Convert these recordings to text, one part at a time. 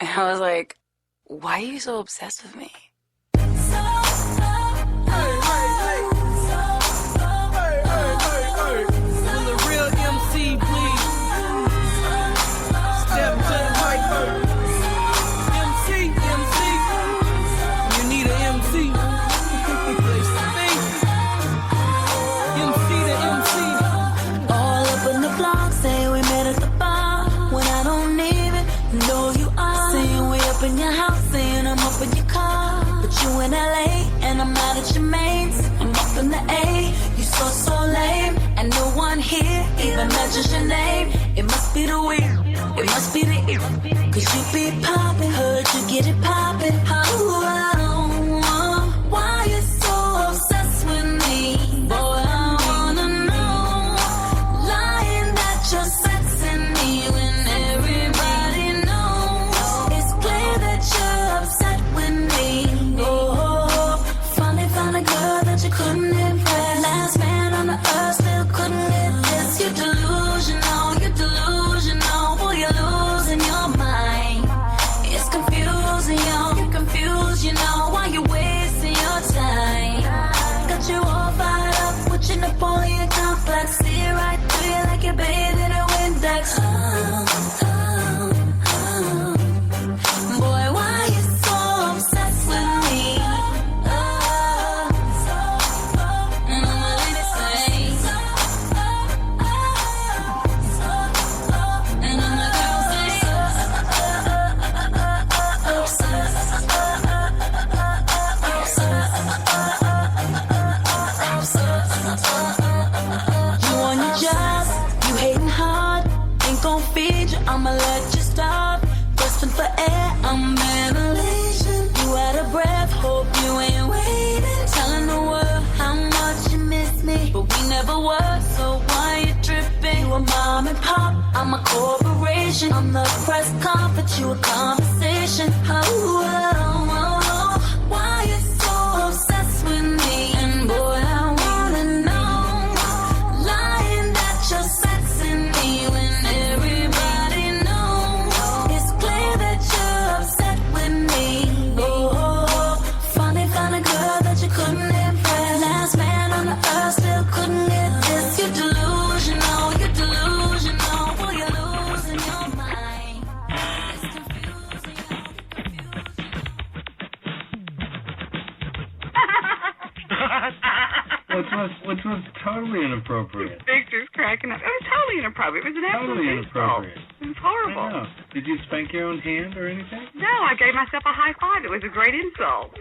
And I was like, why are you so obsessed with me? In your house, saying I'm up in your car, but you in LA, and I'm mad at your mates. I'm up in the A, you so lame, and no one here even mentions your name. It must be the weed, it must be the ear, cause you be poppin', heard you get it poppin'. Why you so obsessed with me? Boy, I wanna know, lying that you're sexing me when everybody knows. It's clear that you're upset with me. Oh, finally found a girl that you couldn't impress. Last man on the earth still couldn't get this. You're delusional, boy, you're losing your mind. It's confusing, you're confused, you know why you're wasting your time. Got you all fired up with your Napoleon complex. See it right through you like you're bathed in a Windex. Boy, why you so obsessed with me? And I'm a lady say, and I'm a girl say, you on your job, you hating hard, ain't gon' feed you, I'ma let you starve. Grasping for air, I'm ventilation. You out of breath, hope you ain't waiting. Telling the world how much you miss me, but we never were, so why you tripping? You a mom and pop, I'm a corporation. I'm the press conference, you a conversation. Why you so obsessed with me? And boy, I wanna know, lying that you're sexing me when everybody knows. It's clear that you're upset with me. Oh, finally found a girl that you couldn't impress. Last man on the earth still couldn't get this. You're delusional, boy, you're losing your mind. It's confusing, Which was totally inappropriate. Victor's cracking up. It was totally inappropriate. It was an absolute Totally insult. inappropriate. It was horrible. I know. Did you spank your own hand or anything? No, I gave myself a high five. It was a great insult.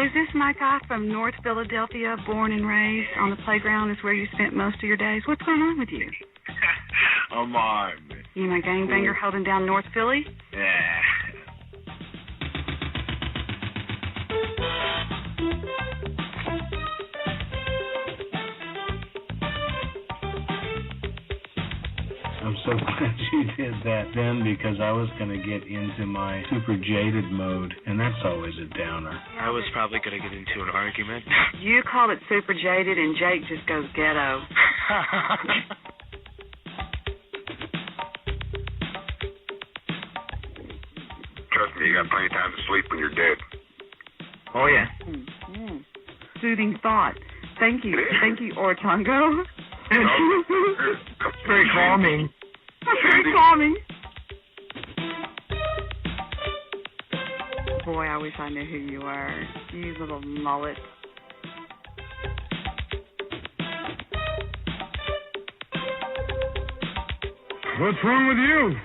Is this my guy from North Philadelphia, born and raised on the playground is where you spent most of your days? What's going on with you? I'm on. You my gangbanger holding down North Philly? Yeah. I'm so glad you did that then, because I was going to get into my super jaded mode, and that's always a downer. I was probably going to get into an argument. You call it super jaded, and Jake just goes ghetto. Trust me, you got plenty of time to sleep when you're dead. Oh, yeah. Soothing thought. Thank you, Ortongo. Very calming. Very calming. Boy, I wish I knew who you were. You little mullet. What's wrong with you?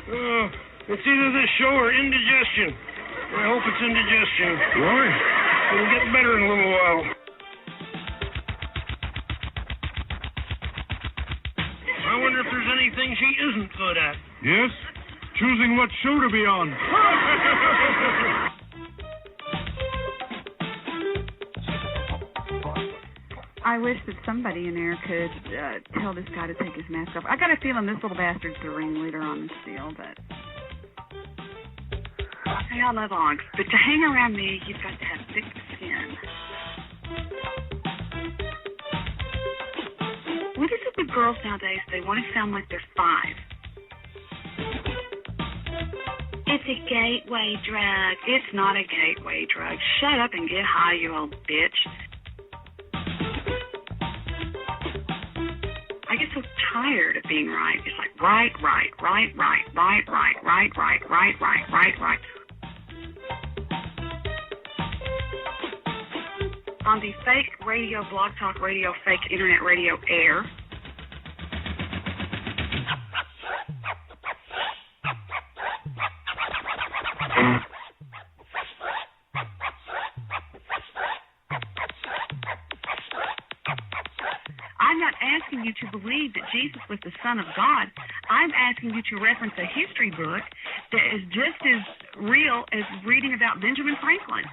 It's either this show or indigestion. I hope it's indigestion. Why? It'll get better in a little while. I wonder if there's anything she isn't good at. Yes? Choosing what show to be on. I wish that somebody in there could tell this guy to take his mask off. I got a feeling this little bastard's the ringleader on this deal, but... Hey, I love dogs, but to hang around me, you've got to have thick skin. What is it with girls nowadays? They want to sound like they're 5. It's a gateway drug. It's not a gateway drug. Shut up and get high, you old bitch. I get so tired of being right. It's like right. On the fake radio, blog talk radio, fake internet radio air. I'm not asking you to believe that Jesus was the Son of God. I'm asking you to reference a history book that is just as real as reading about Benjamin Franklin.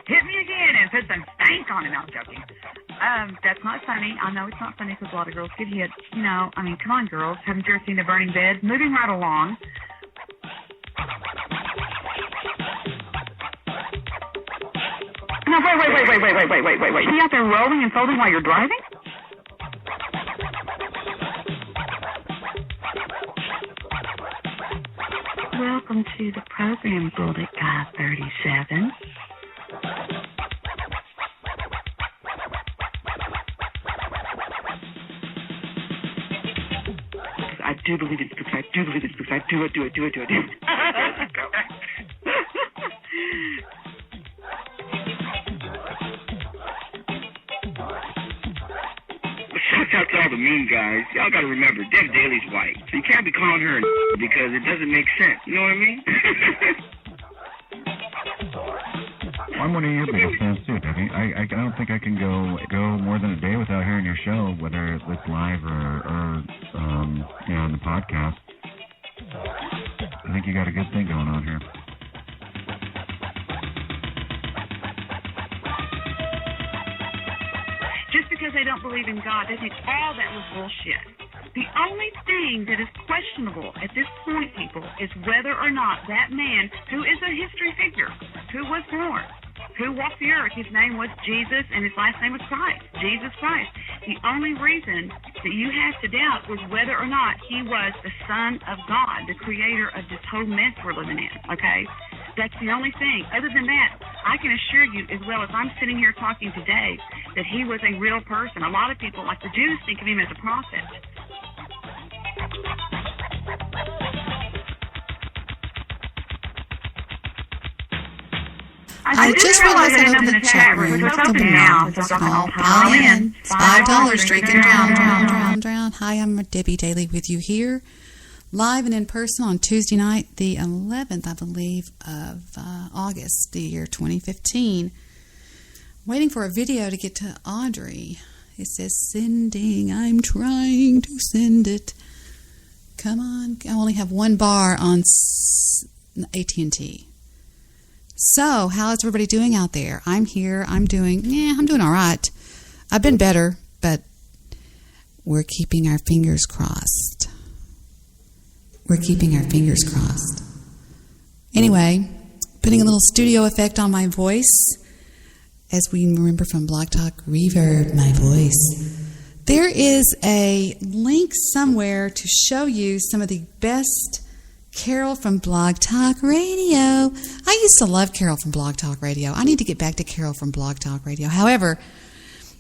Hit me again and put some stank on it. I'm joking. That's not funny. I know it's not funny because a lot of girls get hit. You know, I mean, come on, girls. Haven't you ever seen a burning bed? Moving right along. No, wait. You out there rolling and folding while you're driving? Welcome to the program, Bullet Guy 37. I do believe in spooks. I do believe in spooks. I do it. Shouts out to all the mean guys. Y'all gotta remember, Deb Daly's white. So you can't be calling her a because it doesn't make sense. You know what I mean? I'm one of your biggest fans too, Debbie. I don't think I can go more than a day without hearing your show, whether it's live or on the podcast. I think you got a good thing going on here. Just because they don't believe in God doesn't mean all that was bullshit. The only thing that is questionable at this point, people, is whether or not that man, who is a history figure, who was born, who walked the earth, his name was Jesus and his last name was Christ, Jesus Christ. The only reason that you have to doubt was whether or not he was the Son of God, the creator of this whole mess we're living in, okay? That's the only thing. Other than that, I can assure you, as well as I'm sitting here talking today, that he was a real person. A lot of people, like the Jews, think of him as a prophet. I just realized I opened the chat room. It's open now. It's all pile in. It's $5. Drink and drown. Hi, I'm Debbie Daly with you here, live and in person on Tuesday night, the 11th, I believe, of August, the year 2015. Waiting for a video to get to Audrey. It says sending. I'm trying to send it. Come on. I only have one bar on AT&T. So, how is everybody doing out there? I'm here. I'm doing all right. I've been better, but we're keeping our fingers crossed. Anyway, putting a little studio effect on my voice. As we remember from Blog Talk, reverb my voice. There is a link somewhere to show you some of the best Carol from Blog Talk Radio. I used to love Carol from Blog Talk Radio. I need to get back to Carol from Blog Talk Radio. However,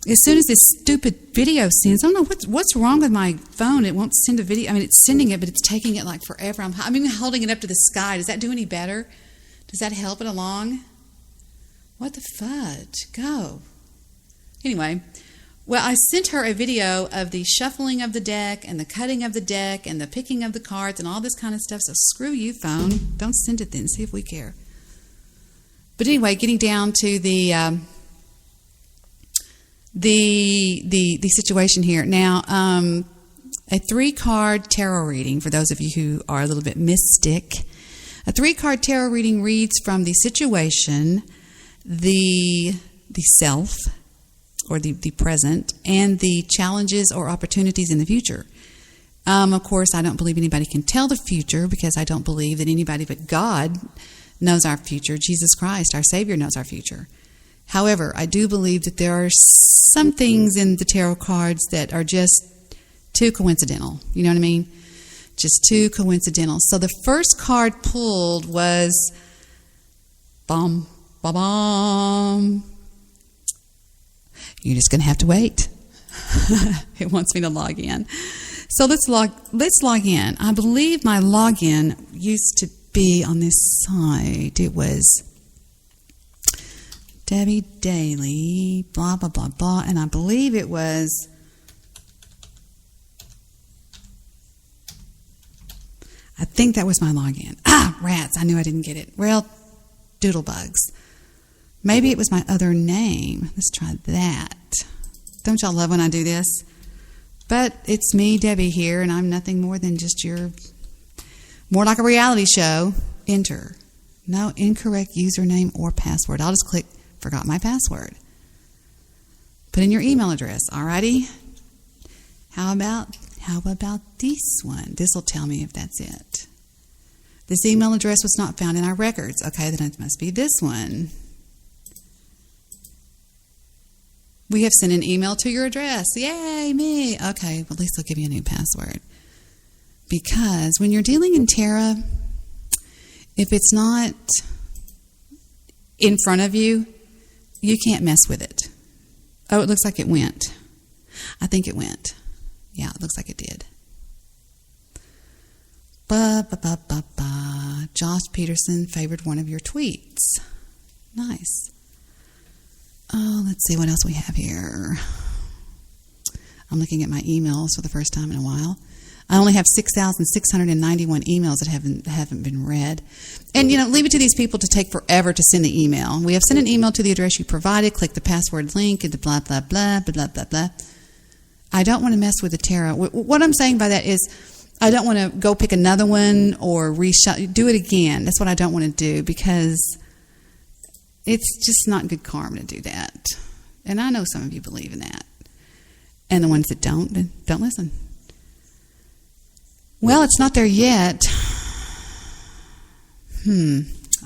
as soon as this stupid video sends, I don't know what's wrong with my phone. It won't send a video. I mean, it's sending it, but it's taking it like forever. I'm even holding it up to the sky. Does that do any better? Does that help it along? What the fudge? Go. Anyway, well, I sent her a video of the shuffling of the deck and the cutting of the deck and the picking of the cards and all this kind of stuff. So screw you, phone. Don't send it then. See if we care. But anyway, getting down to the situation here. Now, a 3-card tarot reading, for those of you who are a little bit mystic. A 3-card tarot reading reads from the situation, the self, or the present, and the challenges or opportunities in the future. Of course, I don't believe anybody can tell the future because I don't believe that anybody but God knows our future. Jesus Christ, our Savior, knows our future. However, I do believe that there are some things in the tarot cards that are just too coincidental. You know what I mean? Just too coincidental. So the first card pulled was bum, ba bum. You're just going to have to wait. It wants me to log in. So let's log in. I believe my login used to be on this site. It was Debbie Daly, blah, blah, blah, blah. And I believe it was I think that was my login. Ah, rats. I knew I didn't get it. Well, doodlebugs. Maybe it was my other name. Let's try that. Don't y'all love when I do this? But it's me, Debbie, here, and I'm nothing more than just more like a reality show. Enter. No incorrect username or password. I'll just click forgot my password. Put in your email address. Alrighty. How about this one? This will tell me if that's it. This email address was not found in our records. Okay, then it must be this one. We have sent an email to your address. Yay, me. Okay, well, at least they'll give you a new password. Because when you're dealing in tarot, if it's not in front of you, you can't mess with it. Oh, it looks like it went. I think it went. Yeah, it looks like it did. Josh Peterson favored one of your tweets. Nice. Oh, let's see what else we have here. I'm looking at my emails for the first time in a while. I only have 6,691 emails that haven't been read. And, leave it to these people to take forever to send the email. We have sent an email to the address you provided. Click the password link and blah, blah, blah, blah, blah, blah. I don't want to mess with the tarot. What I'm saying by that is I don't want to go pick another one or do it again. That's what I don't want to do because it's just not good karma to do that. And I know some of you believe in that. And the ones that don't listen. Well, it's not there yet.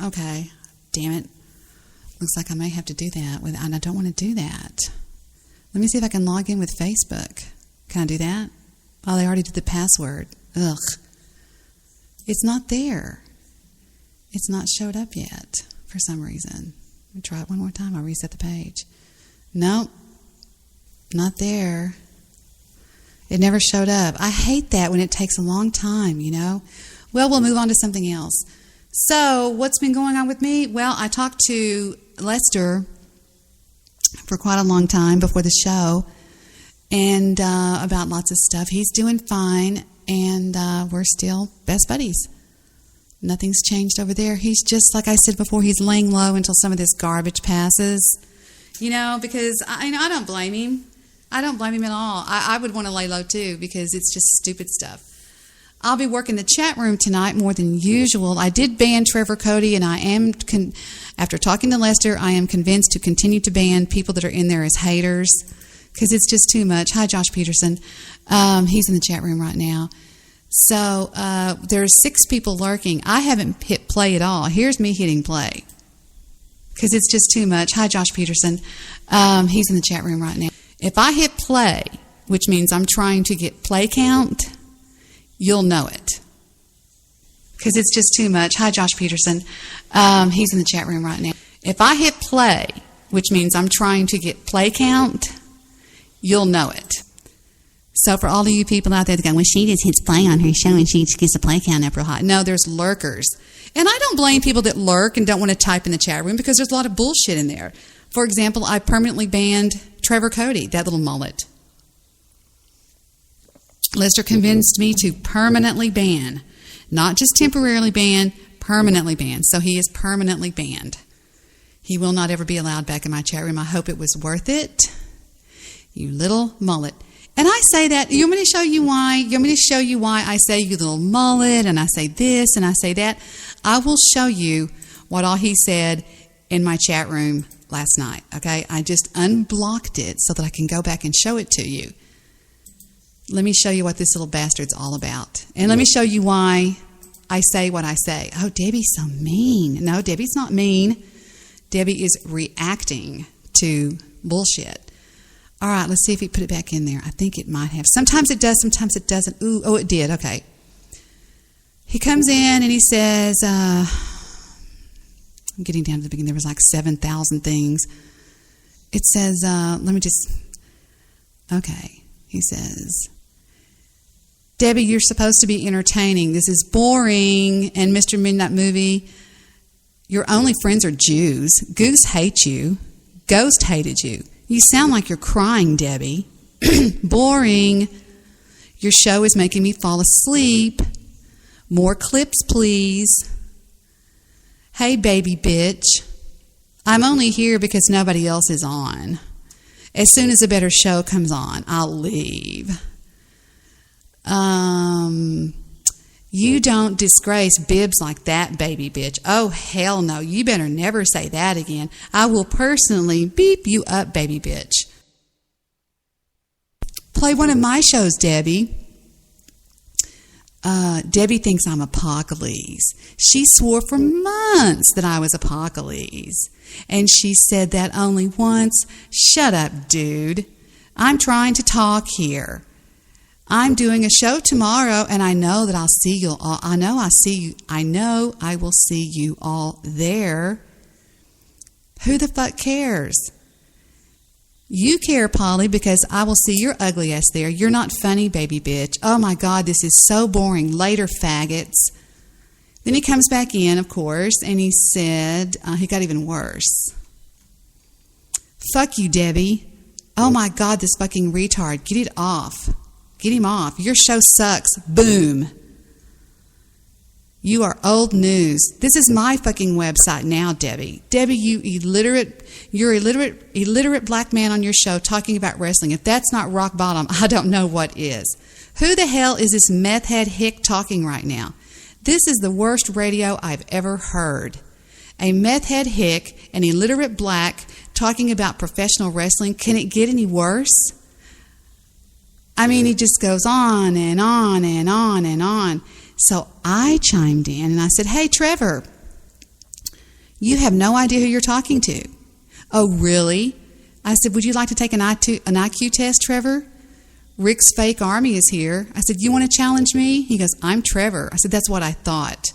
Okay. Damn it. Looks like I may have to do that. And I don't want to do that. Let me see if I can log in with Facebook. Can I do that? Oh, they already did the password. Ugh. It's not there. It's not showed up yet for some reason. Let me try it one more time. I'll reset the page. Nope. Not there. It never showed up. I hate that when it takes a long time, Well, we'll move on to something else. So, what's been going on with me? Well, I talked to Lester for quite a long time before the show and about lots of stuff. He's doing fine, and we're still best buddies. Nothing's changed over there. He's just, like I said before, he's laying low until some of this garbage passes, because I don't blame him. I don't blame him at all. I would want to lay low too because it's just stupid stuff. I'll be working the chat room tonight more than usual. I did ban Trevor Cody, and I am, after talking to Lester, I am convinced to continue to ban people that are in there as haters because it's just too much. Hi, Josh Peterson. He's in the chat room right now. So there's 6 people lurking. I haven't hit play at all. Here's me hitting play because it's just too much. Hi, Josh Peterson. He's in the chat room right now. If I hit play, which means I'm trying to get play count, you'll know it. Because it's just too much. Hi, Josh Peterson. He's in the chat room right now. If I hit play, which means I'm trying to get play count, you'll know it. So for all of you people out there that go, well, she just hits play on her show and she gets the play count up real high. No, there's lurkers. And I don't blame people that lurk and don't want to type in the chat room because there's a lot of bullshit in there. For example, I permanently banned Trevor Cody, that little mullet. Lester convinced me to permanently ban, not just temporarily ban, permanently ban. So he is permanently banned. He will not ever be allowed back in my chat room. I hope it was worth it. You little mullet. And I say that, you want me to show you why? You want me to show you why I say you little mullet and I say this and I say that? I will show you what all he said in my chat room last night, okay? I just unblocked it so that I can go back and show it to you. Let me show you what this little bastard's all about. And let me show you why I say what I say. Oh, Debbie's so mean. No, Debbie's not mean. Debbie is reacting to bullshit. All right, let's see if he put it back in there. I think it might have. Sometimes it does, sometimes it doesn't. Ooh, oh, it did. Okay. He comes in and he says, I'm getting down to the beginning. There was like 7,000 things. It says, okay. He says, Debbie, you're supposed to be entertaining. This is boring. And Mr. Midnight Movie, your only friends are Jews. Goose hates you. Ghost hated you. You sound like you're crying, Debbie. Boring. Your show is making me fall asleep. More clips, please. Hey, baby bitch. I'm only here because nobody else is on. As soon as a better show comes on, I'll leave. You don't disgrace Bibbs like that, baby bitch. Oh, hell no. You better never say that again. I will personally beep you up, baby bitch. Play one of my shows, Debbie. Debbie thinks I'm Apocalypse. She swore for months that I was Apocalypse. And she said that only once. Shut up, dude. I'm trying to talk here. I'm doing a show tomorrow, and I know that I'll see you all. I know I will see you all there. Who the fuck cares? You care, Polly, because I will see your ugly ass there. You're not funny, baby bitch. Oh my God, this is so boring. Later, faggots. Then he comes back in, of course, and he said, he got even worse. Fuck you, Debbie. Oh my God, this fucking retard. Get it off. Get him off. Your show sucks. Boom. You are old news. This is my fucking website now, Debbie. Debbie, you're illiterate black man on your show talking about wrestling. If that's not rock bottom, I don't know what is. Who the hell is this meth head hick talking right now? This is the worst radio I've ever heard. A meth head hick, an illiterate black, talking about professional wrestling. Can it get any worse? I mean, he just goes on and on and on and on. So I chimed in and I said, hey, Trevor, you have no idea who you're talking to. Oh, really? I said, would you like to take an IQ test, Trevor? Rick's fake army is here. I said, you want to challenge me? He goes, I'm Trevor. I said, that's what I thought.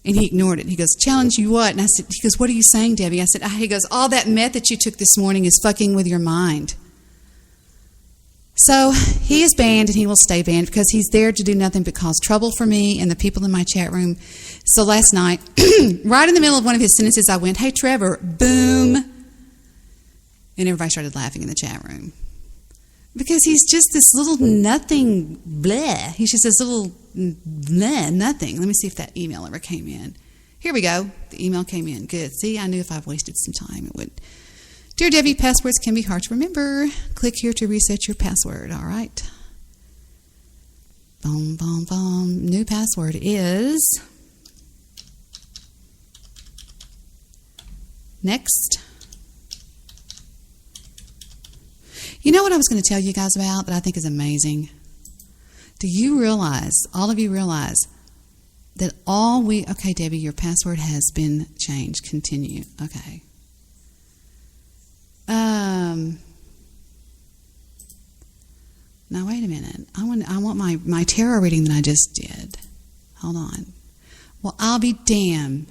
And he ignored it. He goes, challenge you what? And I said, he goes, what are you saying, Debbie? I said, he goes, all that meth that you took this morning is fucking with your mind. So he is banned and he will stay banned because he's there to do nothing but cause trouble for me and the people in my chat room. So last night, right in the middle of one of his sentences, I went, hey, Trevor, boom. And everybody started laughing in the chat room. Because he's just this little nothing bleh. He's just this little bleh, nothing. Let me see if that email ever came in. Here we go. The email came in. Good. See, I knew if I wasted some time, it would. Dear Debbie, passwords can be hard to remember. Click here to reset your password. All right. Boom, boom, boom. New password is... Next. You know what I was going to tell you guys about that I think is amazing? Do you realize, all of you realize, that okay, Debbie, your password has been changed. Continue. Okay. Now wait a minute. I want my tarot reading that I just did. Hold on. Well, I'll be damned.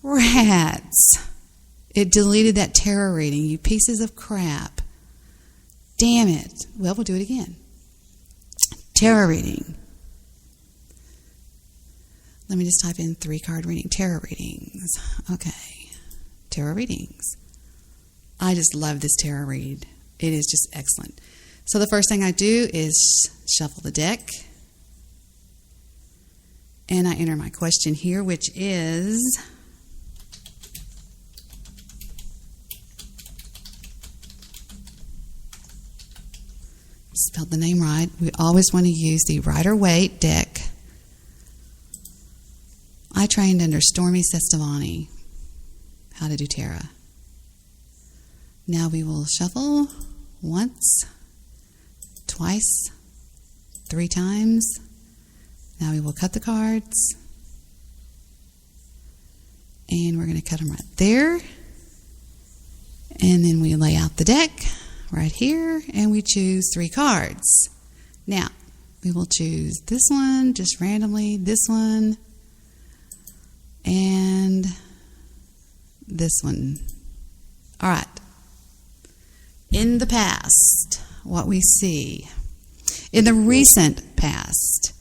Rats. It deleted that tarot reading, you pieces of crap. Damn it. Well, we'll do it again. Tarot reading. Let me just type in 3-card reading. Tarot readings. Okay. Tarot readings. I just love this tarot read. It is just excellent. So the first thing I do is shuffle the deck. And I enter my question here, which is... Spelled the name right. We always want to use the Rider-Waite deck. I trained under Stormy Sestavani how to do tarot. Now we will shuffle once, twice, 3 times. Now we will cut the cards. And we're going to cut them right there. And then we lay out the deck right here, and we choose 3 cards. Now, we will choose this one, just randomly, this one, and this one. All right. In the past, what we see. In the recent past,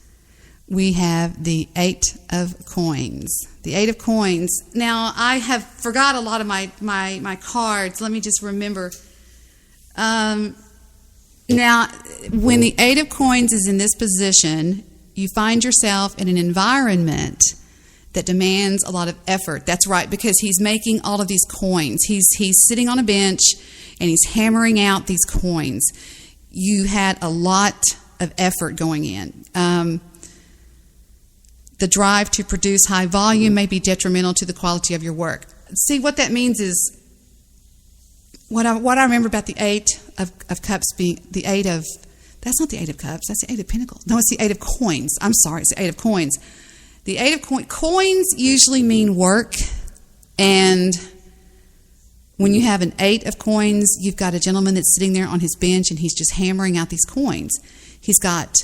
we have the 8 of coins. The 8 of coins. Now, I have forgot a lot of my cards. Let me just remember. Now, when the 8 of coins is in this position, you find yourself in an environment that demands a lot of effort. That's right, because he's making all of these coins. He's sitting on a bench, and he's hammering out these coins. You had a lot of effort going in. The drive to produce high volume may be detrimental to the quality of your work. See, what that means is, what I remember about the 8 of cups being the 8 of, that's not the 8 of cups, that's the 8 of pentacles. No, it's the 8 of coins. I'm sorry, it's the 8 of coins. The 8 of coins usually mean work, and when you have an 8 of coins, you've got a gentleman that's sitting there on his bench, and he's just hammering out these coins. He's got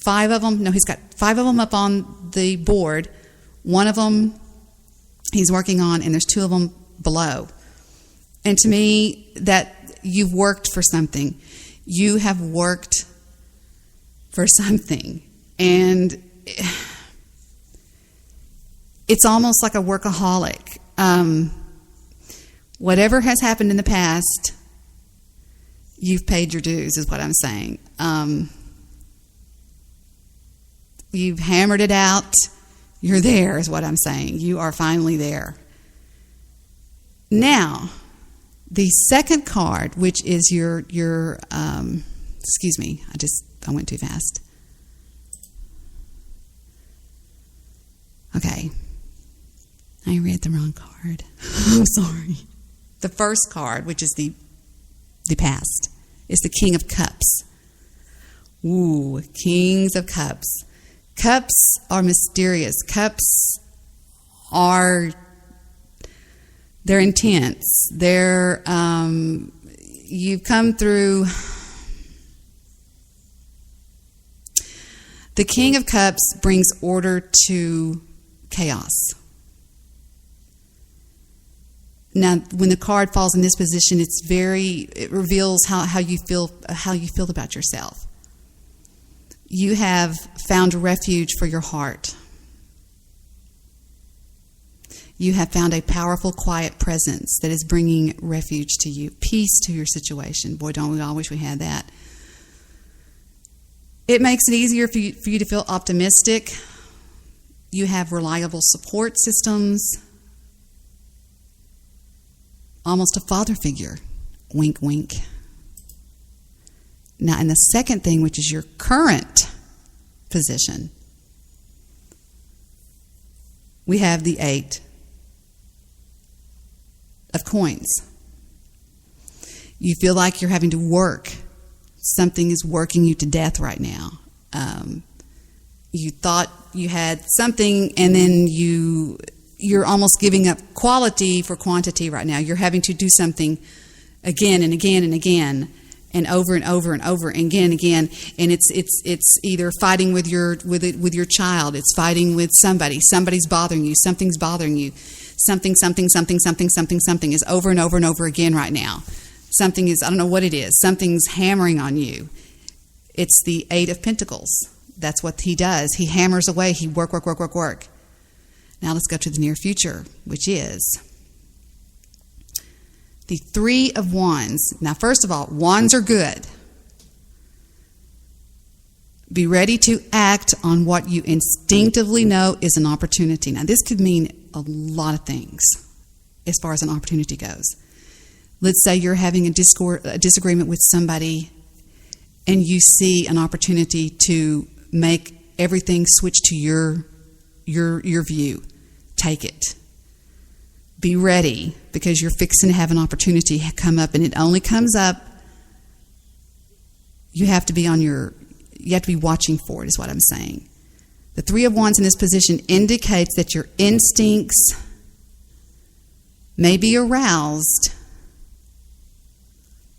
5 of them. No, he's got 5 of them up on the board. 1 of them he's working on, and there's 2 of them below. And to me, that you've worked for something. You have worked for something. And it's almost like a workaholic. Whatever has happened in the past, you've paid your dues, is what I'm saying. You've hammered it out. You're there, is what I'm saying. You are finally there. Now, the second card, which is your excuse me, I went too fast. Okay. I read the wrong card. I'm sorry. The first card, which is the past, is the King of Cups. Ooh, Kings of Cups. Cups are mysterious. Cups are, they're intense. They're, you've come through. The King of Cups brings order to chaos. Now, when the card falls in this position, it reveals how you feel about yourself. You have found refuge for your heart. You have found a powerful, quiet presence that is bringing refuge to you, peace to your situation. Boy, don't we all wish we had that. It makes it easier for you to feel optimistic. You have reliable support systems. Almost a father figure. Wink, wink. Now, in the second thing, which is your current position, we have the 8 of coins. You feel like you're having to work. Something is working you to death right now. You thought you had something, and then you're almost giving up quality for quantity right now. You're having to do something again and again and again, and over and over and over and again and again. And it's either fighting with your child. It's fighting with somebody. Somebody's bothering you. Something's bothering you. Something is over and over and over again right now. Something is, I don't know what it is. Something's hammering on you. It's the 8 of Pentacles. That's what he does. He hammers away. He work. Now let's go to the near future, which is the 3 of Wands. Now, first of all, wands are good. Be ready to act on what you instinctively know is an opportunity. Now, this could mean a lot of things as far as an opportunity goes. Let's say you're having a disagreement with somebody, and you see an opportunity to make everything switch to your view. Take it. Be ready, because you're fixing to have an opportunity come up, and it only comes up. You have to be watching for it, is what I'm saying. The Three of Wands in this position indicates that your instincts may be aroused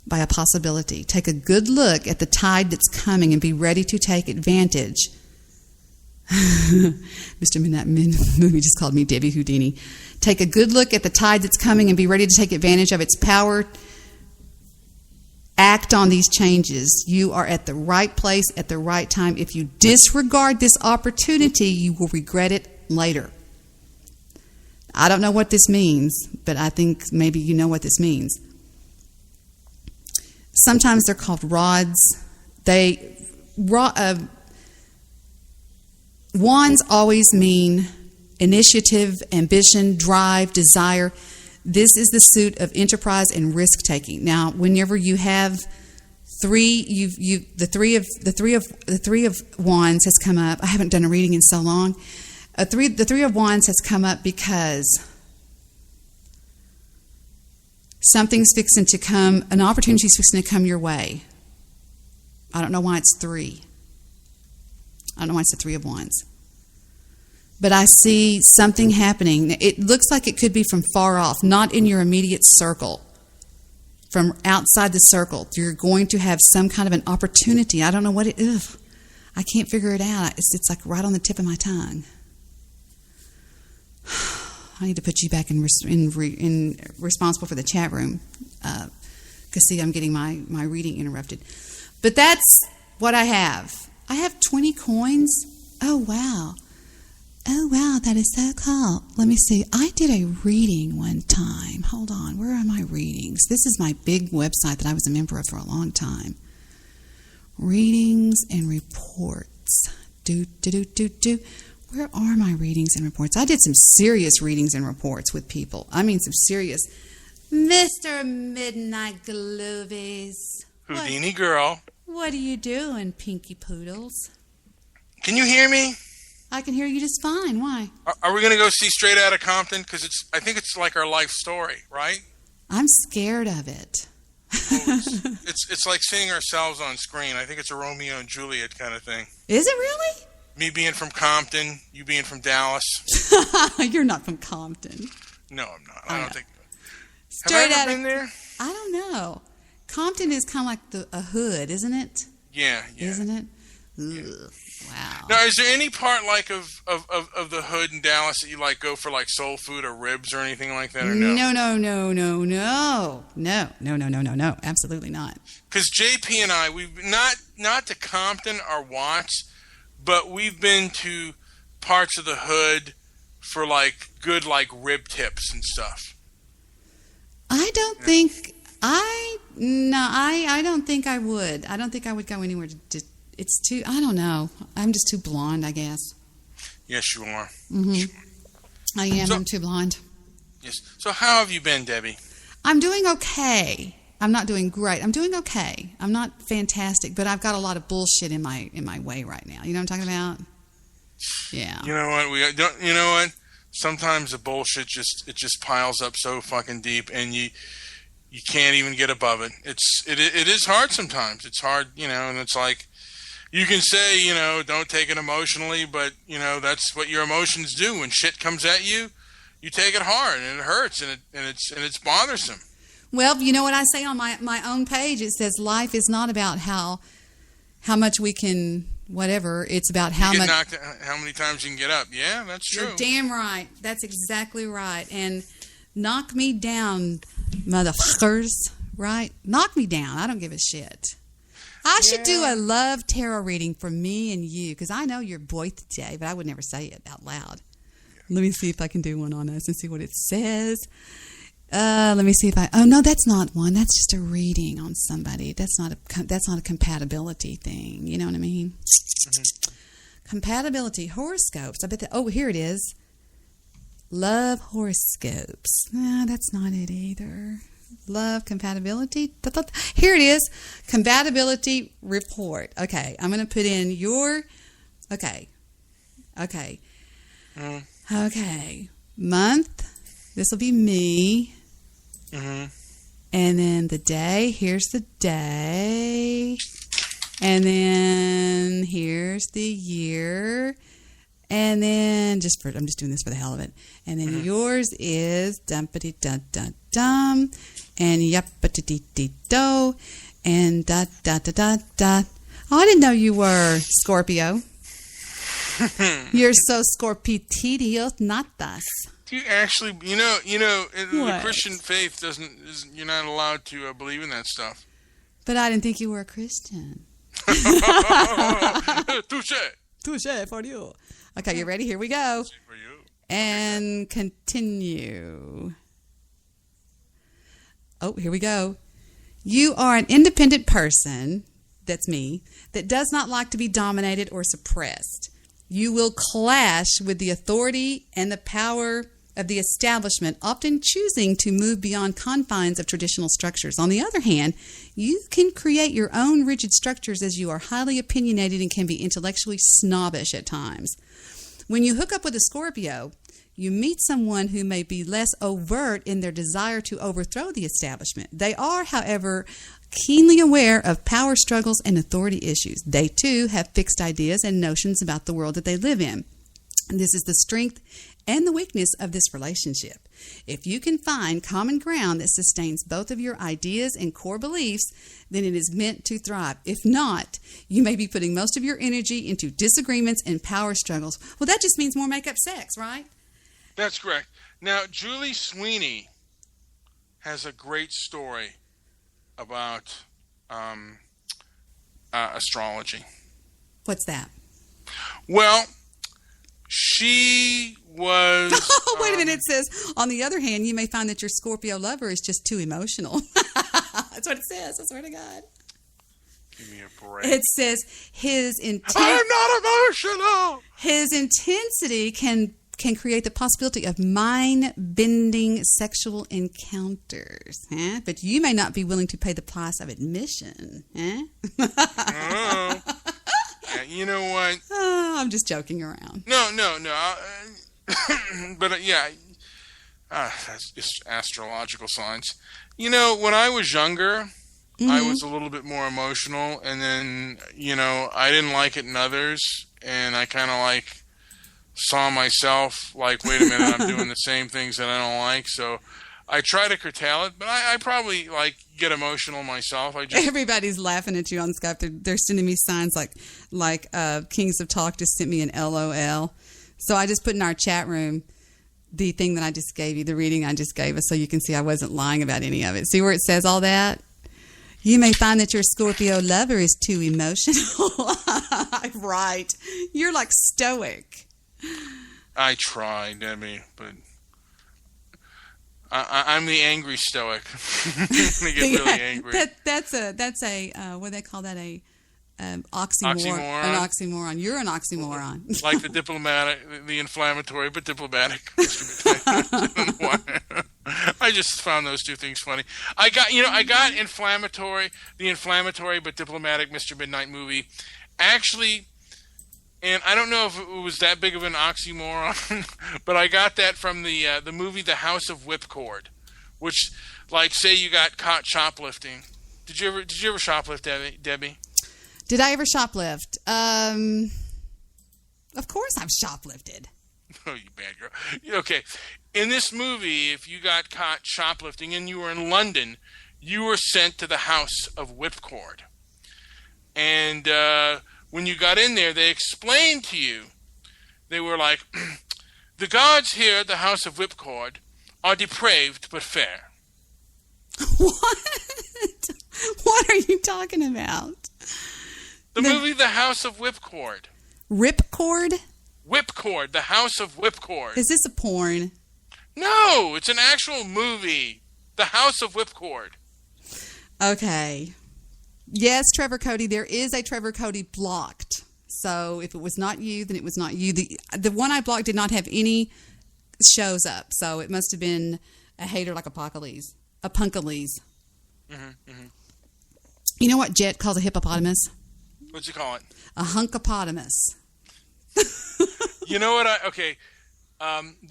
by a possibility. Take a good look at the tide that's coming and be ready to take advantage. Mr. Midnight movie just called me Debbie Houdini. Take a good look at the tide that's coming and be ready to take advantage of its power. Act on these changes. You are at the right place at the right time. If you disregard this opportunity, you will regret it later. I don't know what this means, but I think maybe you know what this means. Sometimes they're called rods. Wands always mean initiative, ambition, drive, desire. This is the suit of enterprise and risk taking. Now, whenever you have the three of wands has come up. I haven't done a reading in so long. The three of wands has come up because something's fixing to come, an opportunity's fixing to come your way. I don't know why it's three. I don't know why it's the Three of Wands. But I see something happening. It looks like it could be from far off, not in your immediate circle. From outside the circle, you're going to have some kind of an opportunity. I don't know what it is. I can't figure it out. It's like right on the tip of my tongue. I need to put you back in responsible for the chat room. Because, see, I'm getting my reading interrupted. But that's what I have. I have 20 coins. Oh, wow. Oh, wow, that is so cool. Let me see. I did a reading one time. Hold on. Where are my readings? This is my big website that I was a member of for a long time. Readings and reports. Where are my readings and reports? I did some serious readings and reports with people. I mean, some serious. Mr. Midnight Gloovies. Houdini girl. What are you doing, Pinky Poodles? Can you hear me? I can hear you just fine. Why? Are we going to go see Straight Outta Compton? Because I think it's like our life story, right? I'm scared of it. Oh, it's like seeing ourselves on screen. I think it's a Romeo and Juliet kind of thing. Is it really? Me being from Compton, you being from Dallas. You're not from Compton. No, I'm not. I don't think. Straight Have I ever been there? I don't know. Compton is kind of like a hood, isn't it? Yeah. Isn't it? Yeah. Wow. Now, is there any part like of the hood in Dallas that you like go for like soul food or ribs or anything like that? Or no? No. Absolutely not. Because JP and I, we've not to Compton or Watts, but we've been to parts of the hood for like good like rib tips and stuff. I don't think I don't think I would. I don't think I would go anywhere to it's too, I don't know. I'm just too blonde, I guess. Yes, you are. Mm-hmm. I am. I'm too blonde. Yes. So how have you been, Debbie? I'm doing okay. I'm not doing great. I'm doing okay. I'm not fantastic, but I've got a lot of bullshit in my way right now. You know what I'm talking about? Yeah. You know what? You know what? Sometimes the bullshit just piles up so fucking deep, and you can't even get above it. It is hard sometimes. It's hard, and it's like. You can say, don't take it emotionally, but, that's what your emotions do. When shit comes at you, you take it hard, and it hurts, and it's bothersome. Well, you know what I say on my own page? It says life is not about how much we can, whatever. It's about how much. How many times you can get up. Yeah, that's true. You're damn right. That's exactly right. And knock me down, motherfuckers, right? Knock me down. I don't give a shit. I should do a love tarot reading for me and you, because I know your birthday, but I would never say it out loud. Let me see if I can do one on us and see what it says. Let me see if I. Oh no, that's not one. That's just a reading on somebody. That's not a compatibility thing. You know what I mean? Mm-hmm. Compatibility horoscopes. I bet that. Oh, here it is. Love horoscopes. No, that's not it either. Love compatibility. Here it is. Compatibility report. Okay, I'm going to put in your. Okay. Okay. Month. This will be me. Mm-hmm. And then the day. Here's the day. And then here's the year. And then I'm just doing this for the hell of it. And then yours is dum-ba-dee-dum-dum-dum and yup-ba-dee-dee-do and da-da-da-da-da. Oh, I didn't know you were Scorpio. You're so Scorpitidios natas. Do you actually, in the What? Christian faith you're not allowed to believe in that stuff. But I didn't think you were a Christian. Touché for you. Okay, you ready? Here we go. For you. And continue. Oh, here we go. You are an independent person, that's me, that does not like to be dominated or suppressed. You will clash with the authority and the power of the establishment, often choosing to move beyond confines of traditional structures. On the other hand, you can create your own rigid structures as you are highly opinionated and can be intellectually snobbish at times. When you hook up with a Scorpio, you meet someone who may be less overt in their desire to overthrow the establishment. They are, however, keenly aware of power struggles and authority issues. They, too, have fixed ideas and notions about the world that they live in. And this is the strength and the weakness of this relationship. If you can find common ground that sustains both of your ideas and core beliefs, then it is meant to thrive. If not, you may be putting most of your energy into disagreements and power struggles. Well, that just means more make-up sex, right? That's correct. Now, Julie Sweeney has a great story about astrology. What's that? Well, she was... Oh, wait a minute. It says, on the other hand, you may find that your Scorpio lover is just too emotional. That's what it says. I swear to God. Give me a break. It says I'm not emotional! His intensity can create the possibility of mind-bending sexual encounters. Huh? But you may not be willing to pay the price of admission. Huh? Oh. You know what? Oh, I'm just joking around. No. But that's just astrological signs. You know, when I was younger, I was a little bit more emotional, and then, I didn't like it in others, and I kind of saw myself wait a minute, I'm doing the same things that I don't like, so I try to curtail it, but I probably get emotional myself. Everybody's laughing at you on Skype. They're sending me signs like Kings of Talk just sent me an LOL. So I just put in our chat room the thing that I just gave you, the reading I just gave us, so you can see I wasn't lying about any of it. See where it says all that? You may find that your Scorpio lover is too emotional. Right. You're stoic. I try, Debbie, but I'm the angry stoic. I get really angry. That's a what do they call that? Oxymoron. An oxymoron. You're an oxymoron. Like the diplomatic, the inflammatory but diplomatic. I just found those two things funny. I got the inflammatory but diplomatic Mr. Midnight movie. Actually, and I don't know if it was that big of an oxymoron, but I got that from the movie The House of Whipcord, which, say you got caught shoplifting. Did you ever shoplift, Debbie? Did I ever shoplift? Of course I've shoplifted. Oh, you bad girl. Okay. In this movie, if you got caught shoplifting and you were in London, you were sent to the House of Whipcord. And when you got in there, they explained to you, they were like, the guards here at the House of Whipcord are depraved but fair. What? What are you talking about? The movie The House of Whipcord. Ripcord? Whipcord, The House of Whipcord. Is this a porn? No, it's an actual movie. The House of Whipcord. Okay. Yes, Trevor Cody, there is a Trevor Cody blocked. So if it was not you, then it was not you. The one I blocked did not have any shows up. So it must have been a hater like Apocalypse. A Punkalese. You know what Jet calls a hippopotamus? What's he call it? A hunkopotamus. You know what?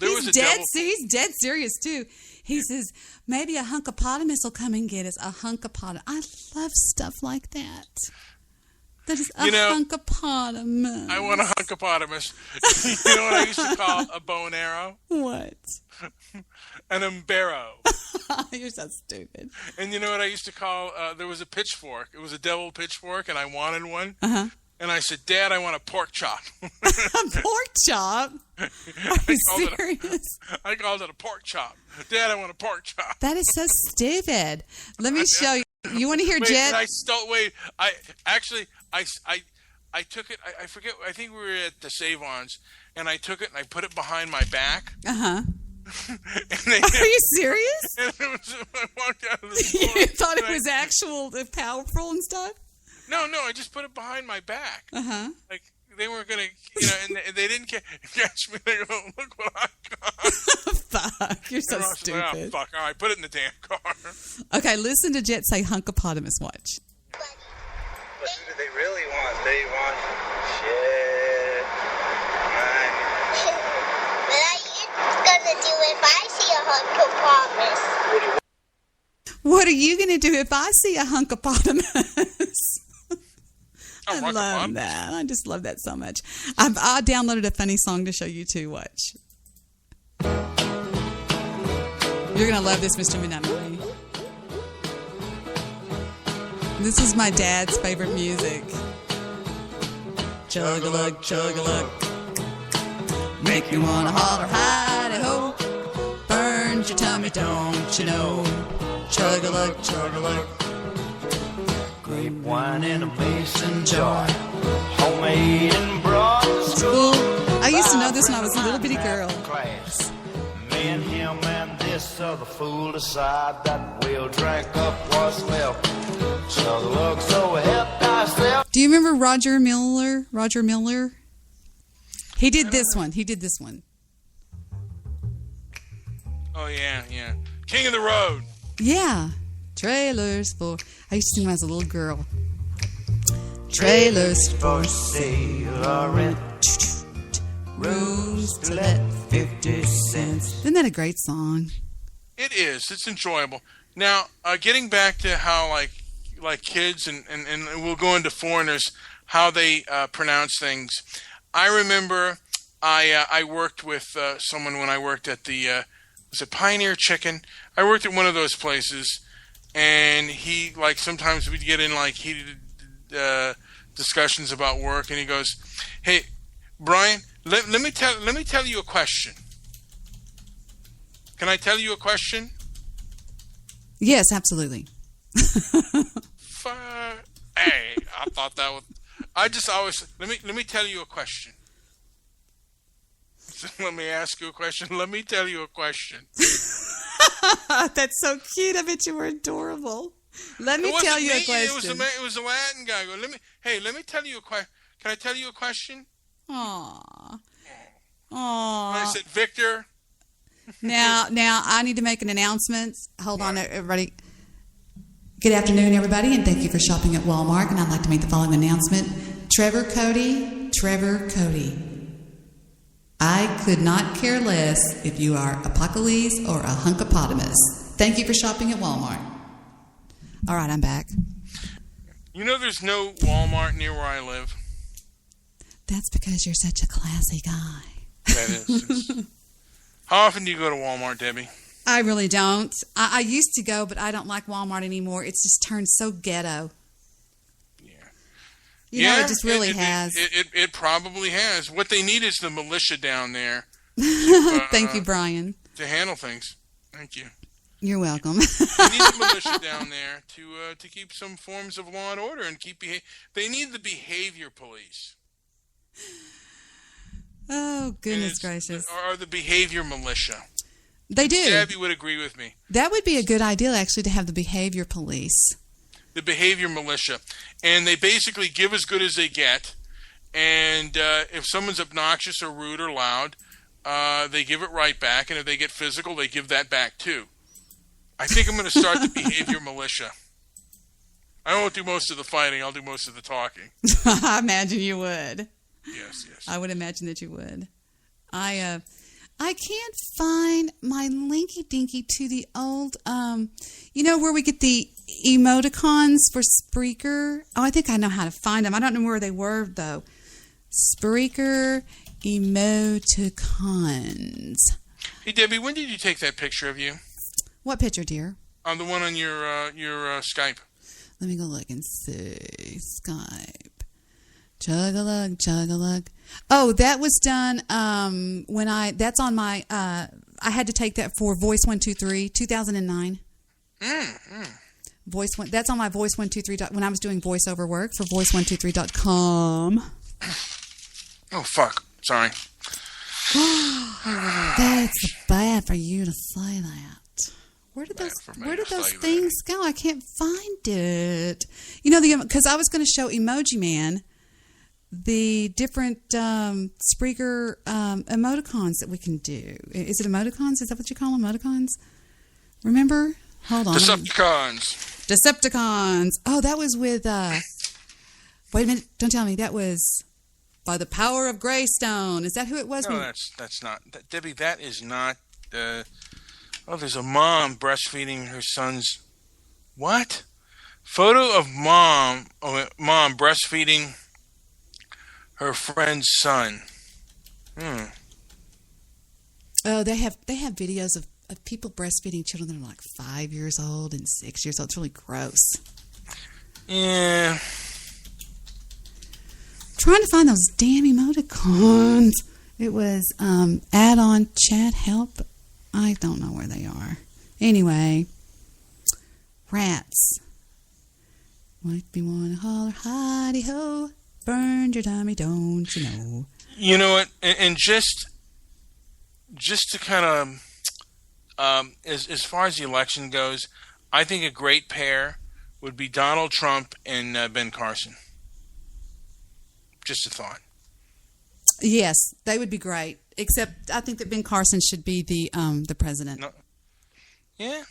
He's dead serious too. He says maybe a hunkopotamus will come and get us. A hunkopotamus. I love stuff like that. That is a hunkopotamus. I want a hunkopotamus. You know what I used to call a bow and arrow? What? An umbrero. You're so stupid. And you know what I used to call, there was a pitchfork. It was a devil pitchfork, and I wanted one. Uh-huh. And I said, Dad, I want a pork chop. A pork chop? Are you serious? I called it a pork chop. Dad, I want a pork chop. That is so stupid. Let me show you. You want to hear Jet? I took it. I forget. I think we were at the Save-Ons, and I took it and I put it behind my back. Uh-huh. Are you serious? And I walked out of the store. You thought it was actual powerful and stuff? No, I just put it behind my back. Uh-huh. Like, they weren't going to, and they didn't catch me. They go, look what I got. Fuck, you're so stupid. Like, oh, fuck, all right, put it in the damn car. Okay, listen to Jet say hunkopotamus. Watch. What do they really want? They want shit, money. What are you gonna do if I see a hunkopotamus? What are you going to do if I see a hunkopotamus? I love that. I just love that so much. I downloaded a funny song to show you too. Watch. You're going to love this, Mr. Minami. This is my dad's favorite music. Chug-a-lug, chug-a-lug. Make you want to holler, hide-ho. Burns your tummy, don't you know? Chug-a-lug, chug-a-lug. Grape wine in a mason jar, homemade and brought to school. I used to know this when I was a little bitty girl. Class. Me and him and this other fool decide that we'll drink up what's left. Chug-a-lug, so help thyself. Do you remember Roger Miller? Roger Miller? He did this one. Oh, yeah. King of the Road. Yeah. Trailers for... I used to sing when I was a little girl. Trailers for sale or rent. Rooms to let 50 cents. Isn't that a great song? It is. It's enjoyable. Now, getting back to how, like kids, and we'll go into foreigners, how they pronounce things. I remember I worked with someone when I worked at the... was it Pioneer Chicken? I worked at one of those places, and he, sometimes we'd get in, heated discussions about work, and he goes, hey, Brian, let me tell you a question. Can I tell you a question? Yes, absolutely. Hey, I thought that was... I just always... Let me tell you a question. Let me ask you a question. Let me tell you a question. That's so cute. I bet you were adorable. Let me tell you a question. It was a Latin guy. Let me tell you a question. Can I tell you a question? Aww. I said, Victor. Now, I need to make an announcement. Hold on, everybody. Good afternoon, everybody, and thank you for shopping at Walmart. And I'd like to make the following announcement. Trevor Cody. I could not care less if you are Apocalypse or a hunkopotamus. Thank you for shopping at Walmart. All right, I'm back. You know there's no Walmart near where I live? That's because you're such a classy guy. That is. How often do you go to Walmart, Debbie? I really don't. I used to go, but I don't like Walmart anymore. It's just turned so ghetto. You know, it just really has. It probably has. What they need is the militia down there. Thank you, Brian. To handle things. Thank you. You're welcome. They need the militia down there to keep some forms of law and order and they need the behavior police. Oh, goodness gracious. Or the behavior militia. They do. Debbie would agree with me. That would be a good idea, actually, to have the behavior police. The behavior militia. And they basically give as good as they get. And if someone's obnoxious or rude or loud, they give it right back. And if they get physical, they give that back too. I think I'm going to start the behavior militia. I won't do most of the fighting. I'll do most of the talking. I imagine you would. Yes. I would imagine that you would. I can't find my linky dinky to the old, where we get the emoticons for Spreaker. Oh, I think I know how to find them. I don't know where they were, though. Spreaker emoticons. Hey, Debbie, when did you take that picture of you? What picture, dear? On the one on your Skype. Let me go look and see. Skype. Chug-a-lug, chug-a-lug. Oh, that was done when that's on my, I had to take that for Voice 123, 2009. That's on my Voice 123, when I was doing voiceover work for voice123.com. Oh, fuck. Sorry. That's bad for you to say that. Where did those things go? I can't find it. You know, because I was going to show Emoji Man the different Spreaker emoticons that we can do. Is it emoticons? Is that what you call them? Emoticons? Remember? Hold on. Decepticons. Oh, that was with... wait a minute. Don't tell me. That was By the Power of Greystone. Is that who it was? No, that's not. Debbie, that is not... there's a mom breastfeeding her son's... What? Photo of mom breastfeeding her friend's son. Oh, they have videos of people breastfeeding children that are like 5 years old and 6 years old. It's really gross. Yeah. Trying to find those damn emoticons. It was add-on chat help. I don't know where they are. Anyway, rats. Might be wanna holler, hidey ho. Burned your tummy, don't you know? You know what? And just to kind of, as far as the election goes, I think a great pair would be Donald Trump and Ben Carson. Just a thought. Yes, they would be great. Except I think that Ben Carson should be the president. No. Yeah.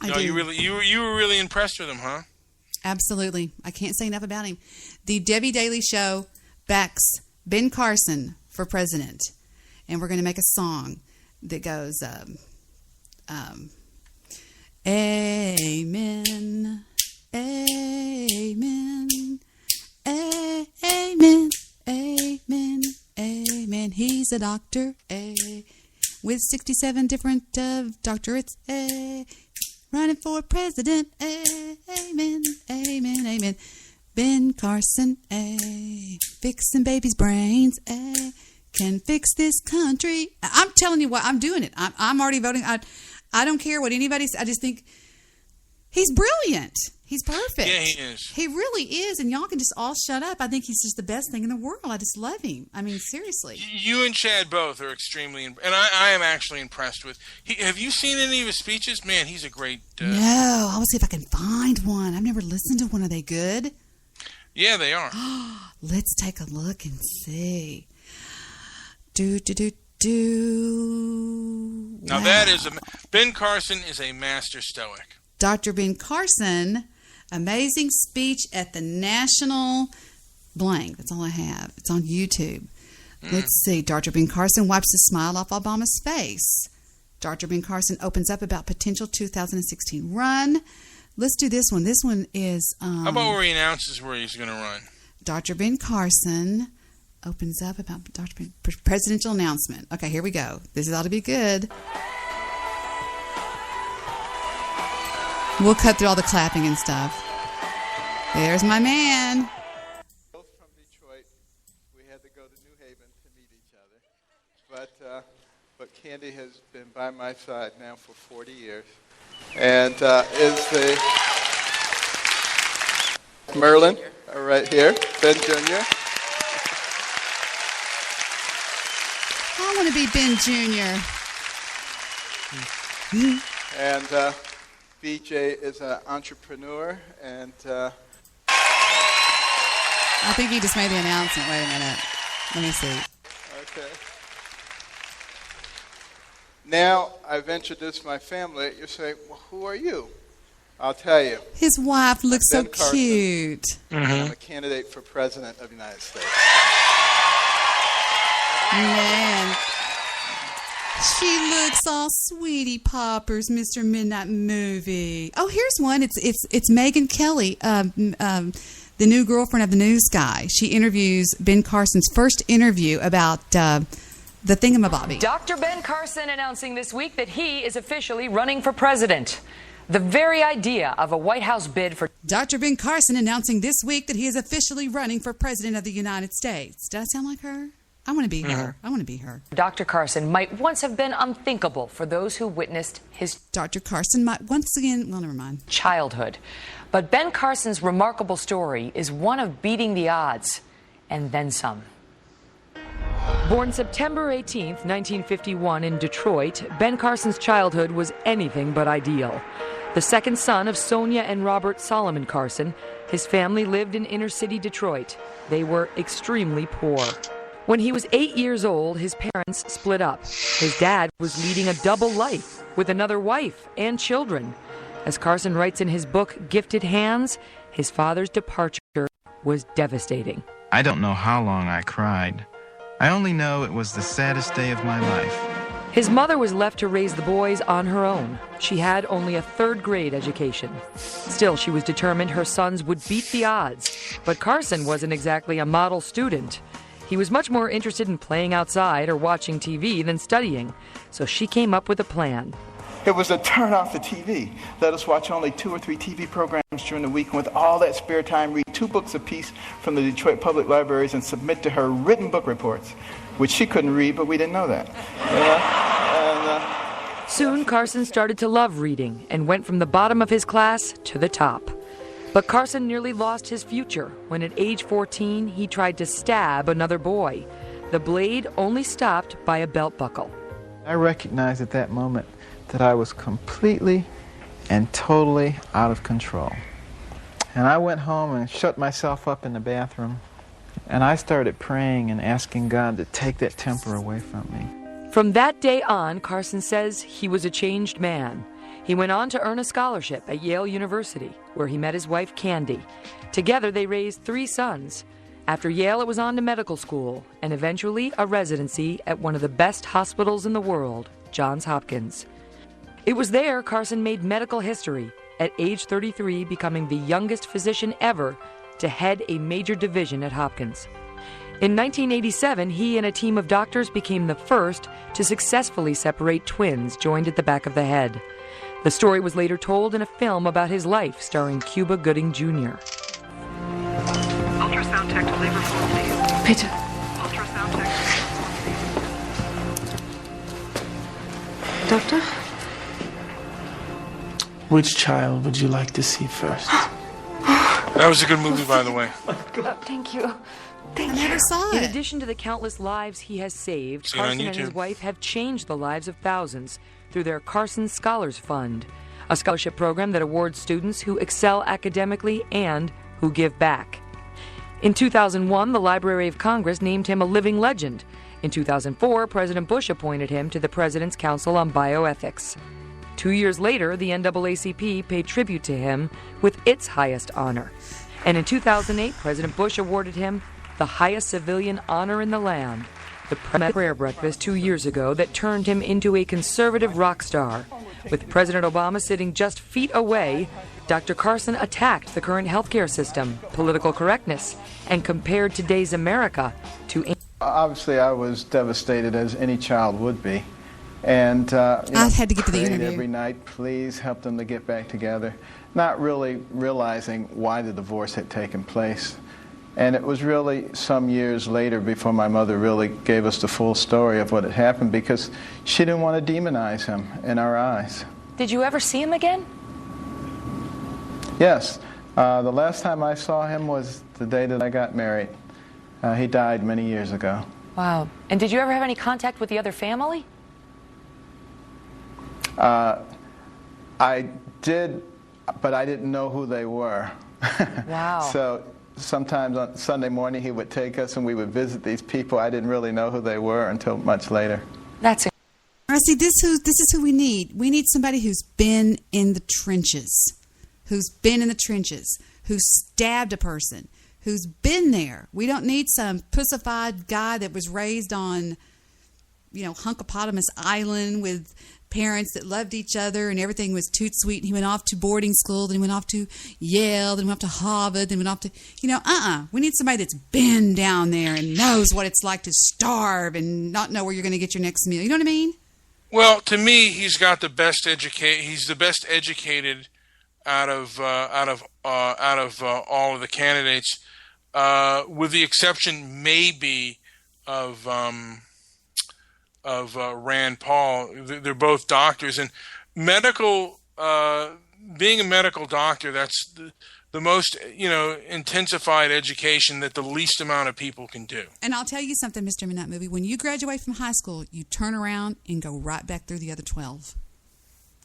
I do. You were really impressed with him, huh? Absolutely. I can't say enough about him. The Debbie Daily Show backs Ben Carson for president. And we're going to make a song that goes, Amen, Amen, Amen, Amen, Amen. He's a doctor, with 67 different doctorates, running for president, amen, amen, amen. Ben Carson, fixing babies' brains, can fix this country. I'm telling you what, I'm doing it. I'm already voting. I don't care what anybody says. I just think he's brilliant. He's perfect. Yeah, he is. He really is, and y'all can just all shut up. I think he's just the best thing in the world. I just love him. I mean, seriously. You and Chad both are extremely, and I am actually impressed with. Have you seen any of his speeches? Man, he's a great. No, I'll see if I can find one. I've never listened to one. Are they good? Yeah, they are. Let's take a look and see. Do. Now wow. that is Ben Carson is a master stoic. Dr. Ben Carson, amazing speech at the National blank. That's all I have. It's on YouTube. Let's see. Dr. Ben Carson wipes a smile off Obama's face. Dr. Ben Carson opens up about potential 2016 run. Let's do this one. This one is... How about where he announces where he's going to run? Dr. Ben Carson opens up about presidential announcement. Okay, here we go. This ought to be good. We'll cut through all the clapping and stuff. There's my man. Both from Detroit. We had to go to New Haven to meet each other. But Candy has been by my side now for 40 years. And is the Merlin right here, Ben Jr. I want to be Ben Jr. And BJ is an entrepreneur, and I think he just made the announcement. Wait a minute. Let me see. Okay. Now I've introduced my family. You say, well, who are you? I'll tell you. His wife looks so Ben Carson. cute. I'm a candidate for president of the United States. Man. She looks all sweetie poppers, Mr. Midnight Movie. Oh, here's one. It's Megan Kelly, the new girlfriend of the news guy. She interviews Ben Carson's first interview about the thingamabobby. Dr. Ben Carson announcing this week that he is officially running for president. The very idea of a White House bid for... Dr. Ben Carson announcing this week that he is officially running for president of the United States. Did I sound like her? I want to be her. I want to be her. Dr. Carson might once have been unthinkable for those who witnessed his... Dr. Carson might once again... Well, never mind. ...childhood. But Ben Carson's remarkable story is one of beating the odds, and then some. Born September 18th, 1951 in Detroit, Ben Carson's childhood was anything but ideal. The second son of Sonia and Robert Solomon Carson, his family lived in inner-city Detroit. They were extremely poor. When he was 8 years old, his parents split up. His dad was leading a double life with another wife and children. As Carson writes in his book, Gifted Hands, his father's departure was devastating. I don't know how long I cried. I only know it was the saddest day of my life. His mother was left to raise the boys on her own. She had only a third-grade education. Still, she was determined her sons would beat the odds. But Carson wasn't exactly a model student. He was much more interested in playing outside or watching TV than studying. So she came up with a plan. It was to turn off the TV. Let us watch only 2 or 3 TV programs during the week, and with all that spare time, read 2 books apiece from the Detroit Public Libraries and submit to her written book reports, which she couldn't read, but we didn't know that. Soon, Carson started to love reading and went from the bottom of his class to the top. But Carson nearly lost his future when at age 14, he tried to stab another boy. The blade only stopped by a belt buckle. I recognized at that moment that I was completely and totally out of control. And I went home and shut myself up in the bathroom, and I started praying and asking God to take that temper away from me. From that day on, Carson says he was a changed man. He went on to earn a scholarship at Yale University, where he met his wife, Candy. Together, they raised 3 sons. After Yale, it was on to medical school, and eventually a residency at one of the best hospitals in the world, Johns Hopkins. It was there Carson made medical history, at age 33 becoming the youngest physician ever to head a major division at Hopkins. In 1987, he and a team of doctors became the first to successfully separate twins joined at the back of the head. The story was later told in a film about his life starring Cuba Gooding Jr. Ultrasound tech to labor floor, please. Peter. Ultrasound tech. Doctor? Which child would you like to see first? That was a good movie, by the way. Thank you. I never saw In it. addition to the countless lives he has saved, Seen on Carson and his YouTube. wife have changed the lives of thousands through their Carson Scholars Fund, a scholarship program that awards students who excel academically and who give back. In 2001, the Library of Congress named him a living legend. In 2004, President Bush appointed him to the President's Council on Bioethics. 2 years later, the NAACP paid tribute to him with its highest honor. And in 2008, President Bush awarded him the highest civilian honor in the land, the prayer breakfast 2 years ago that turned him into a conservative rock star. With President Obama sitting just feet away, Dr. Carson attacked the current healthcare system, political correctness, and compared today's America to... Obviously, I was devastated, as any child would be. And I had to get to the prayed interview. every night, please help them to get back together, not really realizing why the divorce had taken place. And it was really some years later before my mother really gave us the full story of what had happened, because she didn't want to demonize him in our eyes. Did you ever see him again? Yes. The last time I saw him was the day that I got married. He died many years ago. Wow. And did you ever have any contact with the other family? I did, but I didn't know who they were. Wow. So sometimes on Sunday morning he would take us and we would visit these people. I didn't really know who they were until much later. That's it. See, this is who we need. We need somebody who's been in the trenches, who stabbed a person, who's been there. We don't need some pussified guy that was raised on hunkopotamus island with parents that loved each other and everything was toot sweet. And he went off to boarding school, then he went off to Yale, then went off to Harvard, then went off to, we need somebody that's been down there and knows what it's like to starve and not know where you're going to get your next meal. You know what I mean? Well, to me, he's got the best he's the best educated out of all of the candidates, with the exception maybe of Rand Paul. They're both doctors, and being a medical doctor, that's the most, intensified education that the least amount of people can do. And I'll tell you something, Mr. Midnight Movie. When you graduate from high school, you turn around and go right back through the other 12.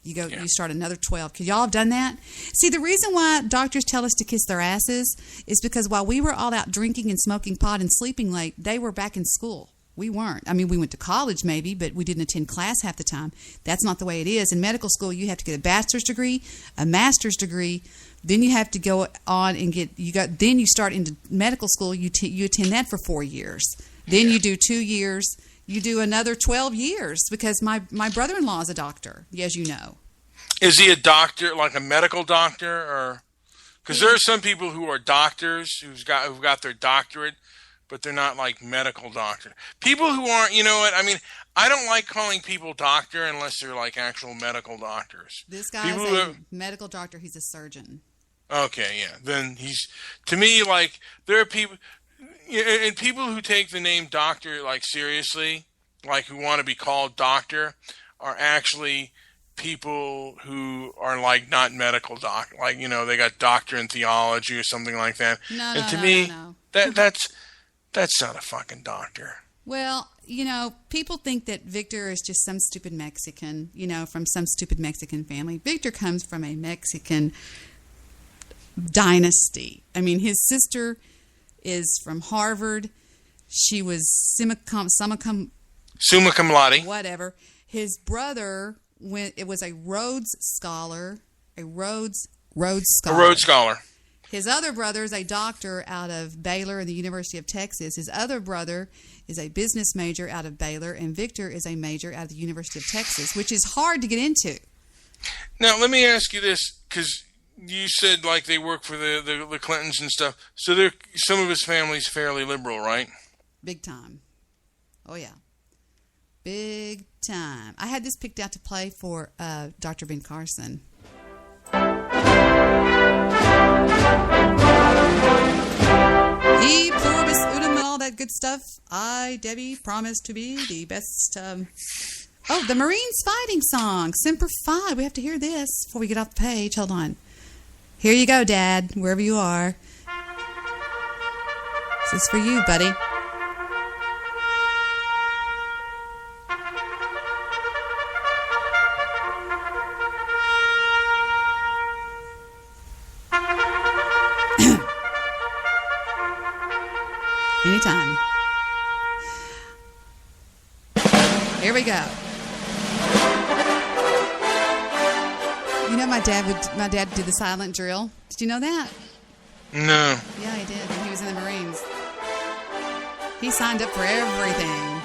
You start another 12. Could y'all have done that? See, the reason why doctors tell us to kiss their asses is because while we were all out drinking and smoking pot and sleeping late, they were back in school. We weren't. I mean, we went to college maybe, but we didn't attend class half the time. That's not the way it is. In medical school, you have to get a bachelor's degree, a master's degree, then you have to go on and then you start into medical school, you attend that for 4 years. Then you do 2 years. You do another 12 years because my brother-in-law is a doctor, as you know. Is he a doctor, like a medical doctor, or because there are some people who are doctors who've got their doctorate, but they're not like medical doctor. People who aren't, I mean, I don't like calling people doctor unless they're like actual medical doctors. This guy's a medical doctor. He's a surgeon. Okay, yeah. Then to me, like, there are people. And people who take the name doctor like seriously, like who want to be called doctor, are actually people who are like not medical doctor, like they got doctor in theology or something like that. No. That's not a fucking doctor. Well, people think that Victor is just some stupid Mexican, from some stupid Mexican family. Victor comes from a Mexican dynasty. I mean, his sister is from Harvard. She was summa cum laude. Whatever. His brother was a Rhodes Scholar. His other brother is a doctor out of Baylor and the University of Texas. His other brother is a business major out of Baylor, and Victor is a major out of the University of Texas, which is hard to get into. Now, let me ask you this, because you said like they work for the Clintons and stuff. So some of his family's fairly liberal, right? Big time. Oh, yeah. Big time. I had this picked out to play for Dr. Ben Carson. E pluribus unum and all that good stuff. I, Debbie, promise to be the best. The Marines fighting song, Semper Fi. We have to hear this before we get off the page. Hold on. Here you go, Dad, wherever you are. This is for you, buddy. Anytime. Here we go. My dad did the silent drill. Did you know that? No. Yeah, he did. When he was in the Marines. He signed up for everything.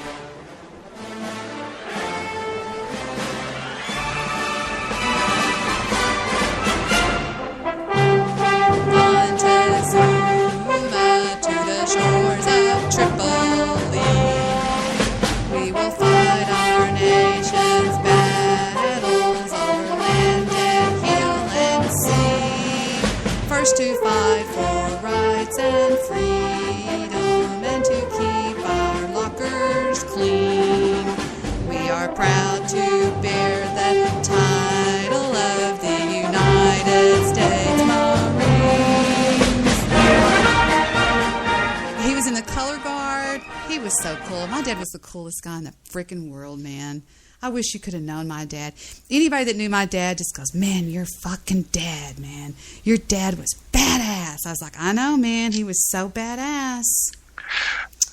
Montezuma to the shores of Tripoli. We will fight our nation's battles over land and hill and sea. First to fight for rights and freedom, and to keep our lockers clean. We are proud to bear the title of the United States Marines. He was in the color guard. He was so cool. My dad was the coolest guy in the freaking world, man. I wish you could have known my dad. Anybody that knew my dad just goes, man, your fucking dad, man. Your dad was badass. I was like, I know, man. He was so badass.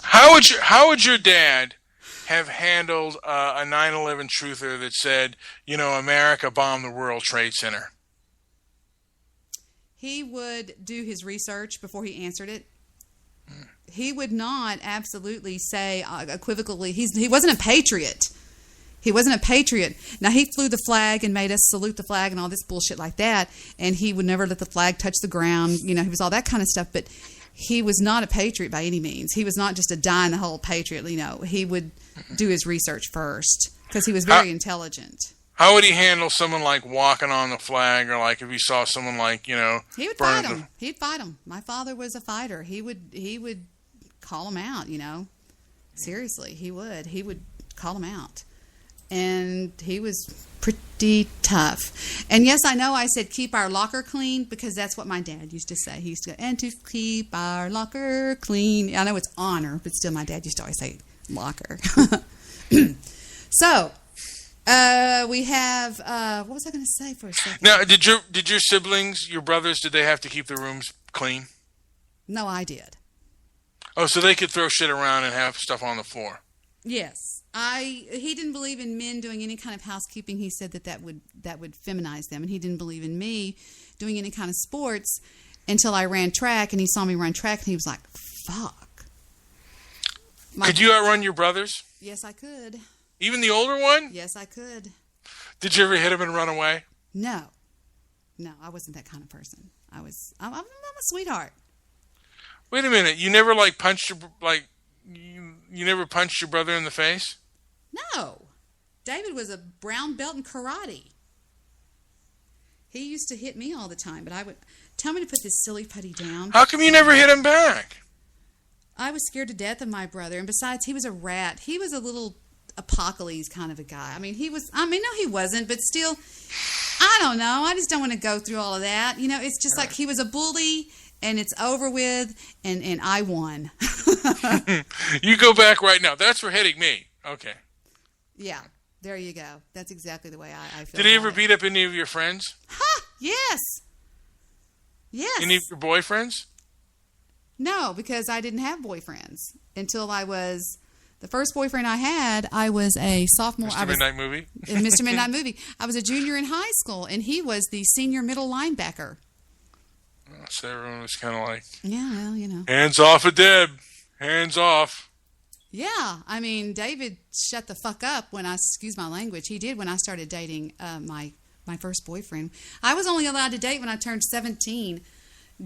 How would your dad have handled a 9/11 truther that said, America bombed the World Trade Center? He would do his research before he answered it. He would not absolutely say equivocally. He wasn't a patriot. He wasn't a patriot. Now, he flew the flag and made us salute the flag and all this bullshit like that, and he would never let the flag touch the ground. You know, he was all that kind of stuff, but he was not a patriot by any means. He was not just a die-in-the-hole patriot. You know, he would do his research first because he was very intelligent. How would he handle someone like walking on the flag, or like if he saw someone like, you know, he would fight him. He'd fight him. My father was a fighter. He would call him out. You know, seriously, he would call him out. And he was pretty tough. And yes, I know I said keep our locker clean because that's what my dad used to say. He used to go, and to keep our locker clean. I know it's honor, but still my dad used to always say locker. So, we have, what was I going to say for a second? Now, did your siblings, your brothers, did they have to keep their rooms clean? No, I did. Oh, so they could throw shit around and have stuff on the floor. Yes. He didn't believe in men doing any kind of housekeeping. He said that would feminize them, and he didn't believe in me doing any kind of sports until I ran track, and he saw me run track, and he was like, "Fuck." Could you outrun your brothers? Yes, I could. Even the older one? Yes, I could. Did you ever hit him and run away? No, I wasn't that kind of person. I'm a sweetheart. Wait a minute, you never punched your you never punched your brother in the face? No. David was a brown belt in karate. He used to hit me all the time, but I would tell me to put this silly putty down. How come you never hit him back? I was scared to death of my brother, and besides, he was a rat. He was a little apocalypse kind of a guy. No, he wasn't, but still, I don't know. I just don't want to go through all of that. You know, it's just like he was a bully, and it's over with, and I won. You go back right now. That's for hitting me. Okay. Yeah, there you go. That's exactly the way I feel. Did he ever beat up any of your friends? Yes. Yes. Any of your boyfriends? No, because I didn't have boyfriends until I was... The first boyfriend I had, I was a sophomore. Mr. Midnight Movie? In Mr. Midnight Movie. I was a junior in high school, and he was the senior middle linebacker. So everyone was kind of like... Yeah, well, you know. Hands off of Deb. Hands off. Yeah, I mean, David shut the fuck up when excuse my language, he did when I started dating my first boyfriend. I was only allowed to date when I turned 17,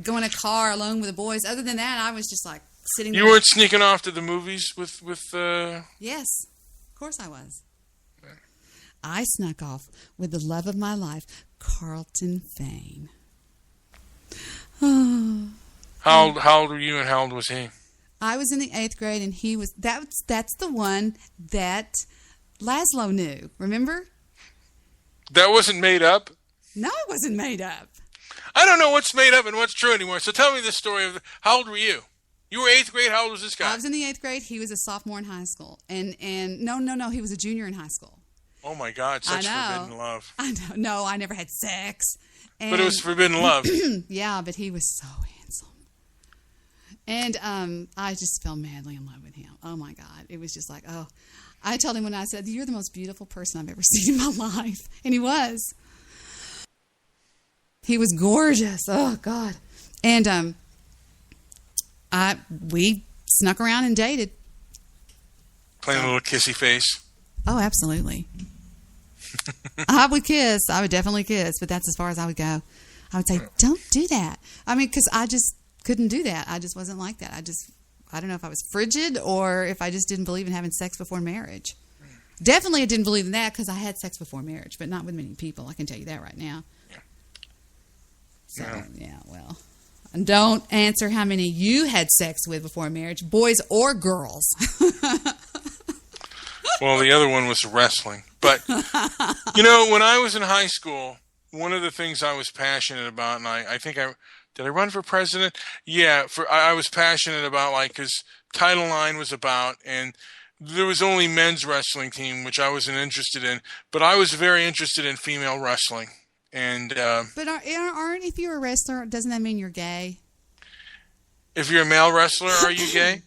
go in a car alone with the boys. Other than that, I was just like sitting there. You weren't sneaking off to the movies with Yes, of course I was. I snuck off with the love of my life, Carlton Fane. How old were you and how old was he? I was in the 8th grade, and he was... That's the one that Laszlo knew. Remember? That wasn't made up? No, it wasn't made up. I don't know what's made up and what's true anymore. So tell me the story of... How old were you? You were 8th grade? How old was this guy? I was in the 8th grade. He was a sophomore in high school. And no, he was a junior in high school. Oh, my God. Such forbidden love. I know. No, I never had sex. But it was forbidden love. Yeah, but he was so handsome. And I just fell madly in love with him. Oh, my God. It was just like, oh. I told him when I said, "You're the most beautiful person I've ever seen in my life." And he was. He was gorgeous. Oh, God. And we snuck around and dated. Playing a little kissy face. Oh, absolutely. I would kiss. I would definitely kiss, but that's as far as I would go. I would say, "Don't do that." I mean, because I just couldn't do that. I just wasn't like that. I don't know if I was frigid or if I just didn't believe in having sex before marriage. Definitely I didn't believe in that because I had sex before marriage, but not with many people. I can tell you that right now. So, yeah, well. And don't answer how many you had sex with before marriage, boys or girls. Well, the other one was wrestling. But, you know, when I was in high school, one of the things I was passionate about, and I think did I run for president? Yeah, I was passionate about, because Title IX was about, and there was only men's wrestling team, which I wasn't interested in, but I was very interested in female wrestling. And but aren't if you're a wrestler, doesn't that mean you're gay? If you're a male wrestler, are you gay?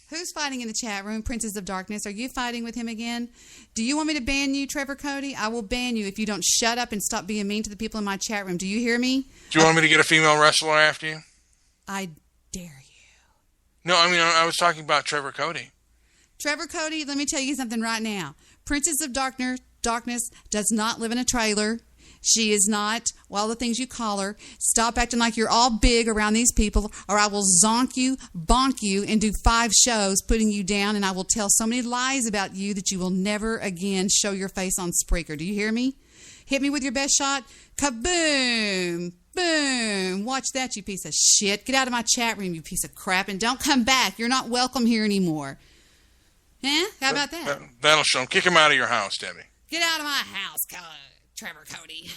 Who's fighting in the chat room? Princess of Darkness. Are you fighting with him again? Do you want me to ban you, Trevor Cody? I will ban you if you don't shut up and stop being mean to the people in my chat room. Do you hear me? Do you want me to get a female wrestler after you? I dare you. No, I mean, I was talking about Trevor Cody. Trevor Cody, let me tell you something right now. Princess of Darkness does not live in a trailer. She is not all the things you call her. Stop acting like you're all big around these people, or I will zonk you, bonk you, and do 5 shows putting you down, and I will tell so many lies about you that you will never again show your face on Spreaker. Do you hear me? Hit me with your best shot. Kaboom! Boom! Watch that, you piece of shit. Get out of my chat room, you piece of crap, and don't come back. You're not welcome here anymore. Huh? How about that? That'll show him. Kick him out of your house, Debbie. Get out of my house, Trevor Cody.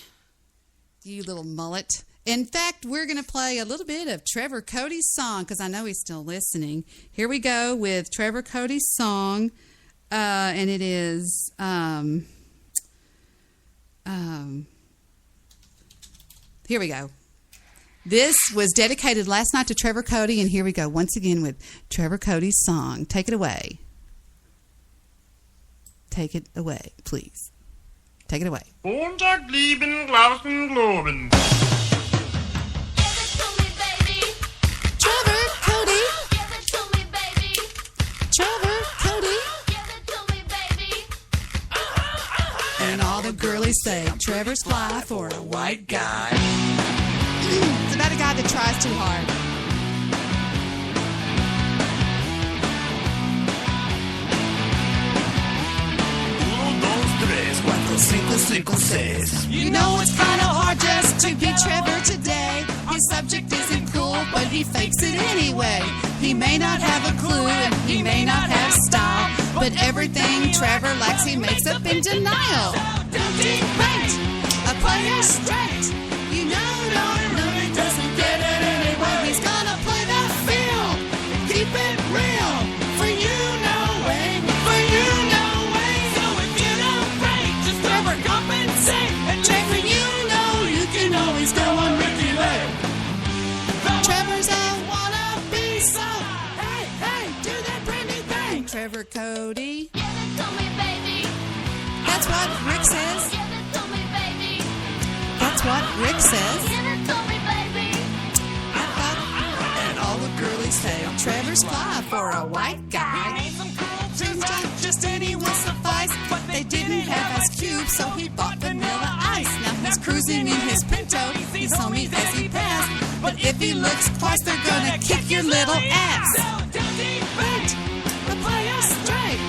You little mullet. In fact, we're going to play a little bit of Trevor Cody's song because I know he's still listening. Here we go with Trevor Cody's song, and it is here we go. This was dedicated last night to Trevor Cody, and here we go once again with Trevor Cody's song. Take it away. Take it away, please. Take it away. Montag, lieben, glauben, globen. Trevor Cody. Trevor Cody. And all the girlies say Trevor's fly for a white guy. It's about a guy that tries too hard. 5, 6. You know it's kind of hard just to be Trevor today. His subject isn't cool, but he fakes it anyway. He may not have a clue and he may not have style, but everything Trevor likes he makes up in denial. Right, a player straight. You know he doesn't get it anyway. He's gonna play the field and keep it real. For you, no way. For you, no way. So if you don't break, just overcompensate. And Trevor, you know you can always go on Ricky Lake. Trevor's a wannabe, so hey, do that brand new thing. Trevor Cody. Give it to me, baby. That's what Rick says. Give it to me, baby. That's what Rick says. Give it to me, baby. And all the girlies say Trevor's fly for a white guy. Just anyone suffice, but they didn't have Ice Cube, so he bought Vanilla Ice. Now he's cruising in his Pinto. He told me as he passed, but if he looks twice, they're gonna kick your little ass. Right, the player's straight.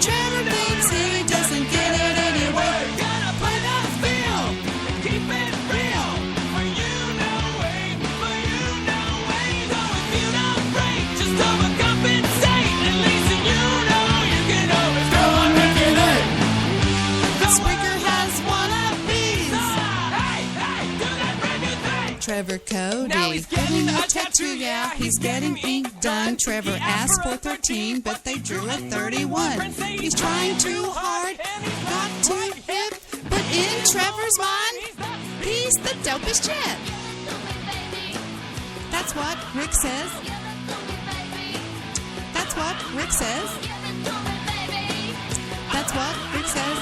Trevor thinks he doesn't get it anyway. Gonna play the field and keep it real. For you, no way. For you, no way. So if you don't break, just overcompensate. At least you know you can always go on Ricky Lake. The Spreaker has wannabes. Hey, do that brand new thing. Trevor Cody. Now he's getting a tattoo, yeah. He's getting ink done. Trevor asked for 13, but they drew a 31. He's trying too hard, not too hip, but in Trevor's mind, he's the dopest shit. That's what Rick says. That's what Rick says. That's what Rick says.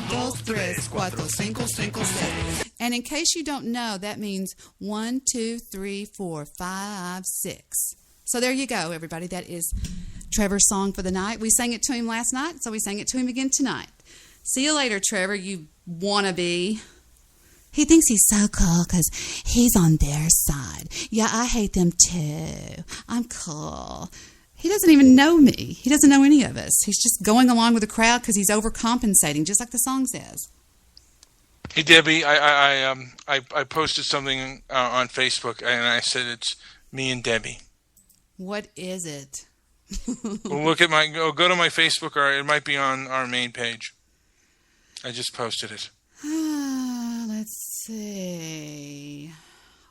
2, 3, 4, 5, 6. And in case you don't know, that means 1, 2, 3, 4, 5, 6. So there you go, everybody. That is Trevor's song for the night. We sang it to him last night, so we sang it to him again tonight. See you later, Trevor, you wannabe. He thinks he's so cool because he's on their side. Yeah, I hate them too. I'm cool. He doesn't even know me. He doesn't know any of us. He's just going along with the crowd because he's overcompensating, just like the song says. Hey Debbie, I posted something on Facebook and I said it's me and Debbie. What is it? Well, look at go to my Facebook, or it might be on our main page. I just posted it. Let's see.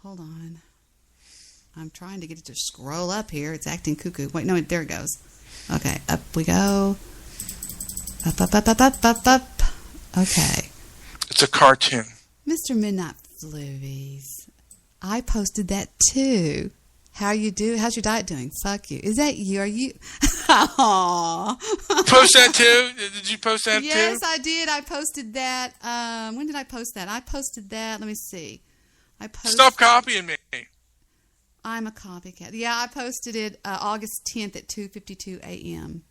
Hold on. I'm trying to get it to scroll up here. It's acting cuckoo. Wait, no, there it goes. Okay, up we go. Up. Okay. It's a cartoon. Mr. Midnight Floovies. I posted that too. How you do? How's your diet doing? Fuck you. Is that you? Are you? Aww. Post that too? Did you post that too? Yes, I did. I posted that. When did I post that? I posted that. Let me see. I posted. Stop copying me. I'm a copycat. Yeah, I posted it August 10th at 2:52 a.m.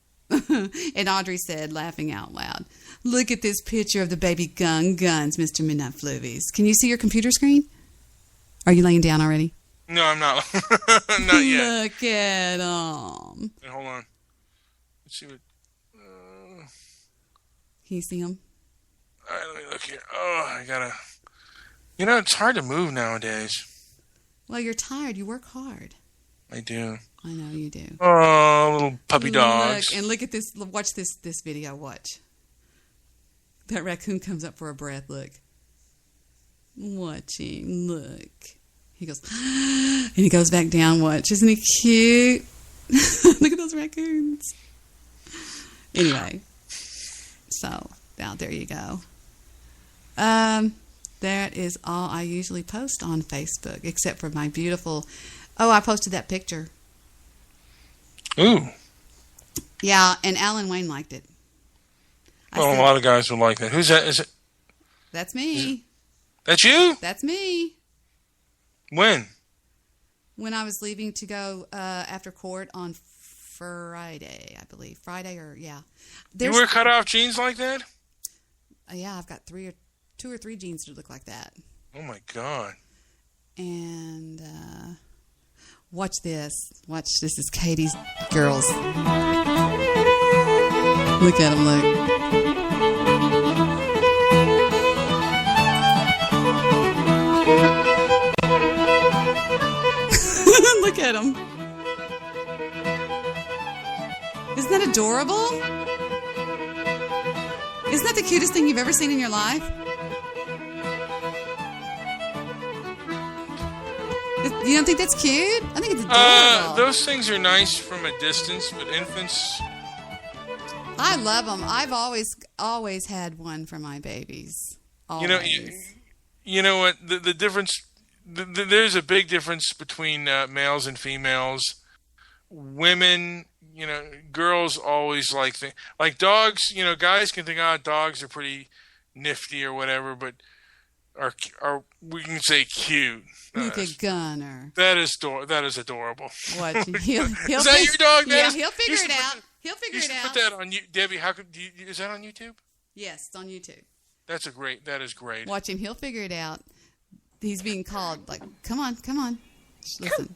And Audrey said, laughing out loud, "Look at this picture of the baby guns, Mr. Midnight Floovies. Can you see your computer screen? Are you laying down already?" No, I'm not. Not yet. Look at them. Hey, hold on. Let's see what... Can you see them? All right, let me look here. Oh, I gotta... You know, it's hard to move nowadays. Well, you're tired. You work hard. I do. I know you do. Oh, little puppy dogs. Look at this. Watch this video. Watch. That raccoon comes up for a breath. Look. Watch him. Look. He goes, and he goes back down. Watch. Isn't he cute? Look at those raccoons. Anyway. So, now there you go. That is all I usually post on Facebook, except for my beautiful... Oh, I posted that picture. Ooh. Yeah, and Alan Wayne liked it. A lot of guys would like that. Who's that? Is it? That's me. That's you? That's me. When? When I was leaving to go after court on Friday, I believe. Friday or, yeah. You wear cut-off jeans like that? Yeah, I've got two or three jeans that look like that. Oh, my God. And watch this. Watch. This is Katie's girls. Look at them, look. Look at them. Isn't that adorable? Isn't that the cutest thing you've ever seen in your life? You don't think that's cute? I think it's adorable. Those things are nice from a distance, but infants... I love them. I've always had one for my babies. Always. You know what? The difference... there's a big difference between males and females. Women, girls always like dogs. Guys can think, dogs are pretty nifty or whatever, but are we can say cute. Look at Gunner. That is adorable. What? Is that your dog? Yeah, he'll figure it out. He'll figure it out. Put that on you, Debbie. Is that on YouTube? Yes, it's on YouTube. That is great. Watch him. He'll figure it out. He's being called. Like, come on. Listen,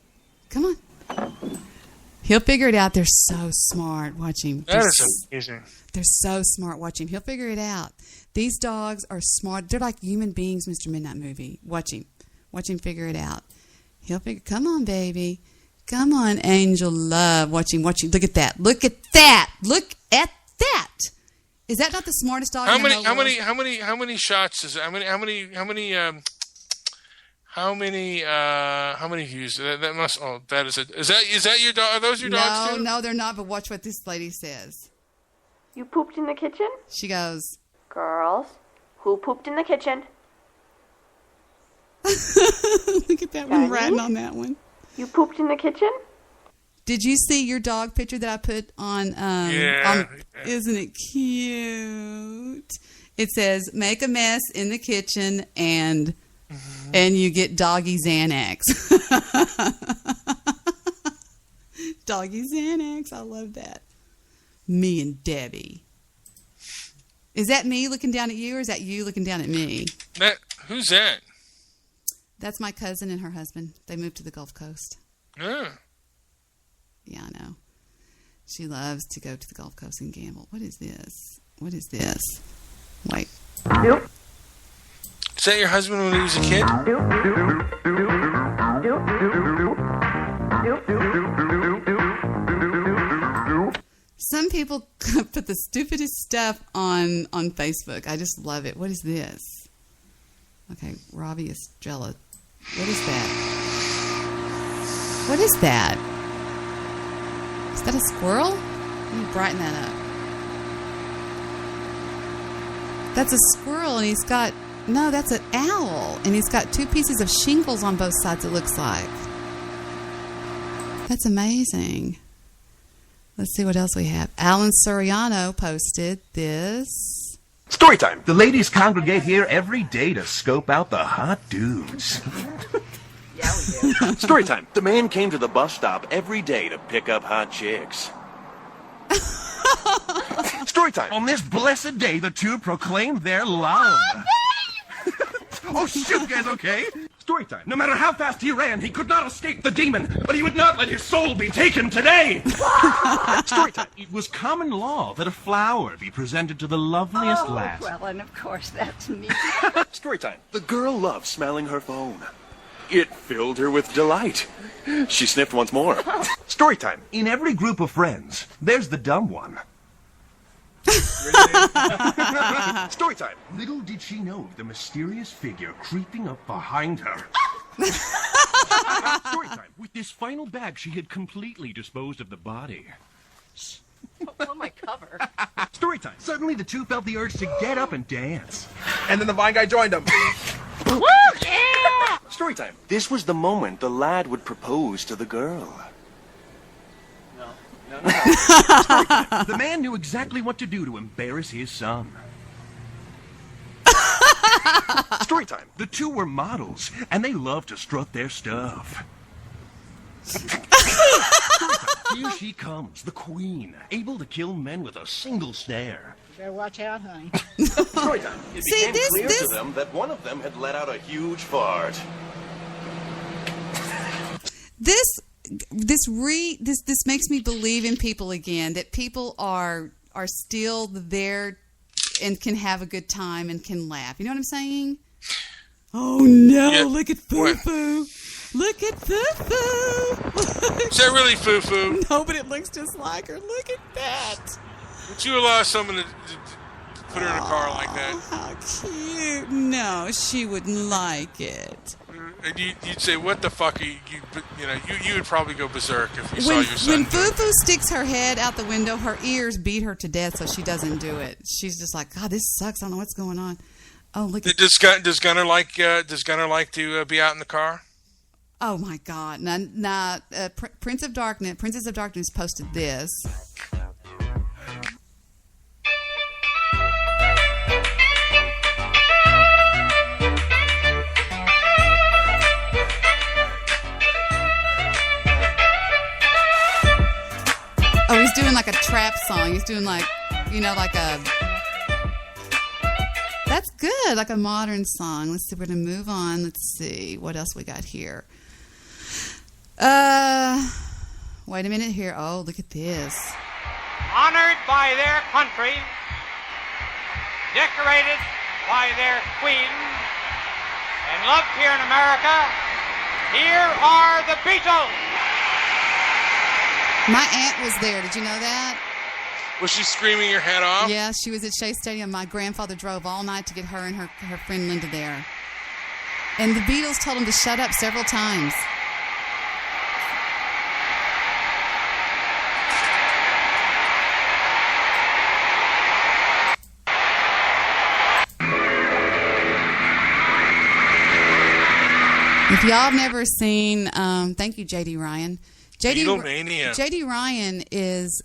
come on. He'll figure it out. They're so smart. Watch him. That is amazing. They're so smart. Watch him. He'll figure it out. These dogs are smart. They're like human beings, Mr. Midnight Movie. Watch him. Watch him figure it out. He'll figure. Come on, baby. Come on, Angel Love. Watch him. Look at that. Look at that. Look at that. Is that not the smartest dog in the whole world? How many shots is how many views? That must. Oh, that is it. Is that your dog? Are those your dogs too? No, they're not. But watch what this lady says. You pooped in the kitchen? She goes, "Girls, who pooped in the kitchen?" Look at that one ratting on that one. You pooped in the kitchen? Did you see your dog picture that I put on? Yeah. Isn't it cute? It says, "Make a mess in the kitchen and you get doggy Xanax." Doggy Xanax. I love that. Me and Debbie. Is that me looking down at you, or is that you looking down at me? Who's that? That's my cousin and her husband. They moved to the Gulf Coast. Yeah. Yeah, I know. She loves to go to the Gulf Coast and gamble. What is this? Wait. Is that your husband when he was a kid? Some people put the stupidest stuff on Facebook. I just love it. What is this? Okay, Robbie Estrella. What is that? What is that? Is that a squirrel? Let me brighten that up. That's a squirrel, and he's got... No, that's an owl, and he's got 2 pieces of shingles on both sides, it looks like. That's amazing. Let's see what else we have. Alan Soriano posted this. Story time. The ladies congregate here every day to scope out the hot dudes. Yeah, we do. Story time. The man came to the bus stop every day to pick up hot chicks. Story time. On this blessed day, the two proclaimed their love. Oh, shoot, guys, okay? Story time. No matter how fast he ran, he could not escape the demon, but he would not let his soul be taken today. Story time. It was common law that a flower be presented to the loveliest lass. Well, and of course, that's me. Story time. The girl loved smelling her phone. It filled her with delight. She sniffed once more. Story time. In every group of friends, there's the dumb one. Story time. Little did she know the mysterious figure creeping up behind her. Story time. With this final bag, she had completely disposed of the body. Oh, my cover. Story time. Suddenly, the two felt the urge to get up and dance. And then the vine guy joined them. Woo! Yeah! Story time. This was the moment the lad would propose to the girl. No. The man knew exactly what to do to embarrass his son. Story time. The two were models, and they loved to strut their stuff. Here she comes, the queen, able to kill men with a single stare. You better watch out, honey. Story time. It became clear to them that one of them had let out a huge fart. This makes me believe in people again, that people are still there and can have a good time and can laugh. You know what I'm saying? Oh no, yeah. Look at Foo-Foo. Look at Foo-Foo. Is that really Foo-Foo? No, but it looks just like her. Look at that. Would you allow someone to put her in a car like that? How cute. No, she wouldn't like it. And you'd say, what the fuck are you would probably go berserk if you saw your son. When Foo-Foo sticks her head out the window, her ears beat her to death, so she doesn't do it. She's just like, God, this sucks. I don't know what's going on. Oh, look at Does Gunner like to be out in the car? Oh my God! Now, Princess of Darkness posted this. Oh, he's doing like a trap song. He's doing like a... That's good, like a modern song. Let's see, we're going to move on. Let's see, what else we got here? Wait a minute here. Oh, look at this. Honored by their country, decorated by their queen, and loved here in America, here are the Beatles. My aunt was there. Did you know that? Was she screaming your head off? Yeah, she was at Shea Stadium. My grandfather drove all night to get her and her friend Linda there. And the Beatles told him to shut up several times. If y'all have never seen, thank you, J.D. Ryan. J.D. Ryan is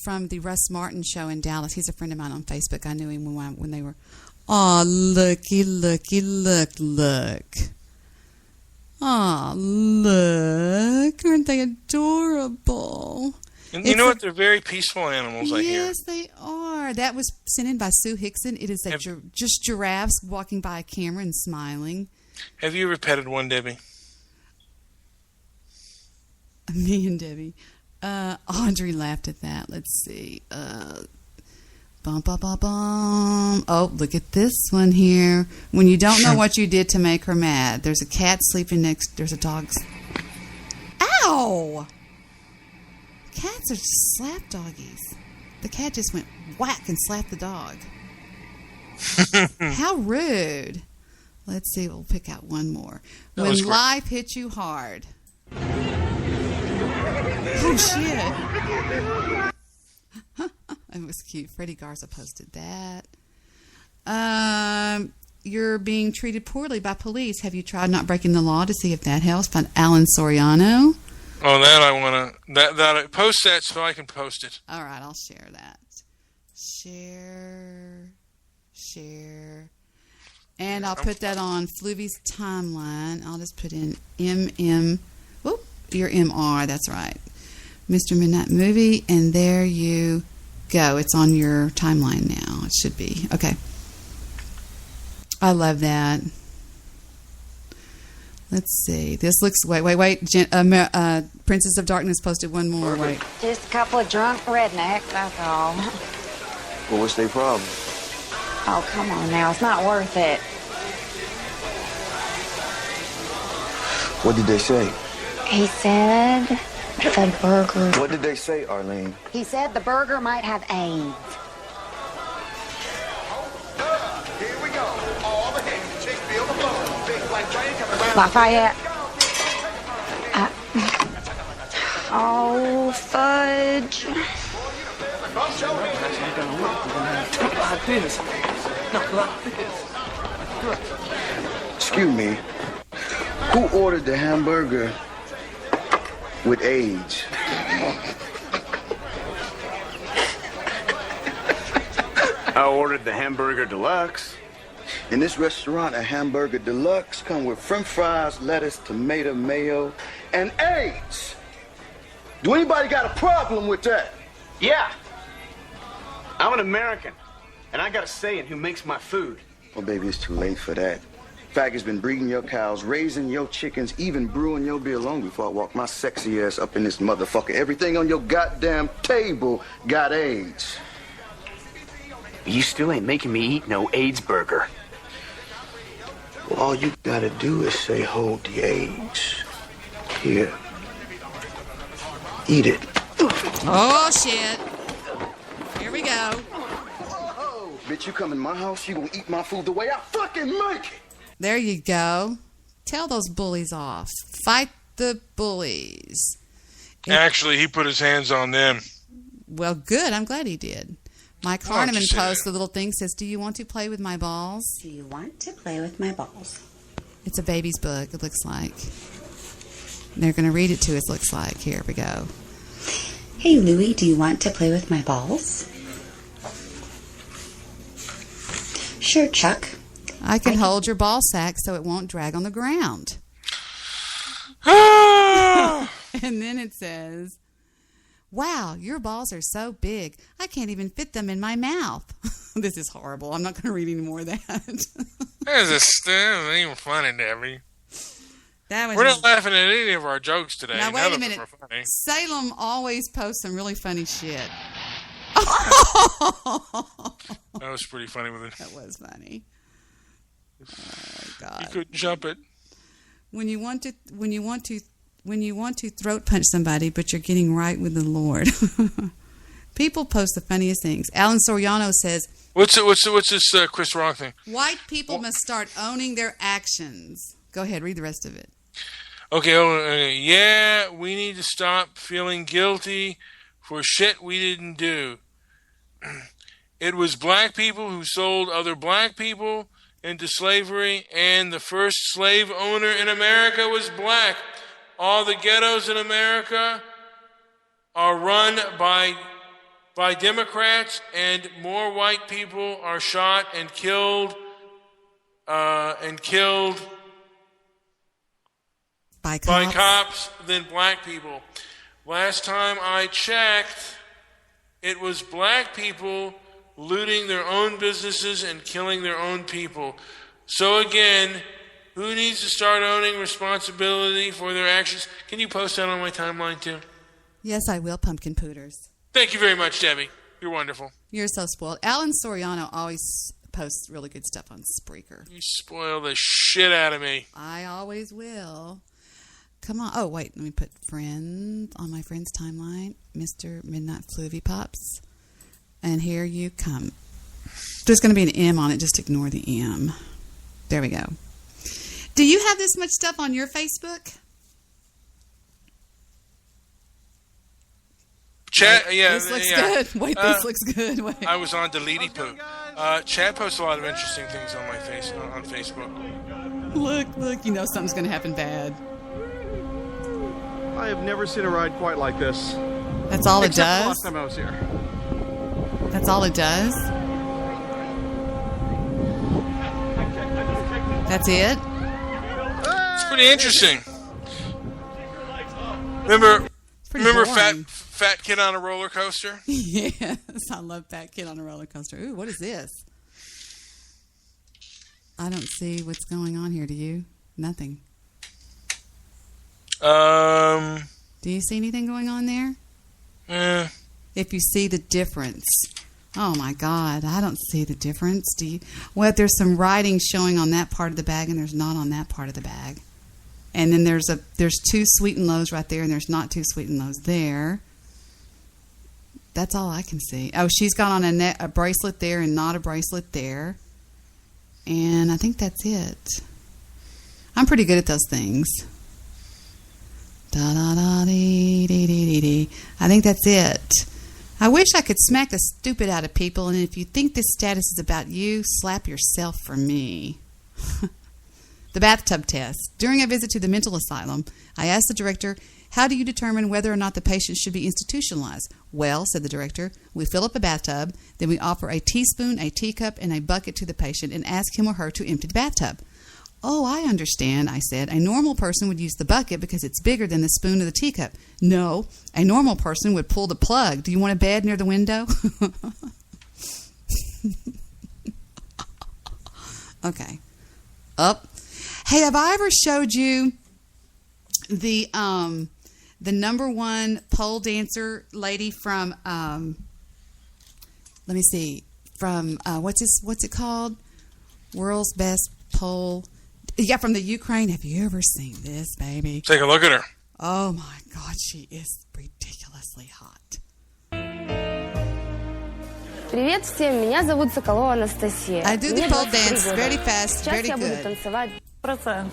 from the Russ Martin show in Dallas. He's a friend of mine on Facebook. I knew him when they were... Aw, looky, look. Aw, look. Aren't they adorable? And you know what? They're very peaceful animals, I hear. Yes, they are. That was sent in by Sue Hickson. It is just giraffes walking by a camera and smiling. Have you ever petted one, Debbie? Me and Debbie. Audrey laughed at that. Let's see. Bum, bum, bum, bum. Oh, look at this one here. When you don't know what you did to make her mad. There's a cat sleeping there's a dog. Ow! Cats are just slap doggies. The cat just went whack and slapped the dog. How rude. Let's see. We'll pick out one more. When life hits you hard. Oh, shit. It was cute. Freddie Garza posted that. You're being treated poorly by police. Have you tried not breaking the law to see if that helps? By Alan Soriano. Oh, that I want to... post that so I can post it. All right, I'll share that. Share. And I'll put that on Fluvie's timeline. I'll just put in MM Dear MR, that's right. Mr. Midnight Movie, and there you go. It's on your timeline now. It should be. Okay. I love that. Let's see. This looks... Wait. Princess of Darkness posted one more. Wait. Just a couple of drunk rednecks, that's all. Well, what's their problem? Oh, come on now. It's not worth it. What did they say? He said the burger... What did they say, Arlene? He said the burger might have AIDS. Here we go. All the hands. Chase Bill the phone. Big black train coming around. Lafayette. Oh, fudge. Like this. Not like this. Excuse me. Who ordered the hamburger with AIDS? I ordered the hamburger deluxe. In this restaurant, a hamburger deluxe come with french fries, lettuce, tomato, mayo, and AIDS. Do anybody got a problem with that? Yeah. I'm an American, and I got a say in who makes my food. Well, baby, it's too late for that. Faggots been breeding your cows, raising your chickens, even brewing your beer long before I walk my sexy ass up in this motherfucker. Everything on your goddamn table got AIDS. You still ain't making me eat no AIDS burger. Well, all you gotta do is say, hold the AIDS. Here. Eat it. Oh, shit. Here we go. Bitch, you come in my house, you gonna eat my food the way I fucking make it. There you go. Tell those bullies off. Fight the bullies. Actually, he put his hands on them. Well, good. I'm glad he did. Mike Harneman posts a little thing, says, do you want to play with my balls? Do you want to play with my balls? It's a baby's book, it looks like. They're going to read it to us, looks like. Here we go. Hey, Louie, do you want to play with my balls? Sure, Chuck. I can hold your ball sack so it won't drag on the ground. And then it says, wow, your balls are so big, I can't even fit them in my mouth. This is horrible. I'm not going to read any more of that. This ain't even funny, Debbie. We're not laughing at any of our jokes today. Now, wait a minute. Funny. Salem always posts some really funny shit. That was pretty funny with it. That was funny. Oh, God. You couldn't jump it. When you want to throat punch somebody, but you're getting right with the Lord. People post the funniest things. Alan Soriano says, "What's this Chris Rock thing? White people must start owning their actions." Go ahead, read the rest of it. Okay, yeah, we need to stop feeling guilty for shit we didn't do. It was black people who sold other black people into slavery, and the first slave owner in America was black. All the ghettos in America are run by Democrats, and more white people are shot and killed by cops than black people. Last time I checked, it was black people looting their own businesses and killing their own people. So again, who needs to start owning responsibility for their actions? Can you post that on my timeline too? Yes, I will, Pumpkin Pooters. Thank you very much, Debbie. You're wonderful. You're so spoiled. Alan Soriano always posts really good stuff on Spreaker. You spoil the shit out of me. I always will. Come on. Oh, wait. Let me put friends on my friend's timeline. Mr. Midnight Fluvy Pops. And here you come. There's going to be an M on it. Just ignore the M. There we go. Do you have this much stuff on your Facebook? Chat, yeah. This looks good. Wait, this looks good. Wait. I was on Deleted Poo. Chad posts a lot of interesting things on my on Facebook. Look, you know something's going to happen bad. I have never seen a ride quite like this. That's all it does? Last time I was here. That's all it does? That's it? It's pretty interesting. Remember fat kid on a roller coaster? Yes, I love Fat Kid on a Roller Coaster. Ooh, what is this? I don't see what's going on here. Do you? Nothing. Do you see anything going on there? If you see the difference. Oh my God, I don't see the difference. Do you? Well, there's some writing showing on that part of the bag, and there's not on that part of the bag. And then there's 2 sweet and lows right there, and there's not 2 sweet and lows there. That's all I can see. Oh, she's got on a bracelet there and not a bracelet there. And I think that's it. I'm pretty good at those things. Da-da-da-dee-dee-dee-dee-dee. I think that's it. I wish I could smack the stupid out of people, and if you think this status is about you, slap yourself for me. The bathtub test. During a visit to the mental asylum, I asked the director, how do you determine whether or not the patient should be institutionalized? Well, said the director, we fill up a bathtub, then we offer a teaspoon, a teacup, and a bucket to the patient and ask him or her to empty the bathtub. Oh, I understand, I said. A normal person would use the bucket because it's bigger than the spoon or the teacup. No, a normal person would pull the plug. Do you want a bed near the window? Okay. Up. Hey, have I ever showed you the number 1 pole dancer lady from let me see, from what's it called? World's Best Pole. Yeah, from the Ukraine. Have you ever seen this, baby? Take a look at her. Oh my God, she is ridiculously hot. Привет всем, меня зовут Соколова Анастасия. I do the pole dance very fast, very good. Сейчас я буду танцевать %.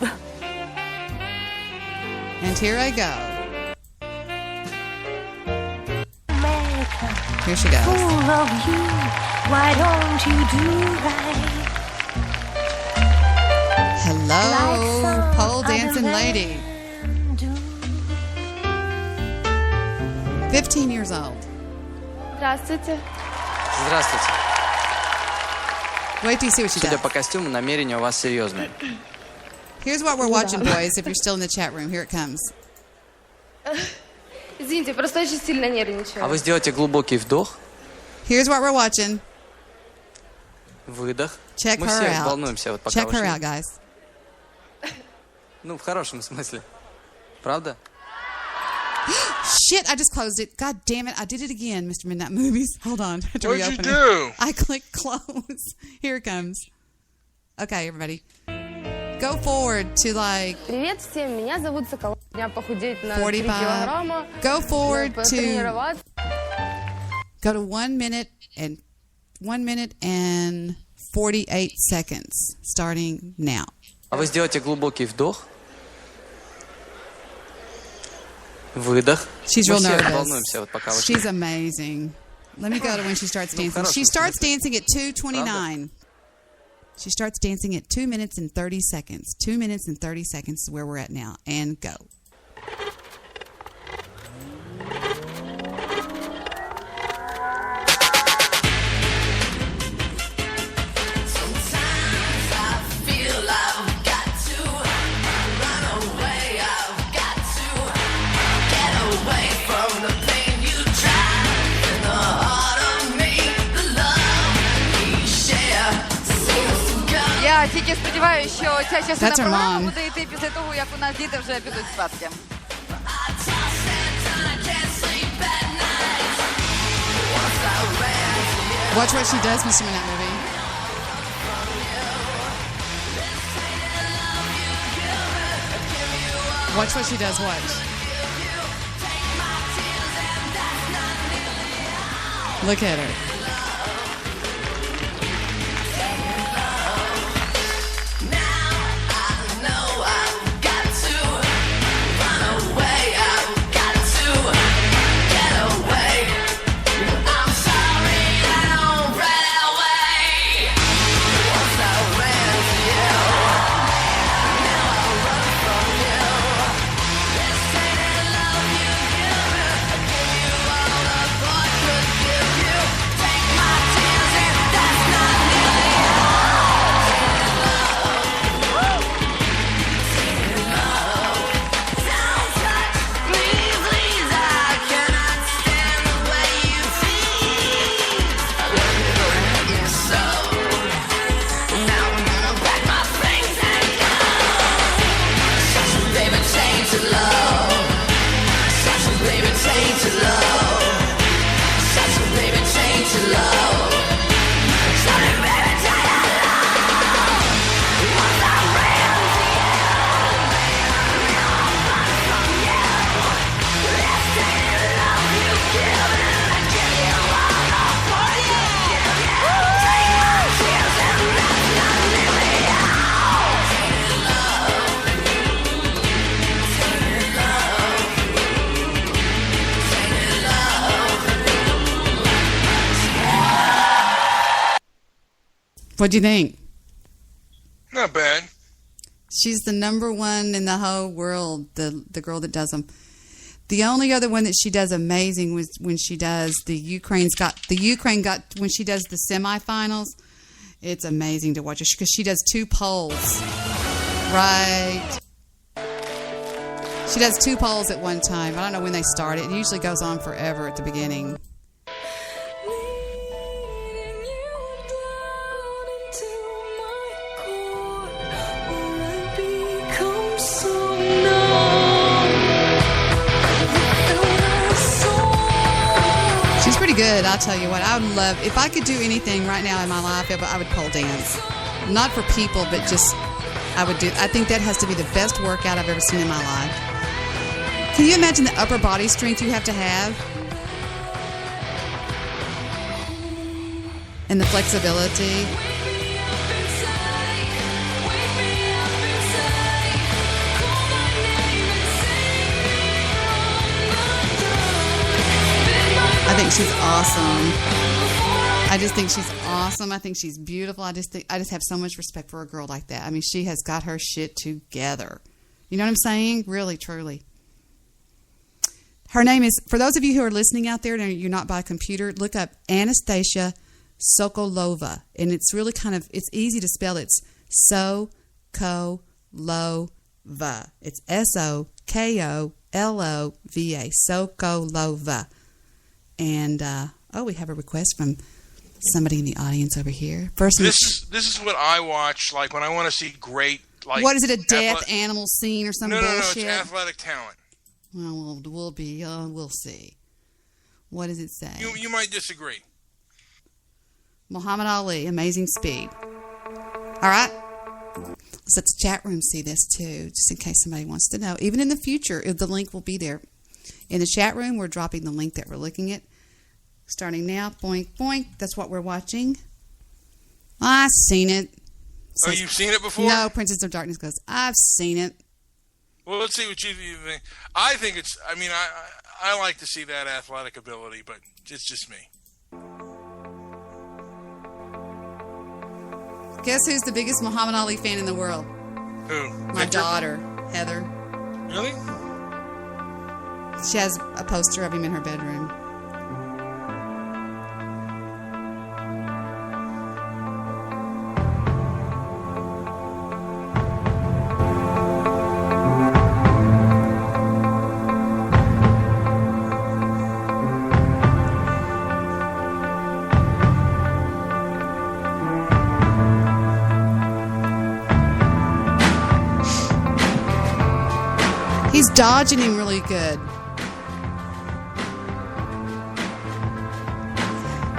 And here I go. Here she goes. Full of you, why don't you do right? Hello, pole dancing lady. 15 years old. Здравствуйте. Здравствуйте. Wait till you see what she Судя does. по костюму, намерения у вас серьезные. Here's what we're watching, boys, if you're still in the chat room. Here it comes. Извините, просто очень сильно нервничаю. А вы сделайте глубокий вдох. Here's what we're watching. Выдох. Check Мы her все out. волнуемся, вот пока Check her вышли. out, guys. Ну, в хорошем смысле. Правда? Shit, I just closed it. God damn it. I did it again, Mr. Midnight Movies. Hold on. I have to What'd you reopen do? it. I clicked close. Here it comes. Okay, everybody. Go forward to like Привет всем, меня зовут Соколова. Меня похудеть на 3 45. килограмма. Go forward to Потренироваться. go to 1 minute and 48 seconds starting now. А вы сделайте глубокий вдох. Выдох. She's Мы real все nervous. волнуемся, вот пока вышли. She's amazing. Let me go to when she starts dancing. She starts dancing at 2:29. She starts dancing at 2 minutes and 30 seconds. 2 minutes and 30 seconds is where we're at now. And go. Я тільки сподіваюся, що ця частина That's her програми mom. буде йти після того, як у нас діти вже підуть спадки. Watch what she does, Mr. Midnight Movie. Watch what she does. Watch. Look at her. What do you think? Not bad. She's the number one in the whole world, the girl that does them. The only other one that she does amazing was when she does when she does the semifinals. It's amazing to watch her because she does 2 poles. Right. She does 2 poles at one time. I don't know when they start. It usually goes on forever at the beginning. She's pretty good, I'll tell you what. I would love, if I could do anything right now in my life, I would pole dance. Not for people, but just, I think that has to be the best workout I've ever seen in my life. Can you imagine the upper body strength you have to have? And the flexibility. I think she's awesome. I just think she's awesome. I think she's beautiful. I just have so much respect for a girl like that. I mean, she has got her shit together. You know what I'm saying? Really, truly. Her name is, for those of you who are listening out there and you're not by a computer, look up Anastasia Sokolova. And it's really it's easy to spell. It's Sokolova. It's Sokolova. Sokolova. And, we have a request from somebody in the audience over here. First, this is what I watch, like, when I want to see great, like... What is it, a death animal scene or some bullshit? No, it's athletic talent. Well, we'll see. What does it say? You might disagree. Muhammad Ali, amazing speed. All right. Let's let the chat room see this, too, just in case somebody wants to know. Even in the future, the link will be there. In the chat room, we're dropping the link that we're looking at. Starting now, boink, boink. That's what we're watching. I've seen it. Oh, you've seen it before? No, Princess of Darkness goes, I've seen it. Well, let's see what you think. I think I like to see that athletic ability, but it's just me. Guess who's the biggest Muhammad Ali fan in the world? Who? My daughter, Heather. Really? She has a poster of him in her bedroom. He's dodging him really good.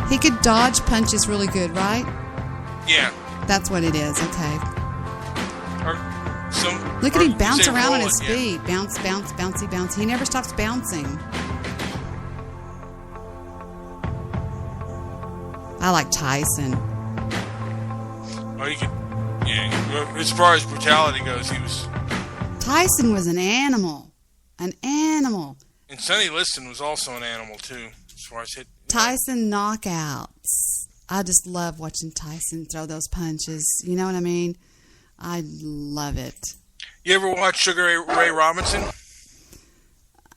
He could dodge punches really good, right? Yeah. That's what it is. Okay. Or look at him bounce around on his feet. Bounce, bounce, bouncy, bounce. He never stops bouncing. I like Tyson. Oh, you could. Yeah. As far as brutality goes, he was. Tyson was an animal. An animal. And Sonny Liston was also an animal, too, as far as hit. Tyson knockouts. I just love watching Tyson throw those punches. You know what I mean? I love it. You ever watch Sugar Ray Robinson?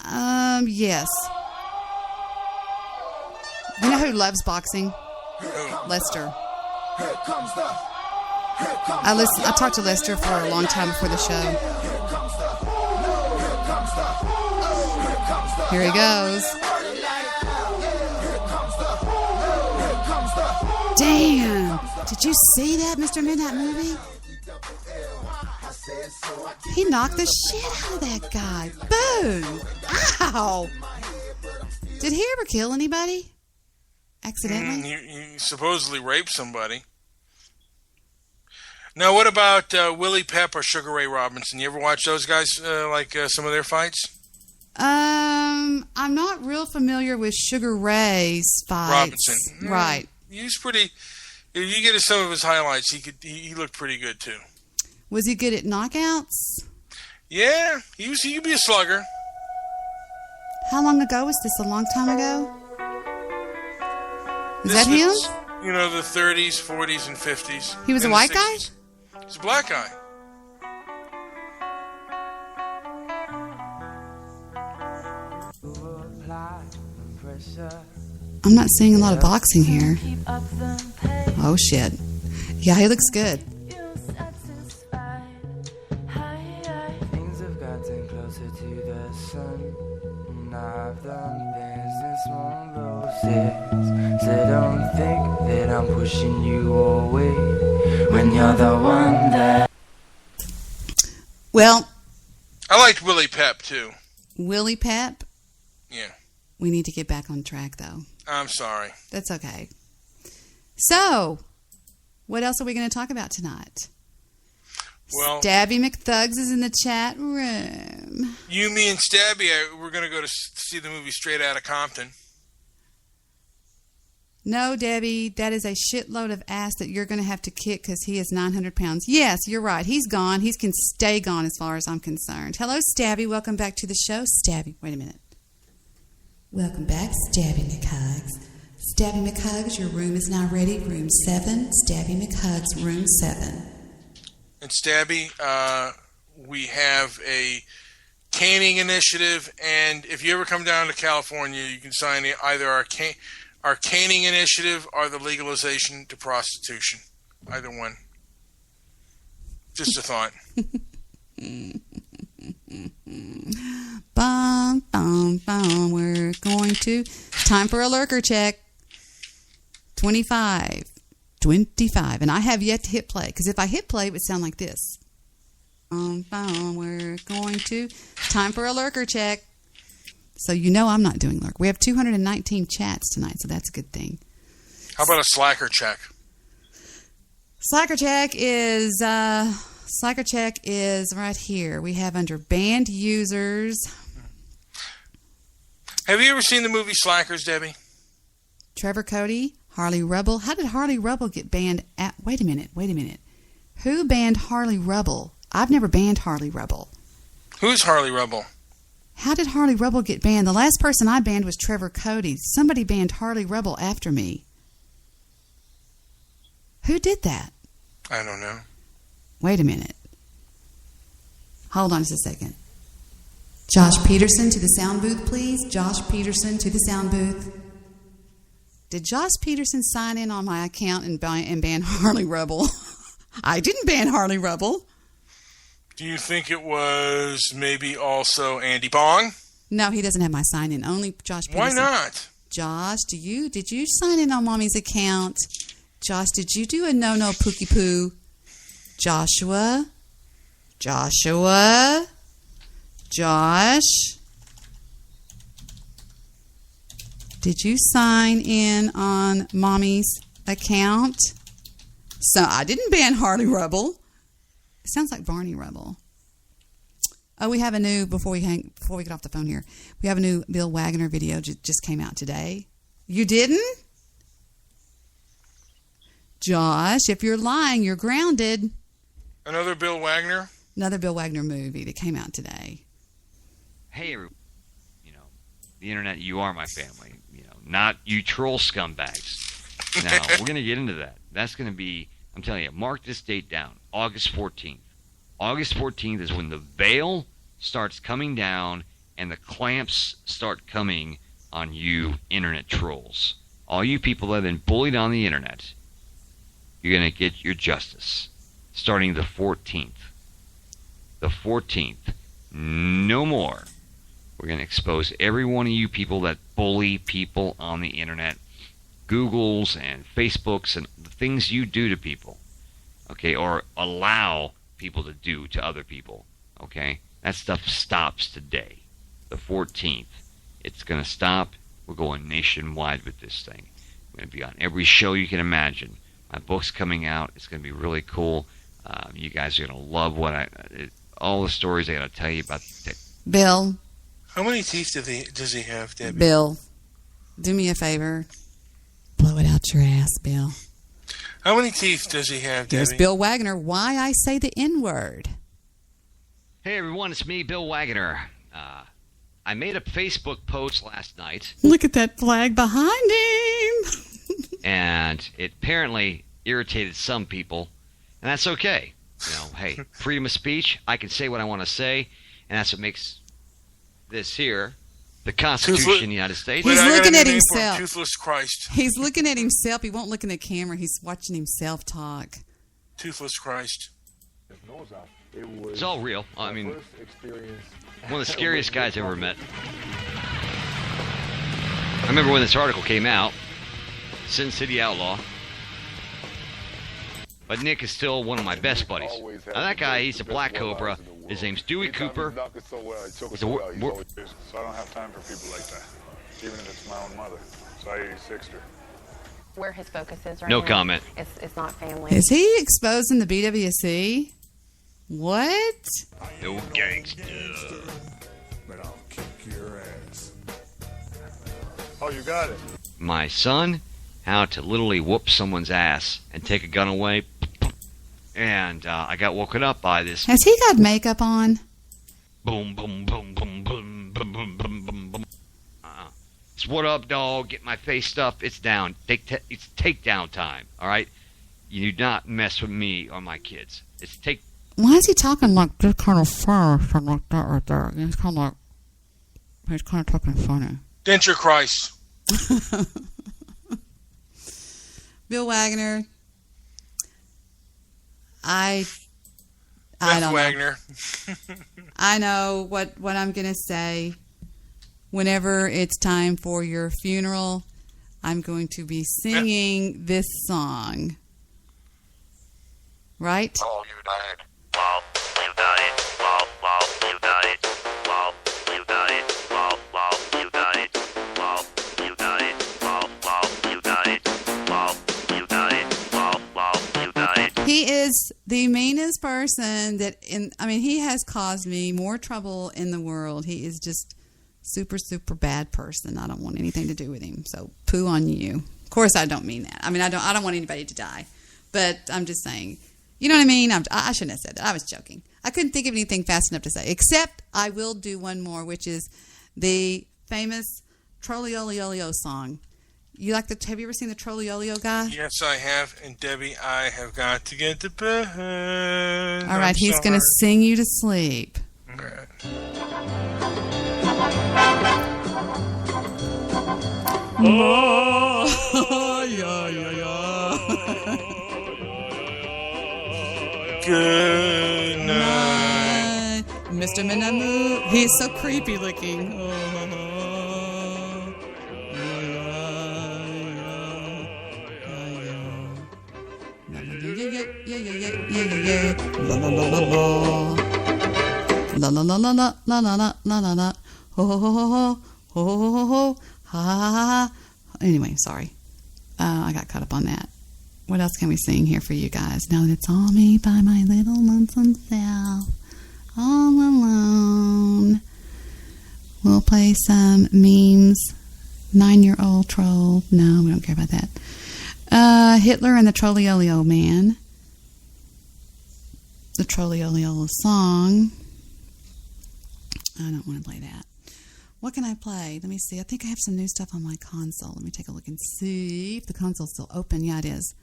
Yes. You know who loves boxing? Lester. I talked to Lester for a long time before the show. Here he goes. Damn! Did you see that, Mr. Midnight Movie? He knocked the shit out of that guy. Boom! Ow! Did he ever kill anybody? Accidentally? He supposedly raped somebody. Now, what about Willie Pep or Sugar Ray Robinson? You ever watch those guys, some of their fights? I'm not real familiar with Sugar Ray's fights. Robinson. Right. He was pretty. If you get some of his highlights, he looked pretty good too. Was he good at knockouts? Yeah, he could be a slugger. How long ago was this? A long time ago? Is that him? You know, the 30s, 40s, and 50s. He was a and white the guy? 60s. He's a black guy. I'm not seeing a lot of boxing here. Oh, shit. Yeah, he looks good. Things have gotten closer to the sun. And I've done business on those days. So don't think that I'm pushing you away when you're the one that. Well, I liked Willie Pep, too. Willie Pep? Yeah. We need to get back on track, though. I'm sorry. That's okay. So, what else are we going to talk about tonight? Well, Stabby McThugs is in the chat room. You, me, and Stabby, we're going to go to see the movie Straight Outta Compton. No, Debbie, that is a shitload of ass that you're going to have to kick because he is 900 pounds. Yes, you're right. He's gone. He can stay gone as far as I'm concerned. Hello, Stabby. Welcome back to the show. Stabby, wait a minute. Welcome back, Stabby McHugs. Stabby McHugs, your room is now ready. Room 7. Stabby McHugs, room 7. And Stabby, we have a caning initiative, and if you ever come down to California, you can sign either our caning initiative or the legalization to prostitution. Either one. Just a thought. Bum, bum, bum. We're going to. Time for a lurker check. 25. And I have yet to hit play, because if I hit play, it would sound like this. We're going to. Time for a lurker check. So you know I'm not doing lurk. We have 219 chats tonight, so that's a good thing. How about a slacker check? Slacker check is right here. We have under banned users. Have you ever seen the movie Slackers, Debbie? Trevor Cody, Harley Rubble. How did Harley Rubble get banned? Wait a minute. Who banned Harley Rubble? I've never banned Harley Rubble. Who's Harley Rubble? How did Harley Rubble get banned? The last person I banned was Trevor Cody. Somebody banned Harley Rubble after me. Who did that? I don't know. Wait a minute. Hold on just a second. Josh Peterson to the sound booth, please. Josh Peterson to the sound booth. Did Josh Peterson sign in on my account and ban Harley Rubble? I didn't ban Harley Rubble. Do you think it was maybe also Andy Bong? No, he doesn't have my sign in. Only Josh Peterson. Why not? Josh, did you sign in on Mommy's account? Josh, did you do a no pookie poo? Joshua? Josh? Did you sign in on Mommy's account? So I didn't ban Harley Rubble. It sounds like Barney Rubble. Oh, we have a new, before we get off the phone here, we have a new Bill Wagner video just came out today. You didn't? Josh, if you're lying, you're grounded. Another Bill Wagner? Another Bill Wagner movie that came out today. Hey, the internet, you are my family. Not you troll scumbags. Now, we're going to get into that. That's going to be, I'm telling you, mark this date down, August 14th. August 14th is when the veil starts coming down and the clamps start coming on you internet trolls. All you people that have been bullied on the internet, you're going to get your justice starting the 14th. The 14th. No more. We're going to expose every one of you people that bully people on the internet, Googles and Facebooks and the things you do to people, okay, or allow people to do to other people, okay? That stuff stops today, the 14th. It's going to stop. We're going nationwide with this thing. We're going to be on every show you can imagine. My book's coming out. It's going to be really cool. You guys are going to love all the stories I got to tell you about. Bill. How many teeth does he have, Debbie? Bill, do me a favor. Blow it out your ass, Bill. How many teeth does he have, Debbie? There's Bill Wagner. Why I say the N-word. Hey, everyone. It's me, Bill Wagner. I made a Facebook post last night. Look at that flag behind him. and it apparently irritated some people, and that's okay. You know, hey, freedom of speech. I can say what I want to say, and that's what makes this here the Constitution of the United States. He's looking at himself. Toothless Christ. He's looking at himself. He won't look in the camera. He's watching himself talk. Toothless Christ. It's all real. I mean, one of the scariest guys I ever met. I remember when this article came out, Sin City Outlaw. But Nick is still one of my best buddies. Now that guy, he's a Black Cobra. His name's Dewey Cooper. So I don't have time for people like that, even if it's my own mother. So I 86'd her. Where his focus is right no now. comment. It's not family. Is he exposing the BWC? What? No gangster. But I'll kick your ass. Oh, you got it. My son, how to literally whoop someone's ass and take a gun away. And I got woken up by this. Has he got makeup on? Boom, boom, boom, boom, boom, boom, boom, boom, boom, boom. It's what up, dog? Get my face stuff. It's down. It's takedown time. All right. You do not mess with me or my kids. It's take. Why is he talking like this kind of fast and like that right there? He's kind of talking funny. Denture Christ. Bill Wagner. I Beth don't Wagner. know. I know what I'm going to say. Whenever it's time for your funeral, I'm going to be singing this song. Right? All you died. Well, you got it. Well, you got it. Well, you got it. Well, you got it. Well, you got it. Well, you got it. Well, you got it. Well, you got it. He is the meanest person he has caused me more trouble in the world. He is just super, super bad person. I don't want anything to do with him. So poo on you. Of course, I don't mean that. I mean, I don't want anybody to die, but I'm just saying, you know what I mean? I shouldn't have said that. I was joking. I couldn't think of anything fast enough to say, except I will do one more, which is the famous Trolley-Olio song. Have you ever seen the Trolley-Olio guy? Yes, I have. And Debbie, I have got to get to bed. All right, he's going to sing you to sleep. Okay. Oh, yeah, yeah, yeah. Good night. Mr. Minamu. He's so creepy looking. La la la la la la la la la la la. Ho ho ho ho ho ho ho ho ha ha ha. Anyway, sorry. I got caught up on that. What else can we sing here for you guys? Now that it's all me by my little lonesome self, all alone. We'll play some memes. 9-year-old troll. No, we don't care about that. Hitler and the Trolley-Olio Man. The Trolley-Olio song. I don't want to play that. What can I play? Let me see. I think I have some new stuff on my console. Let me take a look and see if the console's still open. Yeah, it is.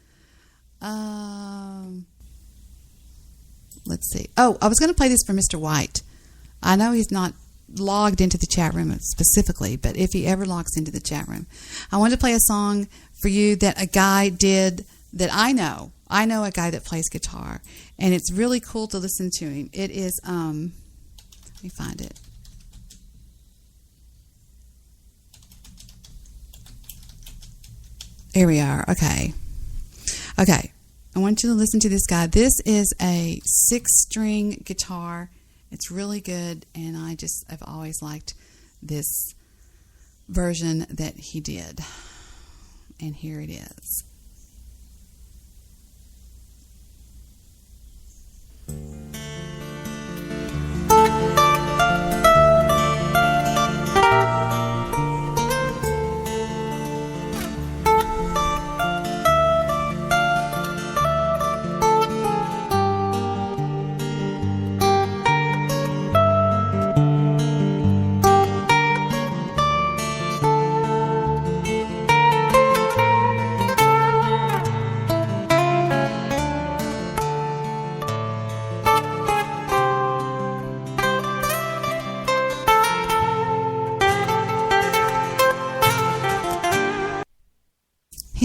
Let's see. Oh, I was going to play this for Mr. White. I know he's not logged into the chat room specifically, but if he ever logs into the chat room, I wanted to play a song for you that a guy did that I know. I know a guy that plays guitar, and it's really cool to listen to him. It is, let me find it. Here we are. Okay. I want you to listen to this guy. This is a 6-string guitar. It's really good, and I've always liked this version that he did. And here it is.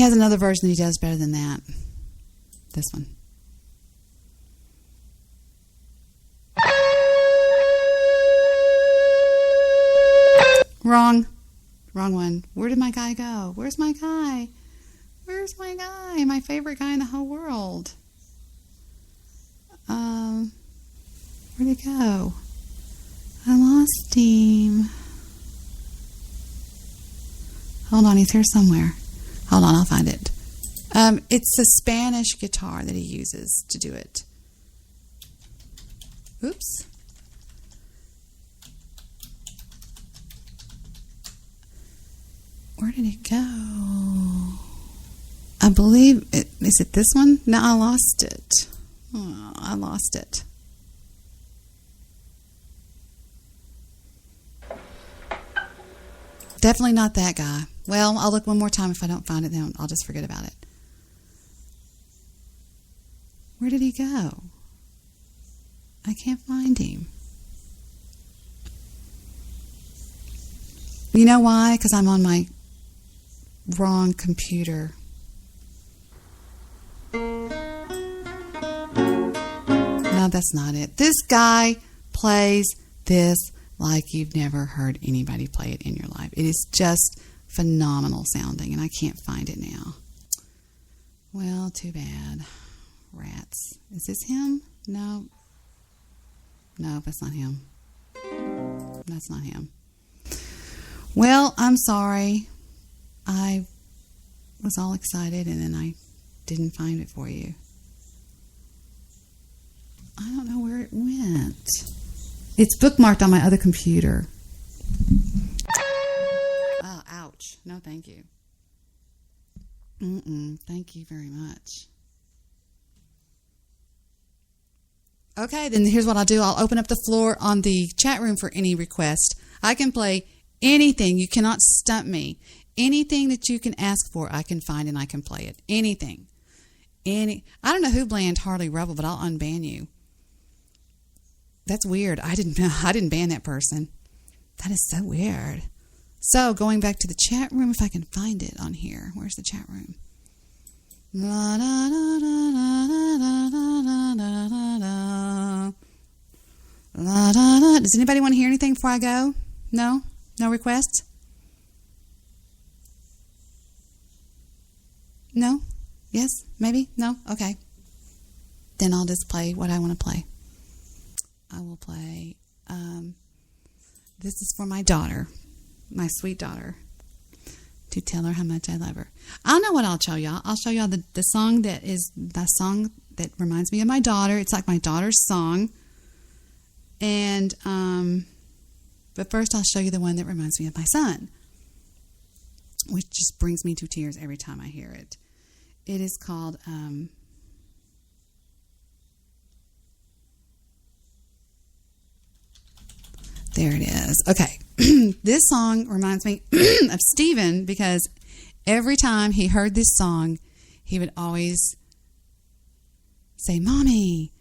has another version that he does better than that. This one. Wrong one. Where did my guy go? Where's my guy? Where's my guy? My favorite guy in the whole world. Where'd he go? I lost him. Hold on, he's here somewhere. Hold on, I'll find it. It's a Spanish guitar that he uses to do it. Oops. Where did it go? I believe is it this one? No, I lost it. Oh, I lost it. Definitely not that guy. Well, I'll look one more time. If I don't find it, then I'll just forget about it. Where did he go? I can't find him. You know why? Because I'm on my wrong computer. No, that's not it. This guy plays this like you've never heard anybody play it in your life. It is just phenomenal sounding, and I can't find it now. Well, too bad. Rats. Is this him? No. No, that's not him. That's not him. Well, I'm sorry. I was all excited, and then I didn't find it for you. I don't know where it went. It's bookmarked on my other computer. Oh, ouch. No, thank you. Thank you very much. Okay, then here's what I'll do. I'll open up the floor on the chat room for any request. I can play anything. You cannot stump me. Anything that you can ask for, I can find and I can play it. Anything. I don't know who banned Harley Rebel, but I'll unban you. That's weird. I didn't ban that person. That is so weird. So going back to the chat room, if I can find it on here. Where's the chat room? La, da, da, da, da, da, da, da, da, da. La, da, da. Does anybody want to hear anything before I go? No? No requests? No? Yes? Maybe? No? Okay. Then I'll just play what I want to play. I will play, this is for my daughter, my sweet daughter, to tell her how much I love her. I don't know what I'll show y'all. I'll show y'all the song that is the song that reminds me of my daughter. It's like my daughter's song. And, but first I'll show you the one that reminds me of my son, which just brings me to tears every time I hear it. It is called, there it is. Okay. This song reminds me of Stephen because every time he heard this song, he would always say, "Mommy,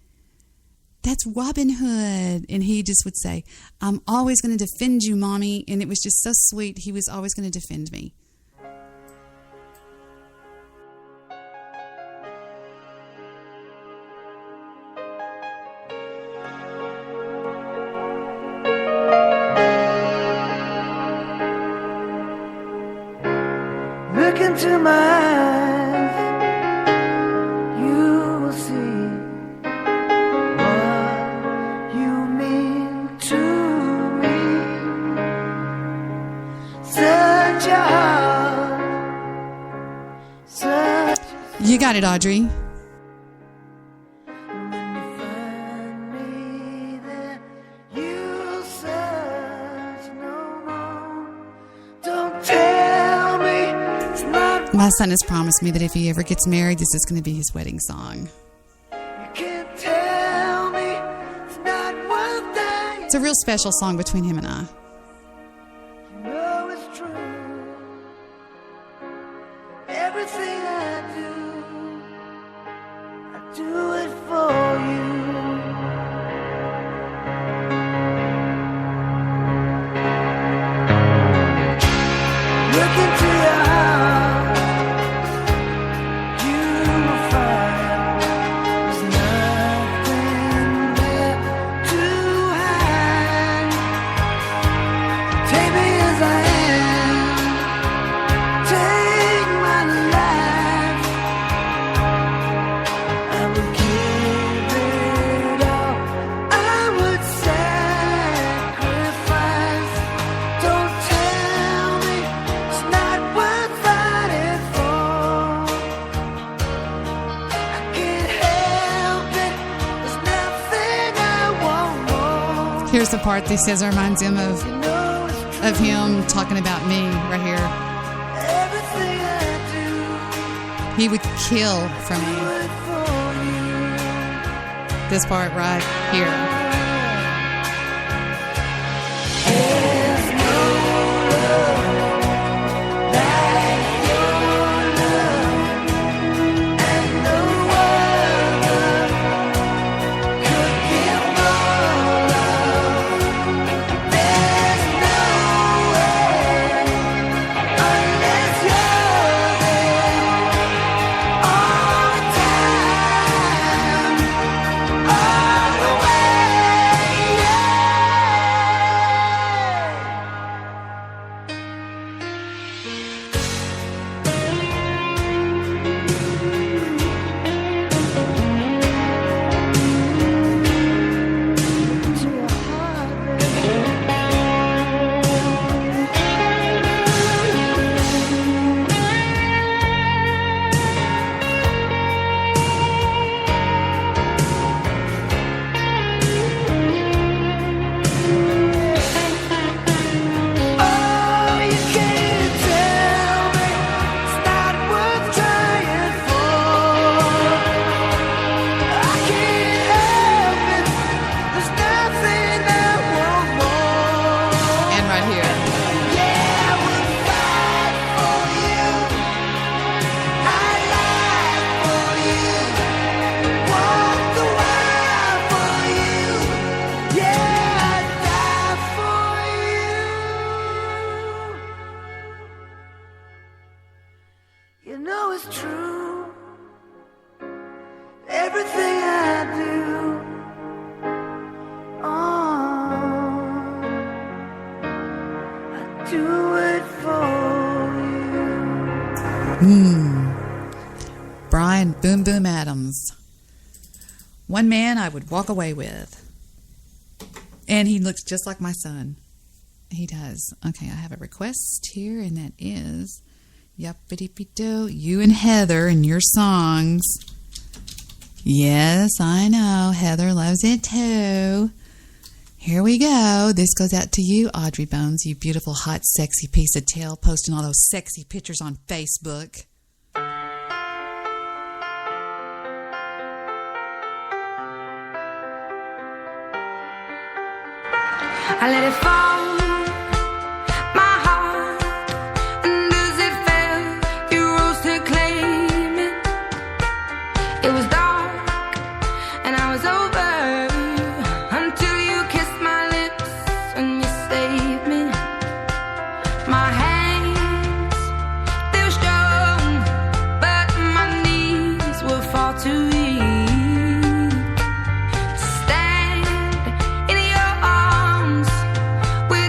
that's Robin Hood." And he just would say, "I'm always going to defend you, Mommy." And it was just so sweet. He was always going to defend me. Look into my eyes, you will see what you mean to me. Such a heart, such a You got it, Audrey. My son has promised me that if he ever gets married, this is going to be his wedding song. It's a real special song between him and I. everything I do it for you. Look into your heart, Here's the part that says reminds him of him talking about me right here. He would kill for me. This part right here. You know it's true. Everything I do. I do it for you. Brian Boom Boom Adams. One man I would walk away with. And he looks just like my son. He does. Okay, I have a request here, and that is yuppity-doo, you and Heather and your songs. Yes, I know. Heather loves it too. Here we go. This goes out to you, Audrey Bones, you beautiful, hot, sexy piece of tail, posting all those sexy pictures on Facebook. I let it fall, my heart, and as it fell, you rose to claim it. It was dark, and I was over, until you kissed my lips, and you saved me. My hands, they were strong, but my knees were far too weak. Stand in your arms with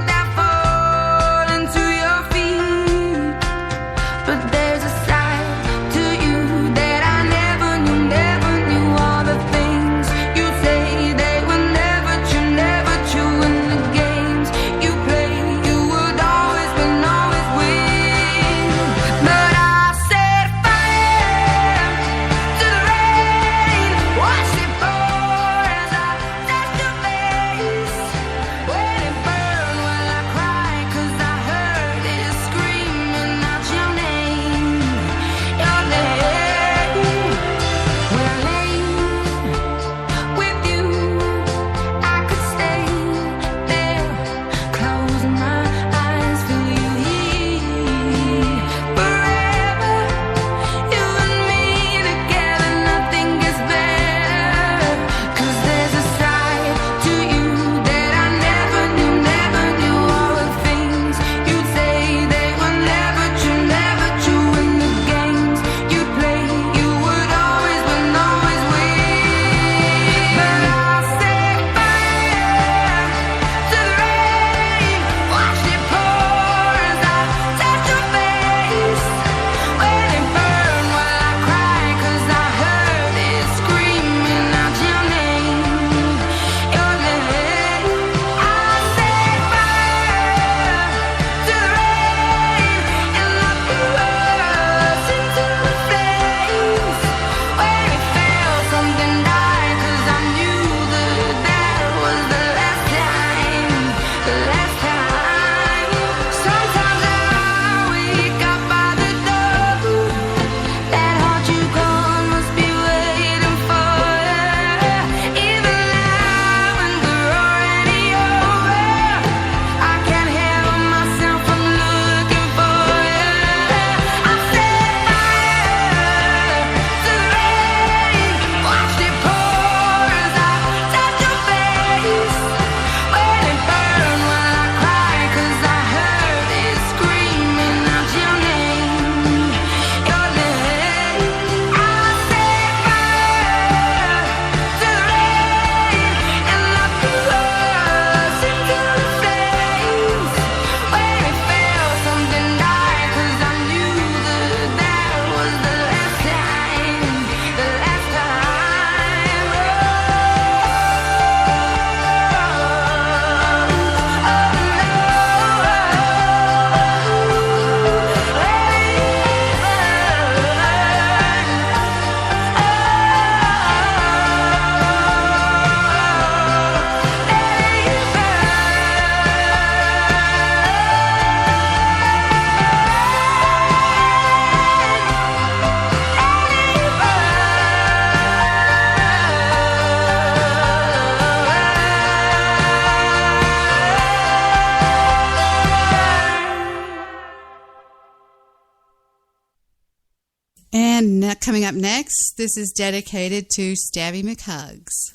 And coming up next, this is dedicated to Stabby McHugs.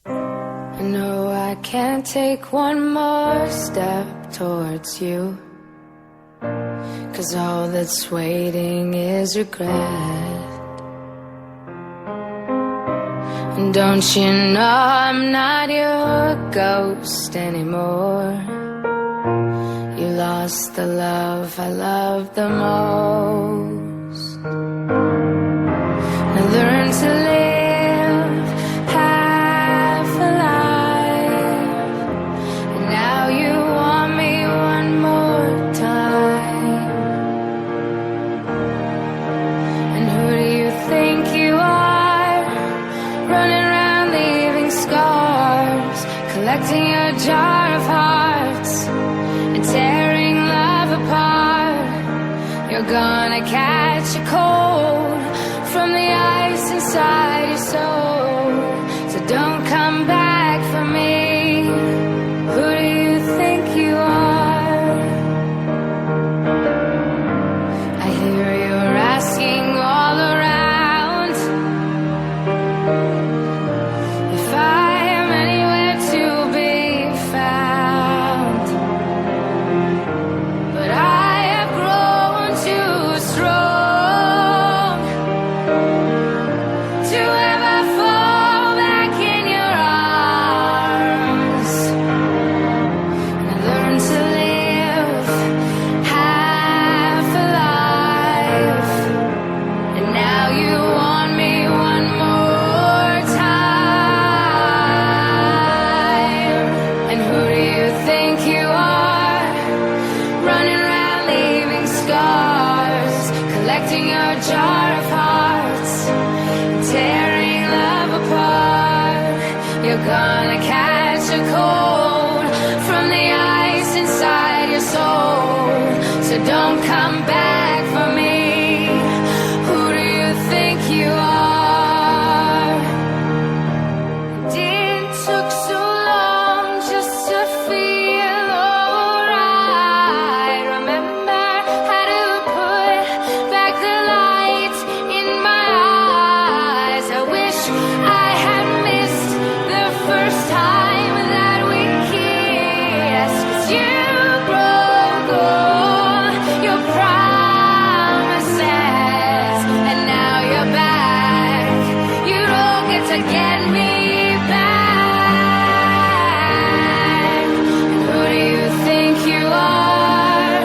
I know I can't take one more step towards you, 'cause all that's waiting is regret. And don't you know I'm not your ghost anymore? You lost the love I loved the most. I learned to live half alive, and now you want me one more time. And who do you think you are, running around leaving scars, collecting your jar of hearts and tearing love apart? You're gonna catch a cold from the ice inside your soul, so don't come back for me. Who do you think you are? I hear you're asking all around if I am anywhere to be found, but I have grown too strong to ever fall back in your arms. And I learned to live half alive, and now you want me one more time. And who do you think you are, running around leaving scars, collecting your jar of hearts, tearing love apart? You're gonna catch a cold from the ice inside your soul, so don't come back for me. Who do you think you are? It took so long just to feel alright. Remember how to put back the light in my eyes. I wish I had missed the first time that we kissed, 'cause you broke all your promises, and now you're back. You don't get to get me back. And who do you think you are,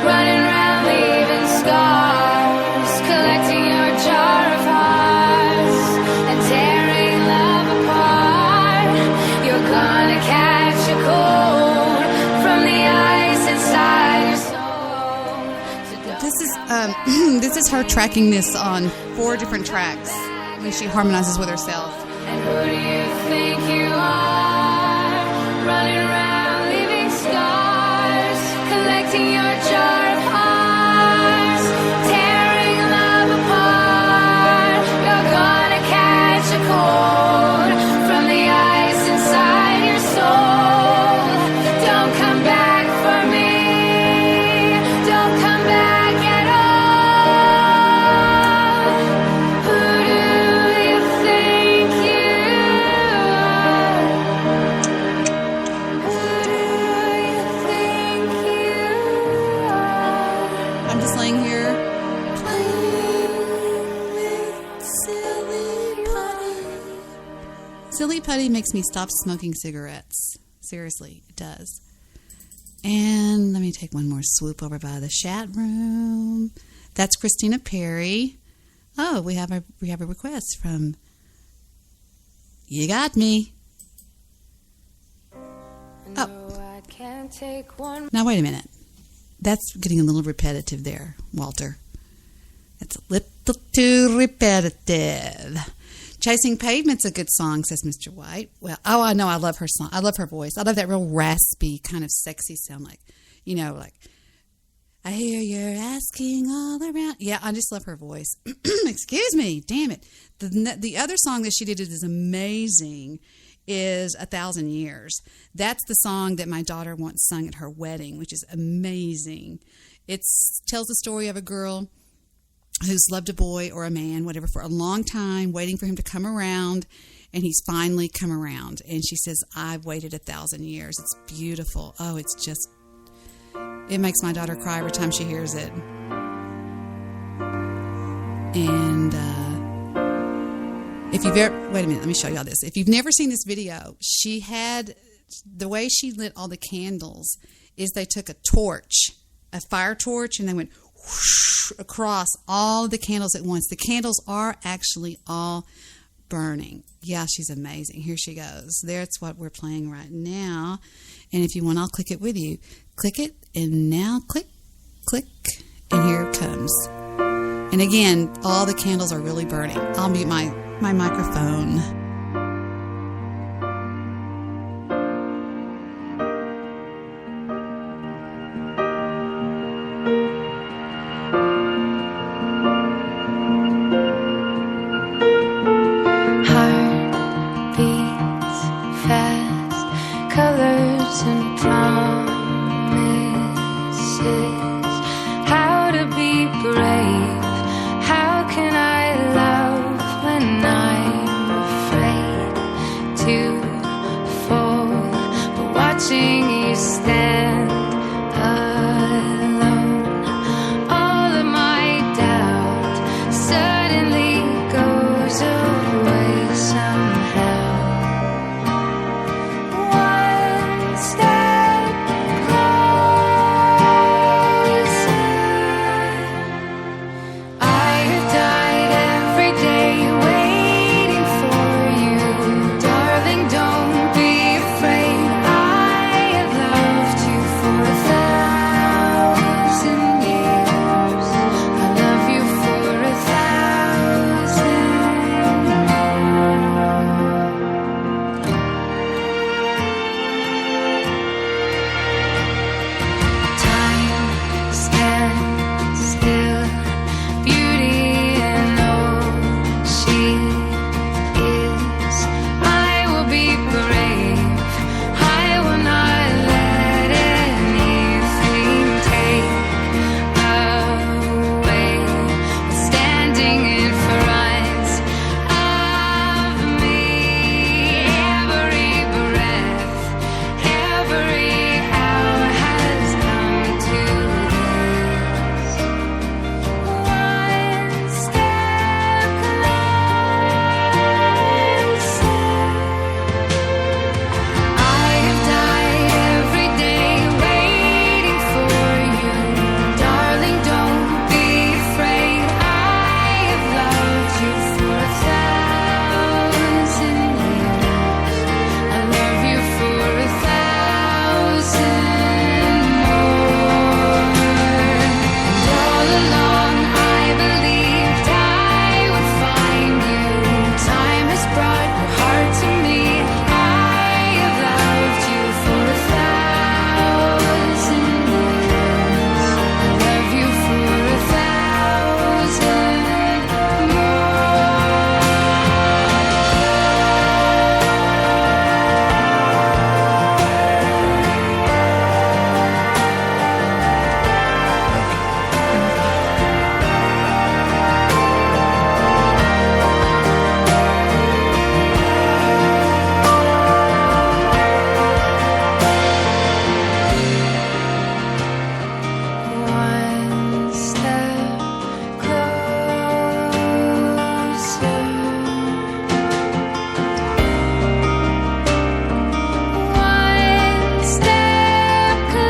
running around leaving scars, collecting your jar of hearts and tearing love apart? You're gonna catch a cold from the ice inside your soul. So don't This is her tracking this on 4 different tracks when she harmonizes with herself. And who do you think you are, running around leaving scars, collecting your jar of hearts, tearing love apart? You're gonna catch a cold from the ice inside your soul. Don't come back for me. Don't come back at all. Who do you think you are? Who do you think you are? I'm just laying here. Silly Putty makes me stop smoking cigarettes. Seriously, it does. And let me take one more swoop over by the chat room. That's Christina Perry. Oh, we have a request from You Got Me. I can't take one. Now wait a minute. That's getting a little repetitive there, Walter. It's a little too repetitive. Chasing Pavement's a good song, says Mr. White. Well, oh, I know. I love her song. I love her voice. I love that real raspy, kind of sexy sound, like, you know, like, I hear you're asking all around. Yeah, I just love her voice. Excuse me. Damn it. The other song that she did is amazing is 1,000 Years. That's the song that my daughter once sung at her wedding, which is amazing. It tells the story of a girl who's loved a boy or a man, whatever, for a long time, waiting for him to come around, and he's finally come around. And she says, I've waited 1,000 years. It's beautiful. Oh, it's just, it makes my daughter cry every time she hears it. And if you've ever, wait a minute, let me show y'all this. If you've never seen this video, she had, the way she lit all the candles is they took a torch, a fire torch, and they went whoosh across all the candles at once. The candles are actually all burning. Yeah, she's amazing. Here she goes. That's what we're playing right now. And if you want, I'll click it with you. Click it, and now click, click, and here it comes. And again, all the candles are really burning. I'll mute my microphone. Heart beats fast, colors and promises. How to be brave. How can I love when I'm afraid to fall? But watching you stand alone, all of my doubt suddenly goes away somehow. One step closer. I have died every day waiting for you. Darling, don't be afraid. I have loved you for 1,000 years. I love you for 1,000 more. Time stands still. Beauty and all she is. I will be brave. I will not let anything take away. Standing in front of me, every breath, every hour has come to this. One step closer. I have died every day waiting for you. Darling, don't be afraid. I have loved you for 1,000 years. I love you for 1,000 more. And all along I believed I would find you. Time has brought your heart to me. I have loved you for 1,000 years. I love you for 1,000 One step closer. One step closer.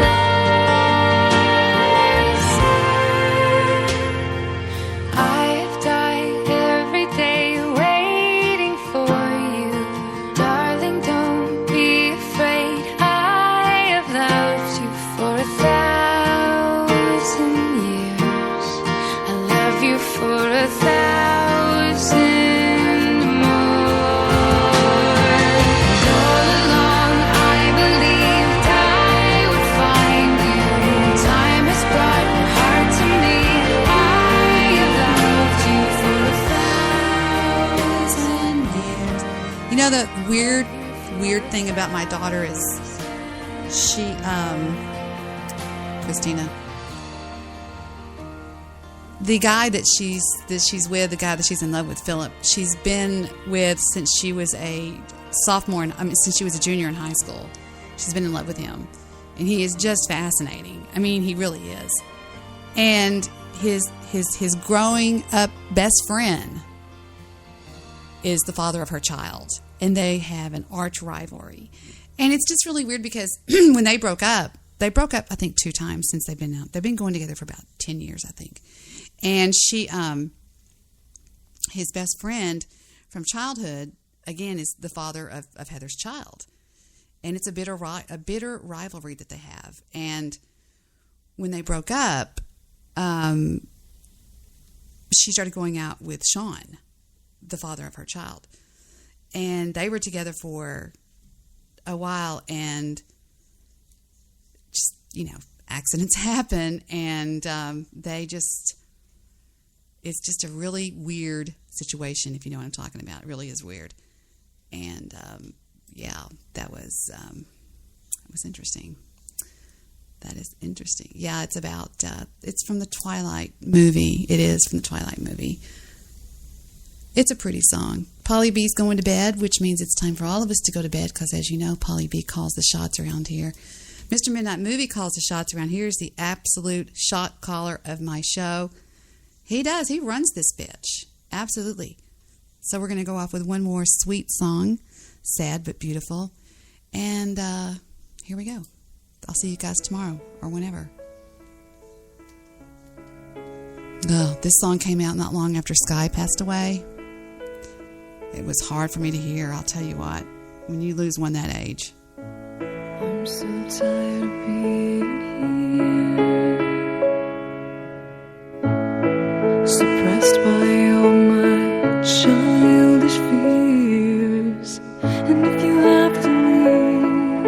I've died every day waiting for you. Darling, don't be afraid. I have loved you for 1,000 years. I love you for 1,000 more. And all along I believed I would find you. Time has brought your heart to me. I have loved you for 1,000 years. You know, the weird thing about my daughter is she, Christina, the guy that she's with, the guy that she's in love with, Philip, she's been with since she was a sophomore. Since she was a junior in high school, she's been in love with him, and he is just fascinating. I mean, he really is. And his growing up best friend is the father of her child, and they have an arch rivalry. And it's just really weird because when they broke up, I think 2 times since they've been out. They've been going together for about 10 years, I think. And she, his best friend from childhood, again, is the father of Heather's child. And it's a bitter rivalry that they have. And when they broke up, she started going out with Sean, the father of her child. And they were together for a while, and just, accidents happen, and it's just a really weird situation, if you know what I'm talking about. It really is weird. And that was interesting. That is interesting. Yeah, it's about it's from the Twilight movie. It is from the Twilight movie. It's a pretty song. Polly B's going to bed, which means it's time for all of us to go to bed, because as you know, Polly B calls the shots around here. Mr. Midnight Movie calls the shots around here. Is the absolute shot caller of my show. He does. He runs this bitch. Absolutely. So we're going to go off with one more sweet song. Sad but beautiful. And here we go. I'll see you guys tomorrow or whenever. Oh, this song came out not long after Sky passed away. It was hard for me to hear, I'll tell you what, when you lose one that age. I'm so tired of being here, suppressed by all my childish fears. And if you have to leave,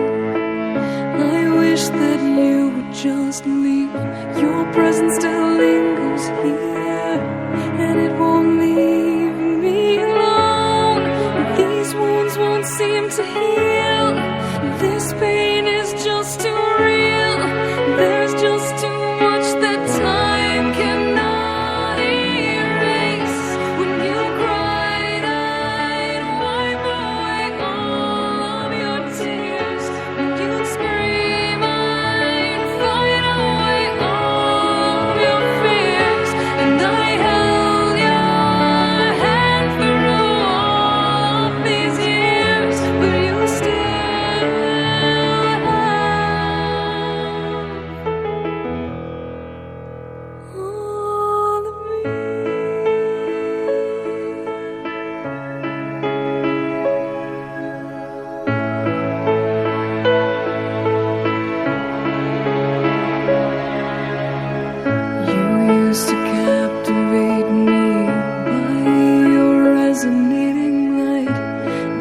I wish that you would just leave. Your presence still lingers here, and it won't leave me alone. These wounds won't seem to heal. This pain is just too real. There's just too much that time cannot erase. When you cried, I'd wipe away all of your tears. When you scream, I'd fight away all of your fears. And I held your hand through all of these years, but you still used to captivate me by your resonating light.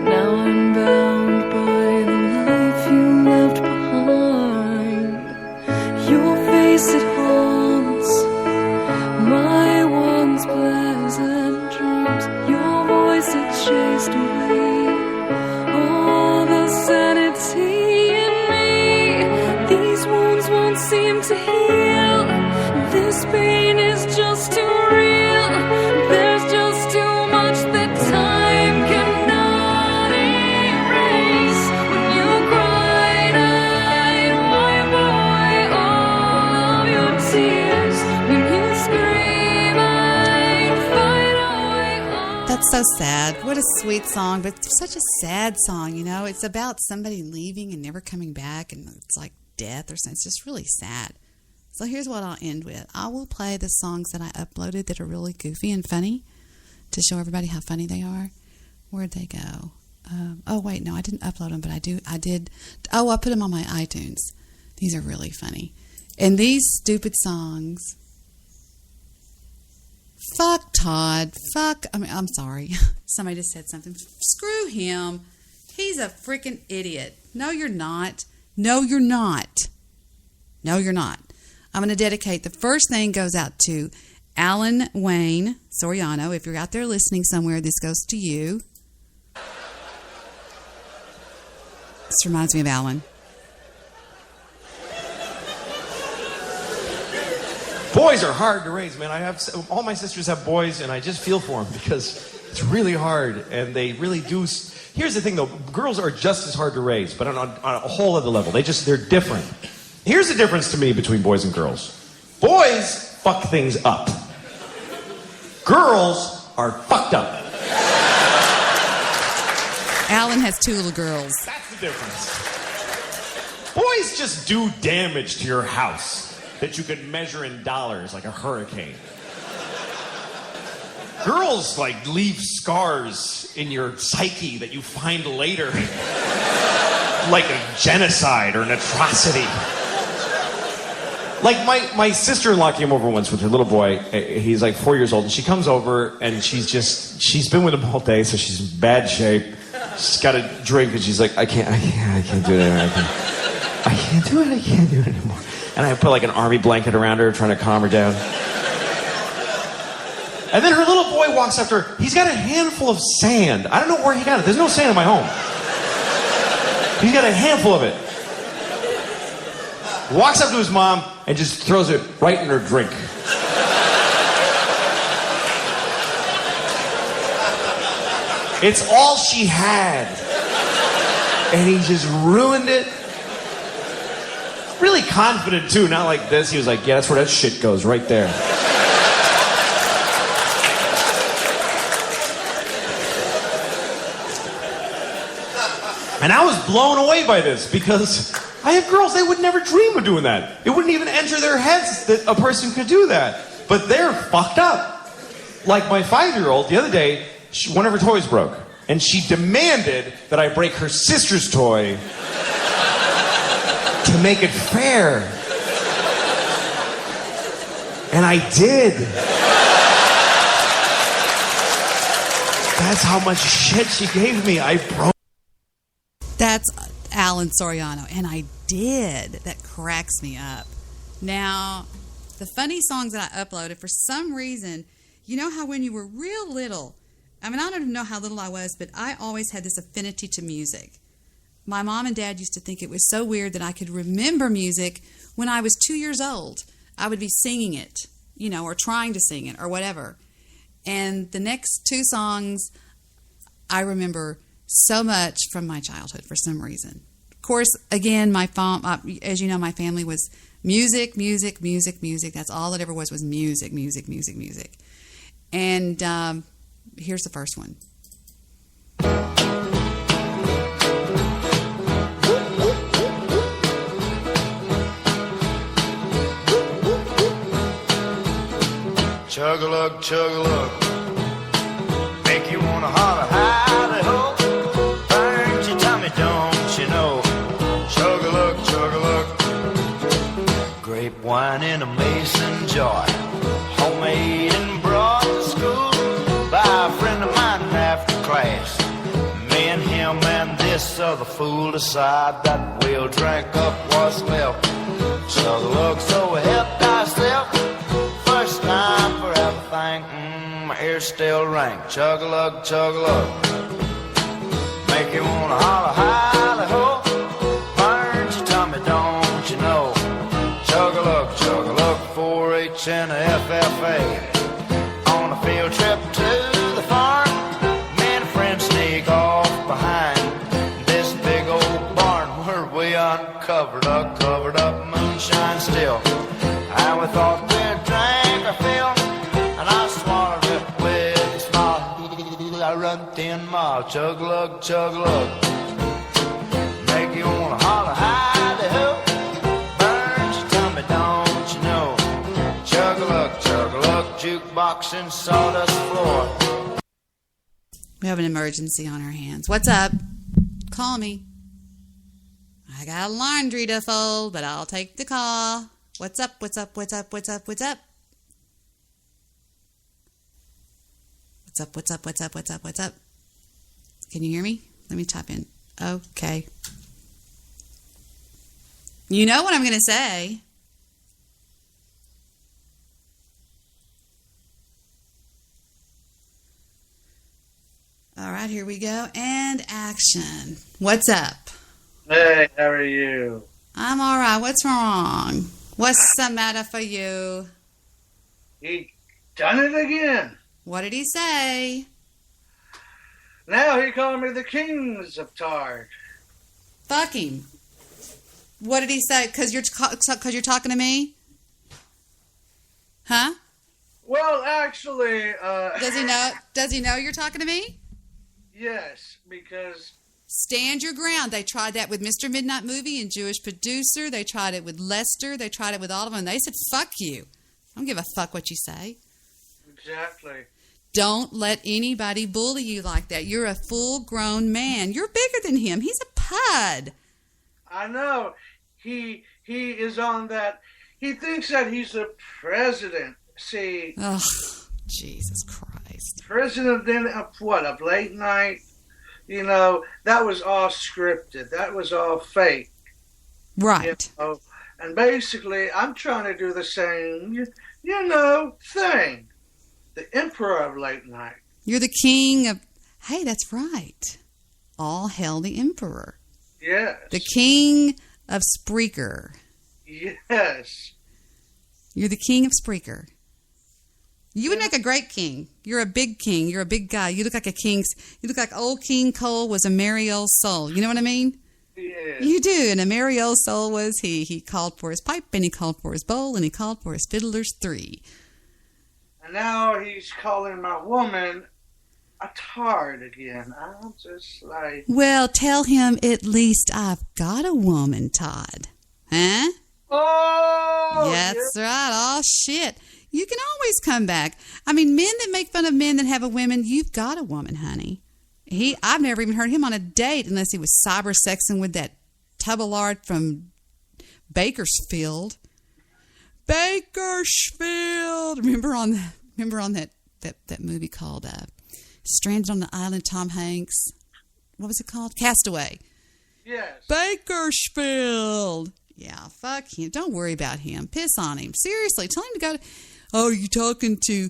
Now I'm bound by the life you left behind. Your face, it haunts my once pleasant dreams. Your voice, it chased away all the sanity in me. These wounds won't seem to heal. This pain is just too real. There's just too much that time cannot erase. When you cried, I'd wipe away all of your tears. When you scream, I'd fight away all. That's so sad. What a sweet song, but such a sad song, It's about somebody leaving and never coming back, and it's like death or something. It's just really sad. So here's what I'll end with. I will play the songs that I uploaded that are really goofy and funny to show everybody how funny they are. Where'd they go? Oh, wait, no, I didn't upload them, but I did. Oh, I put them on my iTunes. These are really funny. And these stupid songs. Fuck Todd. I'm sorry. Somebody just said something. Screw him. He's a freaking idiot. No, you're not. No, you're not. No, you're not. I'm going to dedicate, the first thing goes out to Alan Wayne Soriano. If you're out there listening somewhere, this goes to you. This reminds me of Alan. boys are hard to raise, man. All my sisters have boys, and I just feel for them because it's really hard, and they really do. Here's the thing, though. Girls are just as hard to raise, but on a whole other level. They're different. Here's the difference to me between boys and girls. Boys fuck things up. Girls are fucked up. Alan has 2 little girls. That's the difference. Boys just do damage to your house that you can measure in dollars like a hurricane. Girls, like, leave scars in your psyche that you find later. Like a genocide or an atrocity. Like, my sister-in-law came over once with her little boy. He's like 4 years old, and she comes over, and she's been with him all day, so she's in bad shape. She's got a drink, and she's like, I can't do it anymore. I can't do it anymore. And I put like an army blanket around her, trying to calm her down. And then her little boy walks up to her. He's got a handful of sand. I don't know where he got it. There's no sand in my home. He's got a handful of it. Walks up to his mom and just throws it right in her drink. It's all she had. And he just ruined it. Really confident, too. Not like this. He was like, yeah, that's where that shit goes, right there. And I was blown away by this because I have girls, they would never dream of doing that. It wouldn't even enter their heads that a person could do that. But they're fucked up. Like my 5-year-old, the other day, one of her toys broke. And she demanded that I break her sister's toy to make it fair. And I did. That's how much shit she gave me. I broke. That's Alan Soriano, and I did. That cracks me up. Now, the funny songs that I uploaded, for some reason, you know how when you were real little, I mean, I don't even know how little I was, but I always had this affinity to music. My mom and dad used to think it was so weird that I could remember music when I was 2 years old. I would be singing it, you know, or trying to sing it or whatever. And the next 2 songs I remember so much from my childhood for some reason. Of course, again, as you know, my family was music. That's all it ever was music. And here's the first one. Chug-a-lug, chug-a-lug, make you wanna holler, howdy-ho. Burns your tummy, don't you know? Chug-a-lug, chug-a-lug, grape wine in a mason jar, homemade and brought to school by a friend of mine after class. Me and him and this other fool decide that we'll drink up what's left. Chug-a-lug, so we helped ourselves. First time for everything, my ears still ring. Chug-a-lug, chug-a-lug, make you wanna holler, howdy-ho. Burns your tummy, don't you know? Chug-a-lug, chug-a-lug, 4-H and a FFA. On a field trip to the farm, me and a friend sneak off behind this big old barn where we uncovered a covered up moonshine still. And we thought we'd drink our fill, and I swallowed it with a smile. I run 10 miles, chug-a-lug, chug-a-lug, make you wanna holler, howdy-ho. Burns your tummy, don't you know? Chug-a-lug, chug-a-lug, jukebox and sawdust floor. We have an emergency on our hands. What's up? Call me. I got laundry to fold, but I'll take the call. What's up, what's up, what's up, what's up, what's up? What's up, what's up, what's up, what's up, what's up? Can you hear me? Let me type in. Okay. You know what I'm going to say. All right, here we go. And action. What's up? Hey, how are you? I'm all right. What's wrong? What's the matter for you? He done it again. What did he say? Now he called me the Kings of Tard. Fuck him. What did he say? Because you're talking to me? Huh? Well, actually, Does he know you're talking to me? yes, because Stand your ground. They tried that with Mr. Midnight Movie and Jewish Producer. They tried it with Lester. They tried it with all of them. And they said, fuck you. I don't give a fuck what you say. exactly. Don't let anybody bully you like that. You're a full-grown man. You're bigger than him. He's a pud. I know. He is on that. He thinks that he's the president. See. Oh, Jesus Christ. President then of what? Of late night? You know, that was all scripted. That was all fake. Right. You know? And basically, I'm trying to do the same, thing. The emperor of late night. You're the king of... Hey, that's right. All hail the emperor. Yes. The king of Spreaker. Yes. You're the king of Spreaker. You would make a great king. You're a big king. You're a big guy. You look like you look like old King Cole was a merry old soul. You know what I mean? Yeah. You do. And a merry old soul was he. He called for his pipe, and he called for his bowl, and he called for his fiddlers 3. And now he's calling my woman a tard again. I'm just like... Well, tell him at least I've got a woman, Todd. Huh? Oh! That's right. Oh, shit. You can always come back. I mean, men that make fun of men that have a woman, you've got a woman, honey. I've never even heard him on a date unless he was cyber sexing with that tubbalard from Bakersfield. Remember on that movie called Stranded on the Island, Tom Hanks? What was it called? Castaway. Yes. Bakersfield. Yeah, fuck him. Don't worry about him. Piss on him. Seriously, tell him to go to... Oh, you talking to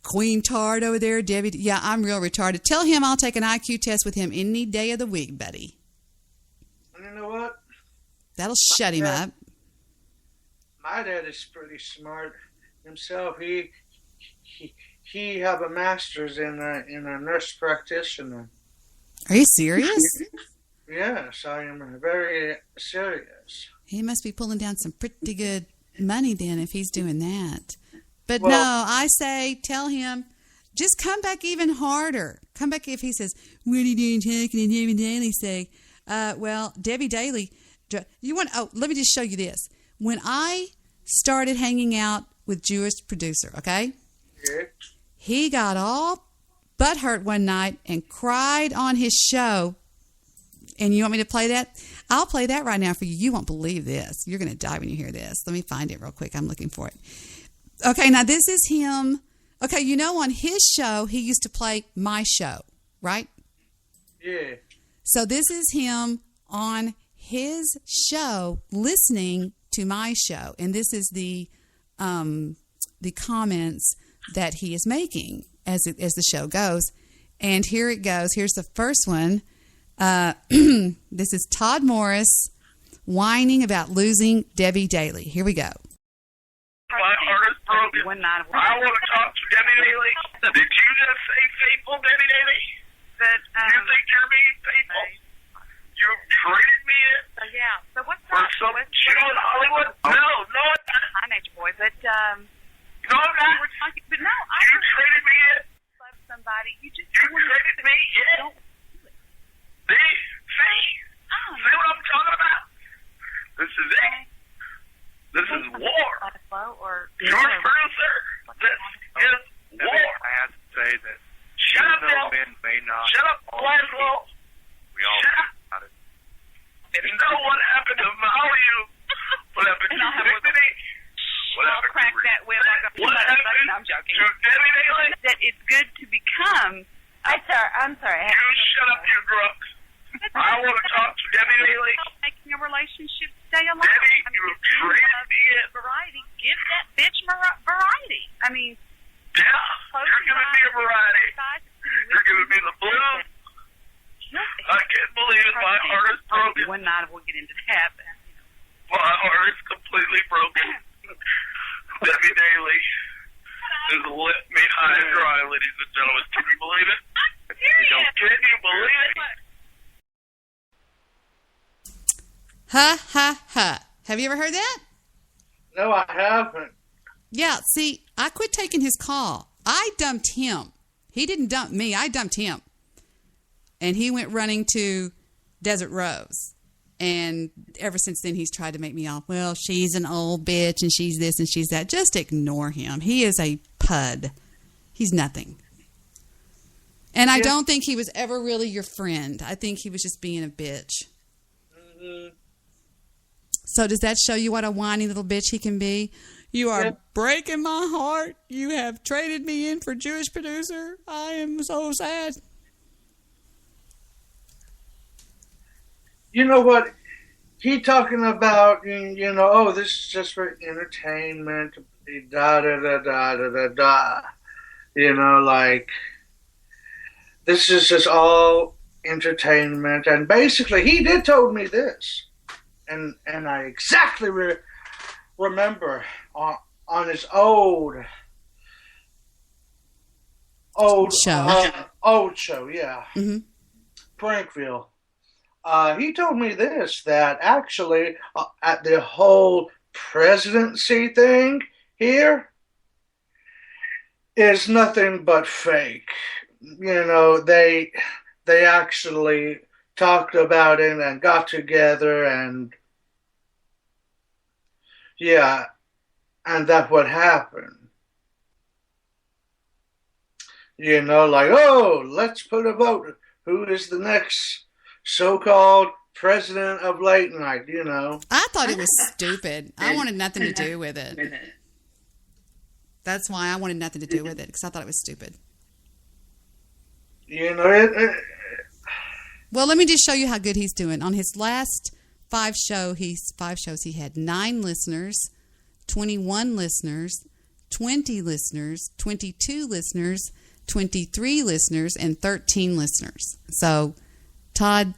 Queen Tard over there, Debbie? Yeah, I'm real retarded. Tell him I'll take an IQ test with him any day of the week, buddy. And you know what? That'll shut him up. My dad is pretty smart himself. He have a master's in a nurse practitioner. Are you serious? Yes, I am very serious. He must be pulling down some pretty good money then if he's doing that. But Well- no, I say tell him, just come back even harder. Come back if he says, what are you doing talking? And Debbie Daly say, well, Debbie Daly, let me just show you this. When I started hanging out with Jewish Producer, okay? Yeah. He got all butthurt one night and cried on his show. And you want me to play that? I'll play that right now for you. You won't believe this. You're going to die when you hear this. Let me find it real quick. I'm looking for it. Okay, now this is him. Okay, you know on his show, he used to play my show, right? Yeah. So this is him on his show listening to my show. And this is the comments that he is making as the show goes. And here it goes. Here's the first one. This is Todd Morris whining about losing Debbie Daly. Here we go. My heart is broken. I want to talk to Debbie Daly. Did you just say faithful, Debbie Daly? You think you're being faithful? You traded me in for some Jew in Hollywood? No, it's not. I met your boy, but No, I'm not. we're talking. But no, I You traded me in. love somebody. You just You traded me in. See what I'm talking about? This is it. This is war. George Producer, this is war. I have to say that Shut up, Bill. men may not. Shut up, Laszlo. We all Shut up. about it. You know what happened to Mario? What happened to Dignity? What I'll happened crack to that whip like a What happened I'm joking. to Debbie Daly? That it's good to become. I'm sorry. You shut up, you drunk. I want to talk to Debbie Daly. Making a relationship stay alive. Debbie, I mean, you if you traded love me in. variety. Give that bitch variety. I mean, Yeah, you're giving me a variety. You're giving me the blues. I can't believe it. My heart is broken. One night we'll get into that. My heart is completely broken. Debbie Daly. his lip made high and dry, ladies and gentlemen. Can you believe it? Can you believe it? Ha, ha, ha. Have you ever heard that? No, I haven't. Yeah, see, I quit taking his call. I dumped him. He didn't dump me. I dumped him. And he went running to Desert Rose. And ever since then, he's tried to make me all, well, she's an old bitch and she's this and she's that. Just ignore him. He is a pud. He's nothing. And I don't think he was ever really your friend. I think he was just being a bitch. Mm-hmm. So does that show you what a whiny little bitch he can be? You are breaking my heart. You have traded me in for Jewish producer. I am so sad. You know what? He talking about, you know, oh, this is just for entertainment, da da da da da da da. You know, like, this is just all entertainment. And basically, he did told me this. And I exactly remember on his old show. Old show, yeah. Mm-hmm. Prankville. He told me this, that actually at the whole presidency thing here is nothing but fake. You know, they actually talked about it and got together and yeah, and that's what happened. You know, like, oh, let's put a vote. Who is the next so-called president of late night, you know? I thought it was stupid. I wanted nothing to do with it. That's why I wanted nothing to do with it, because I thought it was stupid. You know, well, let me just show you how good he's doing. On his last five shows, he had 9 listeners, 21 listeners, 20 listeners, 22 listeners, 23 listeners, and 13 listeners. So, Todd,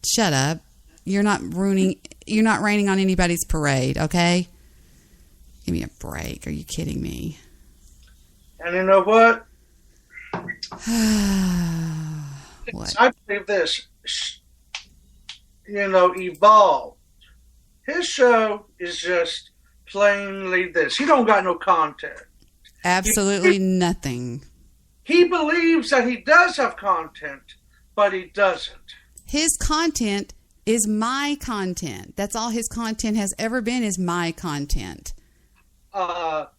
shut up. You're not raining on anybody's parade, okay? Give me a break. Are you kidding me? And you know what? What? I believe this, you know, evolved. His show is just plainly this. He don't got no content. Absolutely nothing. He believes that he does have content, but he doesn't. His content is my content. That's all his content has ever been, is my content. Well,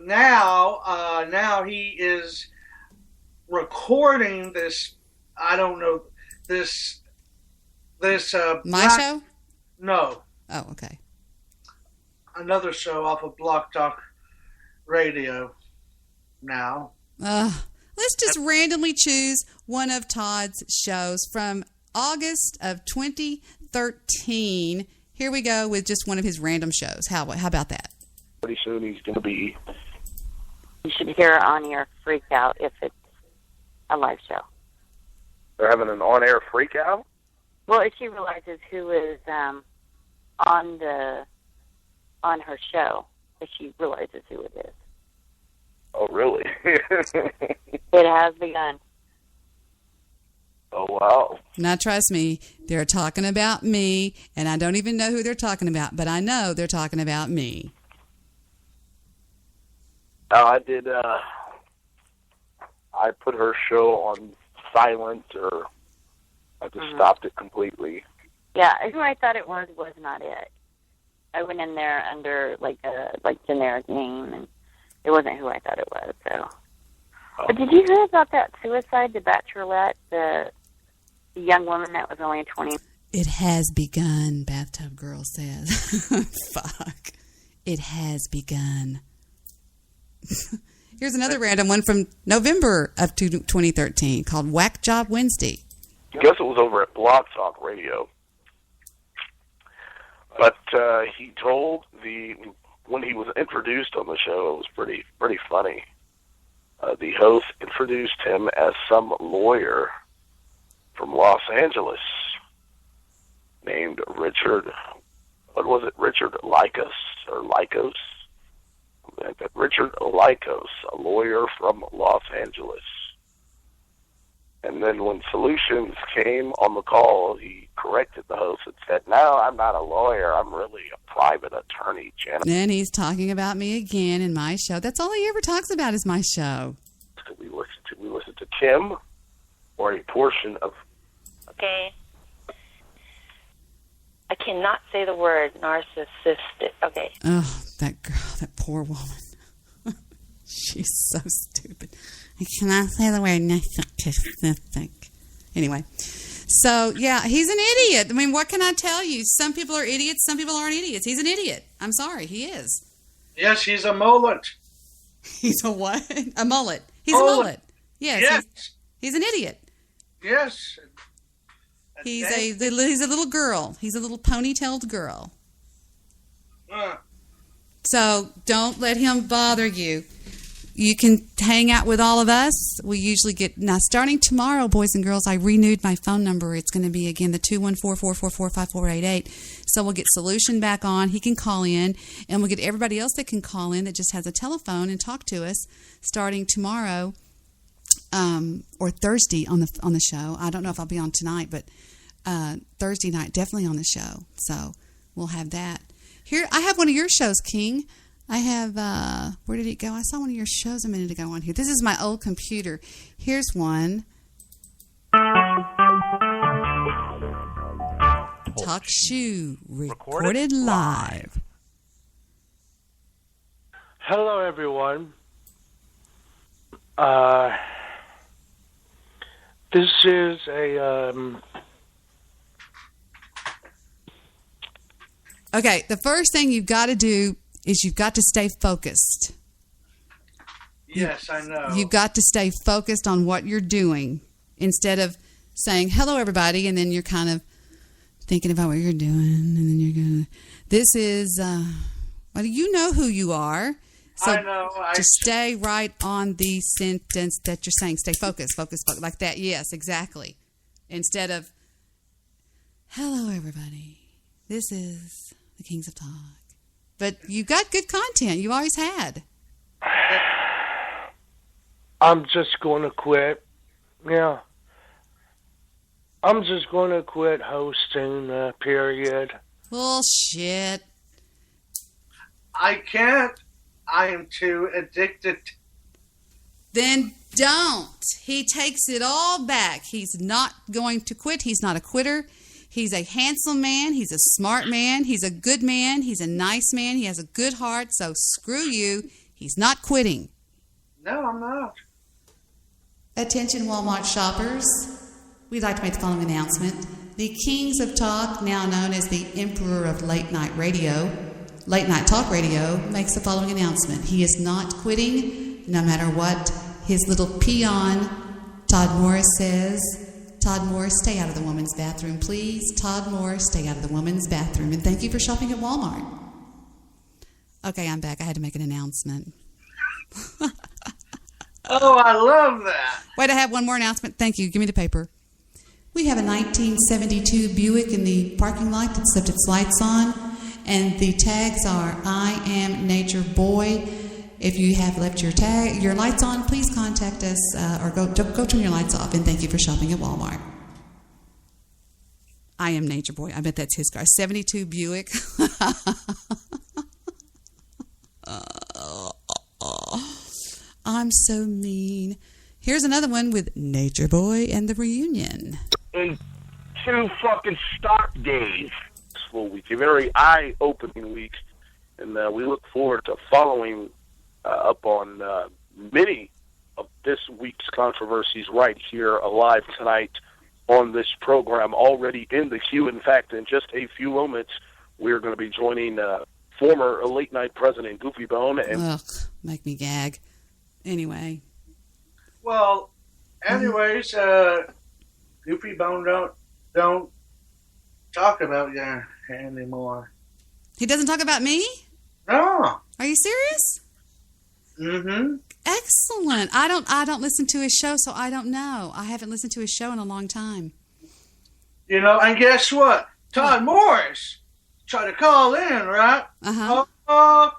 now he is recording this, I don't know, this my show? No. Oh, okay. Another show off of Block Talk Radio now. Let's just randomly choose one of Todd's shows from August of 2013. Here we go with just one of his random shows. How about that? Pretty soon he's going to be... You should hear on-air freak out if it's a live show. They're having an on-air freak out? Well, if she realizes who is on her show, if she realizes who it is. Oh, really? It has begun. Oh, wow. Now, trust me, they're talking about me, and I don't even know who they're talking about, but I know they're talking about me. I did, I put her show on silent, or I just stopped it completely. Yeah, who I thought it was not it. I went in there under like a generic name, and it wasn't who I thought it was. So, But did you hear about that suicide, the Bachelorette, the young woman that was only 20? It has begun, Bathtub Girl says. Fuck. It has begun. Here's another random one from November of 2013 called Whack Job Wednesday. I guess it was over at Blog Talk Radio. But he told when he was introduced on the show, it was pretty funny. The host introduced him as some lawyer from Los Angeles named Richard, Richard Lycos, or Lycos. announcement that Richard Olikos, a lawyer from Los Angeles. And then when Solutions came on the call, he corrected the host and said, "No, I'm not a lawyer. I'm really a private attorney, Janet." Then he's talking about me again in my show. That's all he ever talks about is my show. Did we listen to Kim or a portion of... Okay. I cannot say the word narcissistic. Okay. Oh, that girl, that poor woman. She's so stupid. I cannot say the word narcissistic. Anyway, so, yeah, he's an idiot. I mean, what can I tell you? Some people are idiots, some people aren't idiots. He's an idiot. I'm sorry, he is. Yes, he's a mullet. He's a what? A mullet. He's a mullet. Yes. He's an idiot. Yes. He's a little girl. He's a little ponytailed girl. So don't let him bother you. You can hang out with all of us. We usually get, now starting tomorrow, boys and girls, I renewed my phone number. It's going to be, again, the 214-444-5488. So we'll get Solution back on. He can call in, and we'll get everybody else that can call in that just has a telephone and talk to us starting tomorrow or Thursday on the show. I don't know if I'll be on tonight, but Thursday night, definitely on the show. So we'll have that. Here, I have one of your shows, King. I have, where did it go? I saw one of your shows a minute ago on here. This is my old computer. Here's one. Talk Shoe, recorded live. Hello, everyone. This is a... Okay, the first thing you've got to do is you've got to stay focused. Yes, I know. You've got to stay focused on what you're doing instead of saying, hello, everybody, and then you're kind of thinking about what you're doing, and then you're going to... This is... well, you know who you are. So I know. To stay right on the sentence that you're saying. Stay focused, focus, like that. Yes, exactly. Instead of, hello, everybody. This is the Kings of Talk. But you got good content. You always had. I'm just going to quit. Yeah. I'm just going to quit hosting, period. Bullshit. I can't. I am too addicted. Then don't. He takes it all back. He's not going to quit. He's not a quitter. He's a handsome man. He's a smart man. He's a good man. He's a nice man. He has a good heart. So screw you. He's not quitting. No, I'm not. Attention Walmart shoppers. We'd like to make the following announcement. The Kings of Talk, now known as the Emperor of Late Night Radio, Late Night Talk Radio, makes the following announcement. He is not quitting, no matter what his little peon, Todd Morris, says. Todd Morris, stay out of the woman's bathroom, please. Todd Morris, stay out of the woman's bathroom. And thank you for shopping at Walmart. Okay, I'm back. I had to make an announcement. Oh, I love that. Wait, I have one more announcement. Thank you. Give me the paper. We have a 1972 Buick in the parking lot that slipped its lights on, and the tags are I Am Nature Boy. If you have left your lights on, please contact us or go turn your lights off, and thank you for shopping at Walmart. I Am Nature Boy. I bet that's his car. 72 Buick. I'm so mean. Here's another one with Nature Boy and the Reunion. In 2 fucking stock days. Well, week, a very eye-opening week, and we look forward to following up on many of this week's controversies right here alive tonight on this program, already in the queue. In fact, in just a few moments, we're going to be joining former Late Night President Goofy Bone. And ugh, make me gag. Anyway. Well, anyways, Goofy Bone don't talk about you anymore. He doesn't talk about me? No. Are you serious? Mm-hmm. Excellent. I don't listen to his show, so I don't know. I haven't listened to his show in a long time. You know, and guess what? Todd Morris tried to call in, right? Uh-huh.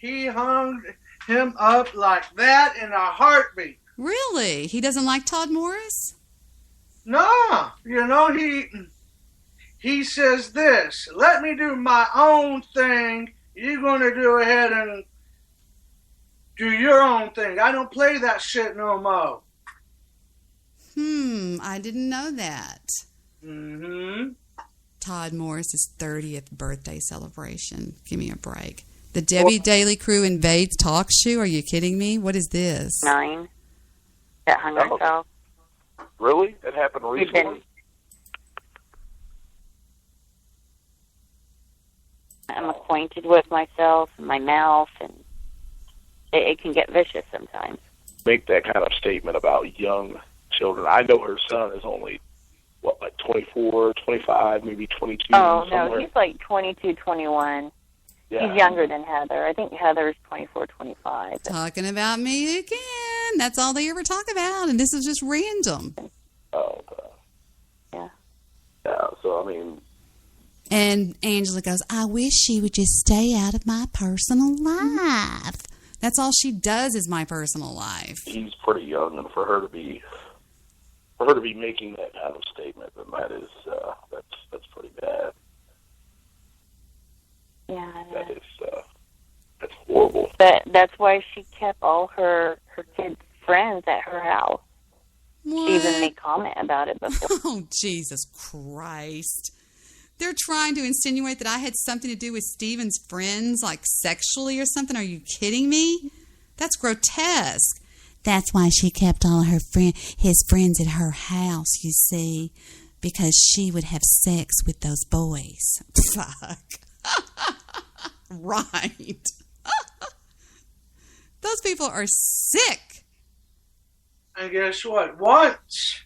he hung him up like that in a heartbeat. Really? He doesn't like Todd Morris? No, he says this, let me do my own thing. You're going to go ahead and do your own thing. I don't play that shit no more. I didn't know that. Mm-hmm. Todd Morris's 30th birthday celebration. Give me a break. The Debbie Daily Crew invades talk show? Are you kidding me? What is this? 9 that hung herself. Really? It happened recently? I'm acquainted with myself and my mouth, and it can get vicious sometimes. Make that kind of statement about young children. I know her son is only, like 24, 25, maybe 22. Oh, somewhere. no, he's like 22, 21. Yeah. He's younger than Heather. I think Heather's 24, 25. Talking about me again. That's all they ever talk about, and this is just random. Oh, okay. Yeah. Yeah, so, I mean... And Angela goes, I wish she would just stay out of my personal life. That's all she does is my personal life. He's pretty young, and for her to be making that kind of statement, then that is that's pretty bad. Yeah, that is that's horrible. But that's why she kept all her kids' friends at her house. What? She even made comment about it before. Oh, Jesus Christ. They're trying to insinuate that I had something to do with Steven's friends, like sexually or something. Are you kidding me? That's grotesque. That's why she kept all his friends at her house, you see, because she would have sex with those boys. Fuck. Right. Those people are sick. And guess what? Once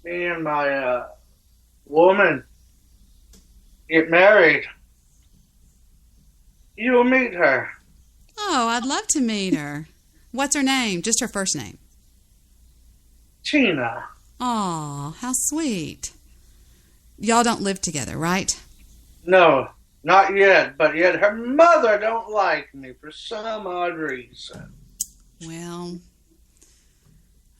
me and my woman get married, you'll meet her. Oh, I'd love to meet her. What's her name? Just her first name. Tina. Aw, how sweet. Y'all don't live together, right? No, not yet. But yet her mother don't like me for some odd reason. Well,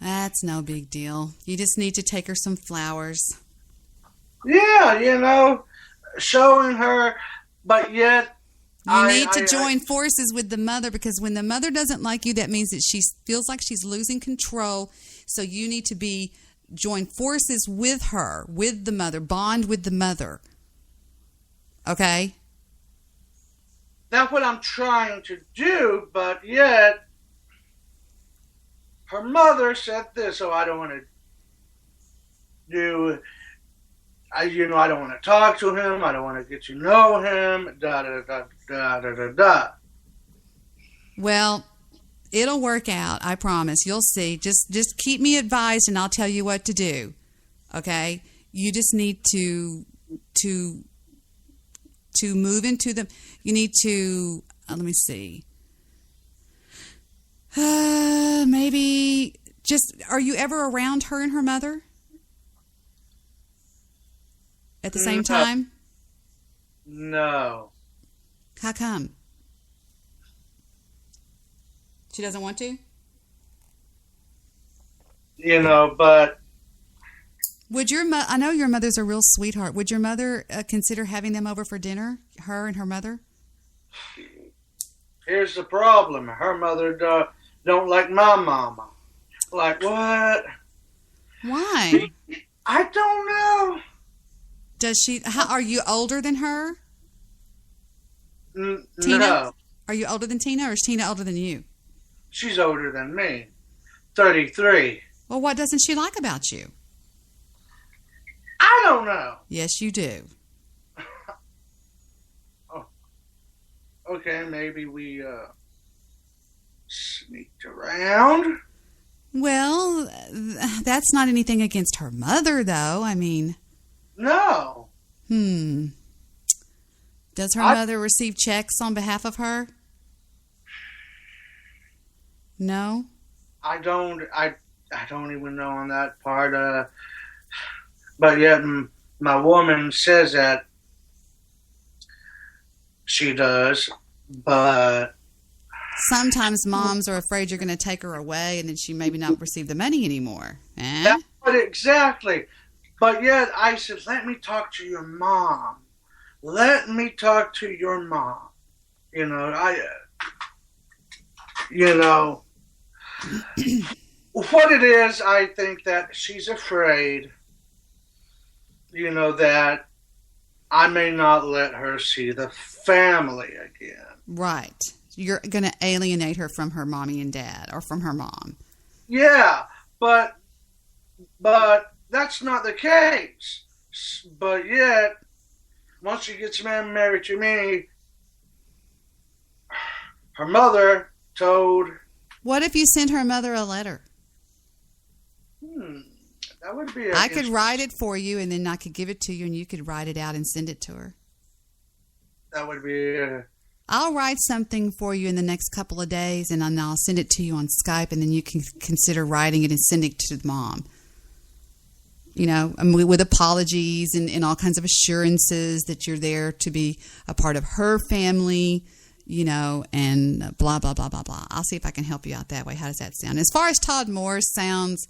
that's no big deal. You just need to take her some flowers. Yeah, showing her, but yet you need to join forces with the mother, because when the mother doesn't like you, that means that she feels like she's losing control. So you need to join forces with her, with the mother, bond with the mother. Okay? That's what I'm trying to do, but yet her mother said this, so I don't want to do... I don't want to talk to him. I don't want to get to know him. Da da da da da da da. Well, it'll work out. I promise. You'll see. Just keep me advised, and I'll tell you what to do. Okay? You just need to move into them. You need to. Let me see. Maybe just. Are you ever around her and her mother? At the same time? No. How come? She doesn't want to? But... Would your I know your mother's a real sweetheart. Would your mother consider having them over for dinner? Her and her mother? Here's the problem. Her mother don't like my mama. Like what? Why? I don't know. Does she? Are you older than her? Tina? No. Are you older than Tina, or is Tina older than you? She's older than me. 33. Well, what doesn't she like about you? I don't know. Yes, you do. Oh. Okay, maybe we sneaked around. Well, that's not anything against her mother, though. I mean... No. Does her mother receive checks on behalf of her? No? I don't even know on that part. But yet my woman says that she does, but Sometimes moms are afraid you're going to take her away and then she maybe not receive the money anymore. Eh? that's what exactly. But yet I said, let me talk to your mom. Let me talk to your mom. You know, what it is, I think that she's afraid, that I may not let her see the family again. Right. You're going to alienate her from her mommy and dad or from her mom. Yeah, but that's not the case. But yet, once she gets married to me, her mother told... What if you sent her mother a letter? That would be... I could write it for you, and then I could give it to you, and you could write it out and send it to her. That would be... I'll write something for you in the next couple of days, and I'll send it to you on Skype, and then you can consider writing it and sending it to the mom. With apologies and all kinds of assurances that you're there to be a part of her family, and blah, blah, blah, blah, blah. I'll see if I can help you out that way. How does that sound? As far as Todd Morris sounds,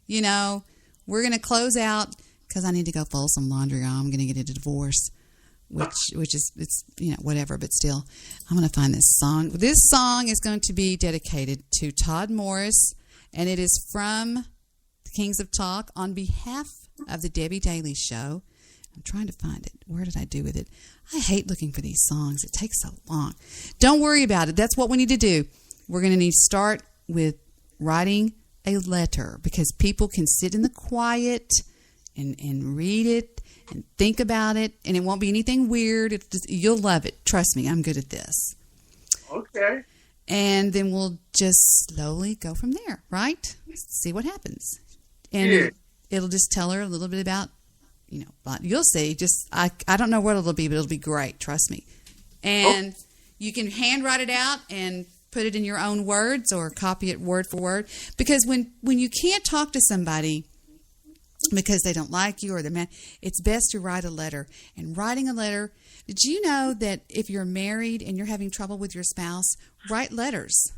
we're going to close out because I need to go fold some laundry. I'm going to get a divorce. Which is, it's whatever, but still, I'm going to find this song. This song is going to be dedicated to Todd Morris, and it is from the Kings of Talk on behalf of the Debbie Daly Show. I'm trying to find it. Where did I do with it? I hate looking for these songs. It takes so long. Don't worry about it. That's what we need to do. We're going to need to start with writing a letter because people can sit in the quiet and read it and think about it, and it won't be anything weird. You'll love it. Trust me, I'm good at this. Okay. And then we'll just slowly go from there, right? See what happens. And it'll just tell her a little bit about, you'll see. I don't know what it'll be, but it'll be great. Trust me. And you can handwrite it out and put it in your own words or copy it word for word. Because when you can't talk to somebody because they don't like you or they're mad, it's best to write a letter. And writing a letter, did you know that if you're married and you're having trouble with your spouse, write letters.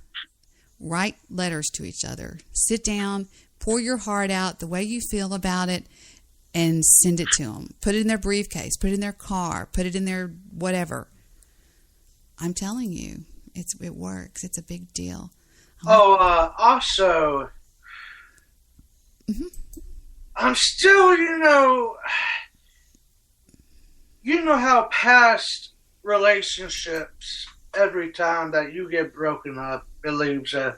Write letters to each other. Sit down, pour your heart out, the way you feel about it, and send it to them. Put it in their briefcase, put it in their car, put it in their whatever. I'm telling you, it works. It's a big deal. Also... Mm-hmm. I'm still, how past relationships, every time that you get broken up, it leaves a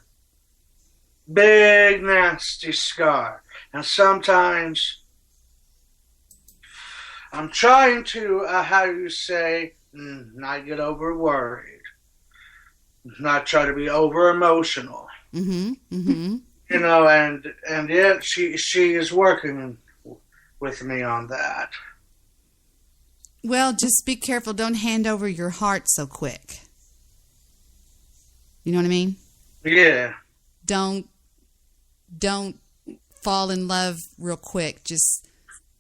big, nasty scar. And sometimes I'm trying to, not get over worried, not try to be over emotional. Mm-hmm, mm-hmm. And yet she is working with me on that. Well, just be careful. Don't hand over your heart so quick. You know what I mean? Yeah. Don't fall in love real quick. Just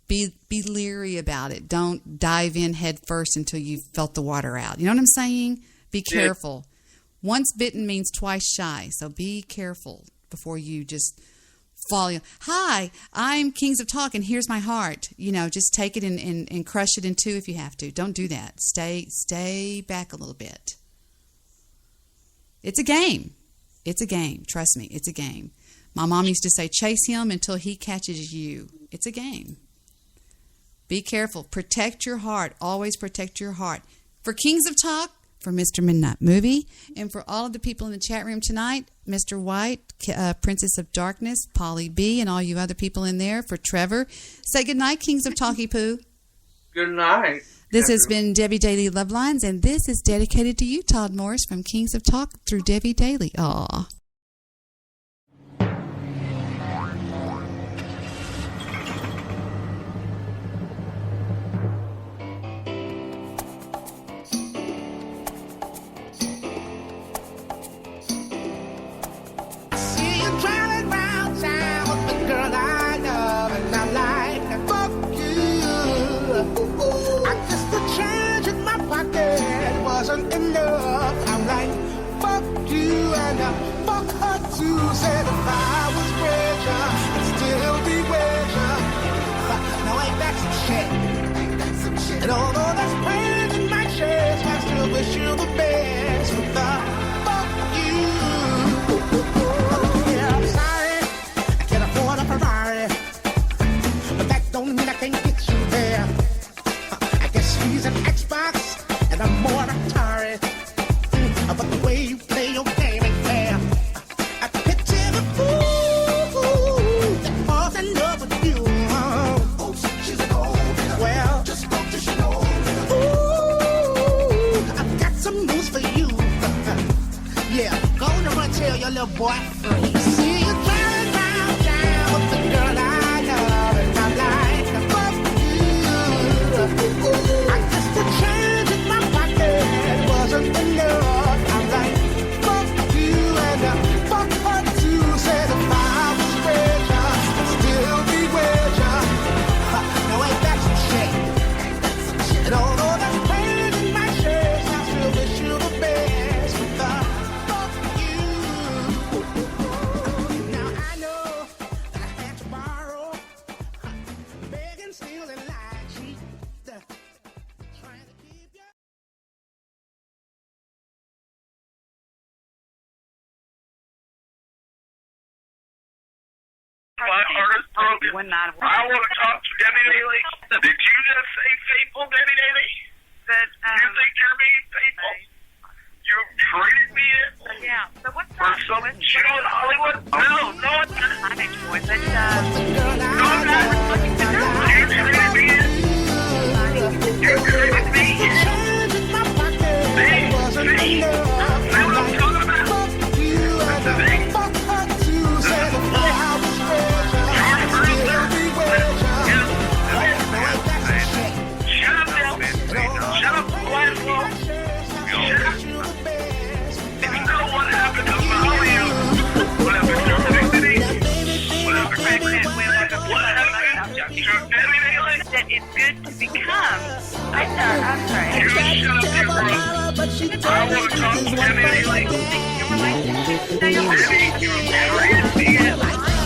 be leery about it. Don't dive in head first until you've felt the water out. You know what I'm saying? Be careful. Yeah. Once bitten means twice shy, so be careful before you just fall. Hi, I'm Kings of Talk, and here's my heart. Just take it and crush it in two if you have to. Don't do that. Stay back a little bit. It's a game. It's a game. Trust me, it's a game. My mom used to say, chase him until he catches you. It's a game. Be careful. Protect your heart. Always protect your heart. For Kings of Talk, for Mr. Midnight Movie, and for all of the people in the chat room tonight, Mr. White, Princess of Darkness, Polly B, and all you other people in there, for Trevor. Say good night, Kings of Talky Poo. Good night. This has been Debbie Daly Love Lines, and this is dedicated to you, Todd Morris, from Kings of Talk through Debbie Daly. Aw. wasn't enough. I'm like, fuck you and fuck her too. Said if I was richer, I'd still be richer. Now ain't that some shit? And although that's pain in my chest, I still wish you the best. With the fuck you. Yeah, I'm sorry, I can't afford a Ferrari, but that don't mean I can't get you there. I guess he's an Xbox and I'm more Atari. But the way you play your game ain't fair. I picture the fool that falls in love with you. Oops, she's an old girl. Well, just spoke to she know. Ooh, I've got some news for you. Yeah, go on and run tell your little boy free. See you driving round town with the girl I love, and I'm like, fuck you. I guess the change in my pocket wasn't enough. I'm like, fuck you and fuck her too. Said if I was richer, I'd still be richer. Now ain't that some shit? And although that's pain in my chest, I still wish you the best. With the fuck you. Now I know that I had to borrow, begging, stealing, lying, cheating, trying to keep you. My heart is broken. I want to talk to Debbie Daly. Did you just say faithful, Debbie Daly? That you think you're being faithful? You treated me for some show in Hollywood? No, it's not. I make boys. But no, I'm not looking to do it. You treated me You treated me See what I'm talking about? That's the thing. Shut up, quiet, Flo. If you know what happened to Mario, what happened to Dignity, what happened that it's good to become. I'm sorry. You shut up, you bro. I want to talk to Debbie Daly. Debbie, you're crazy.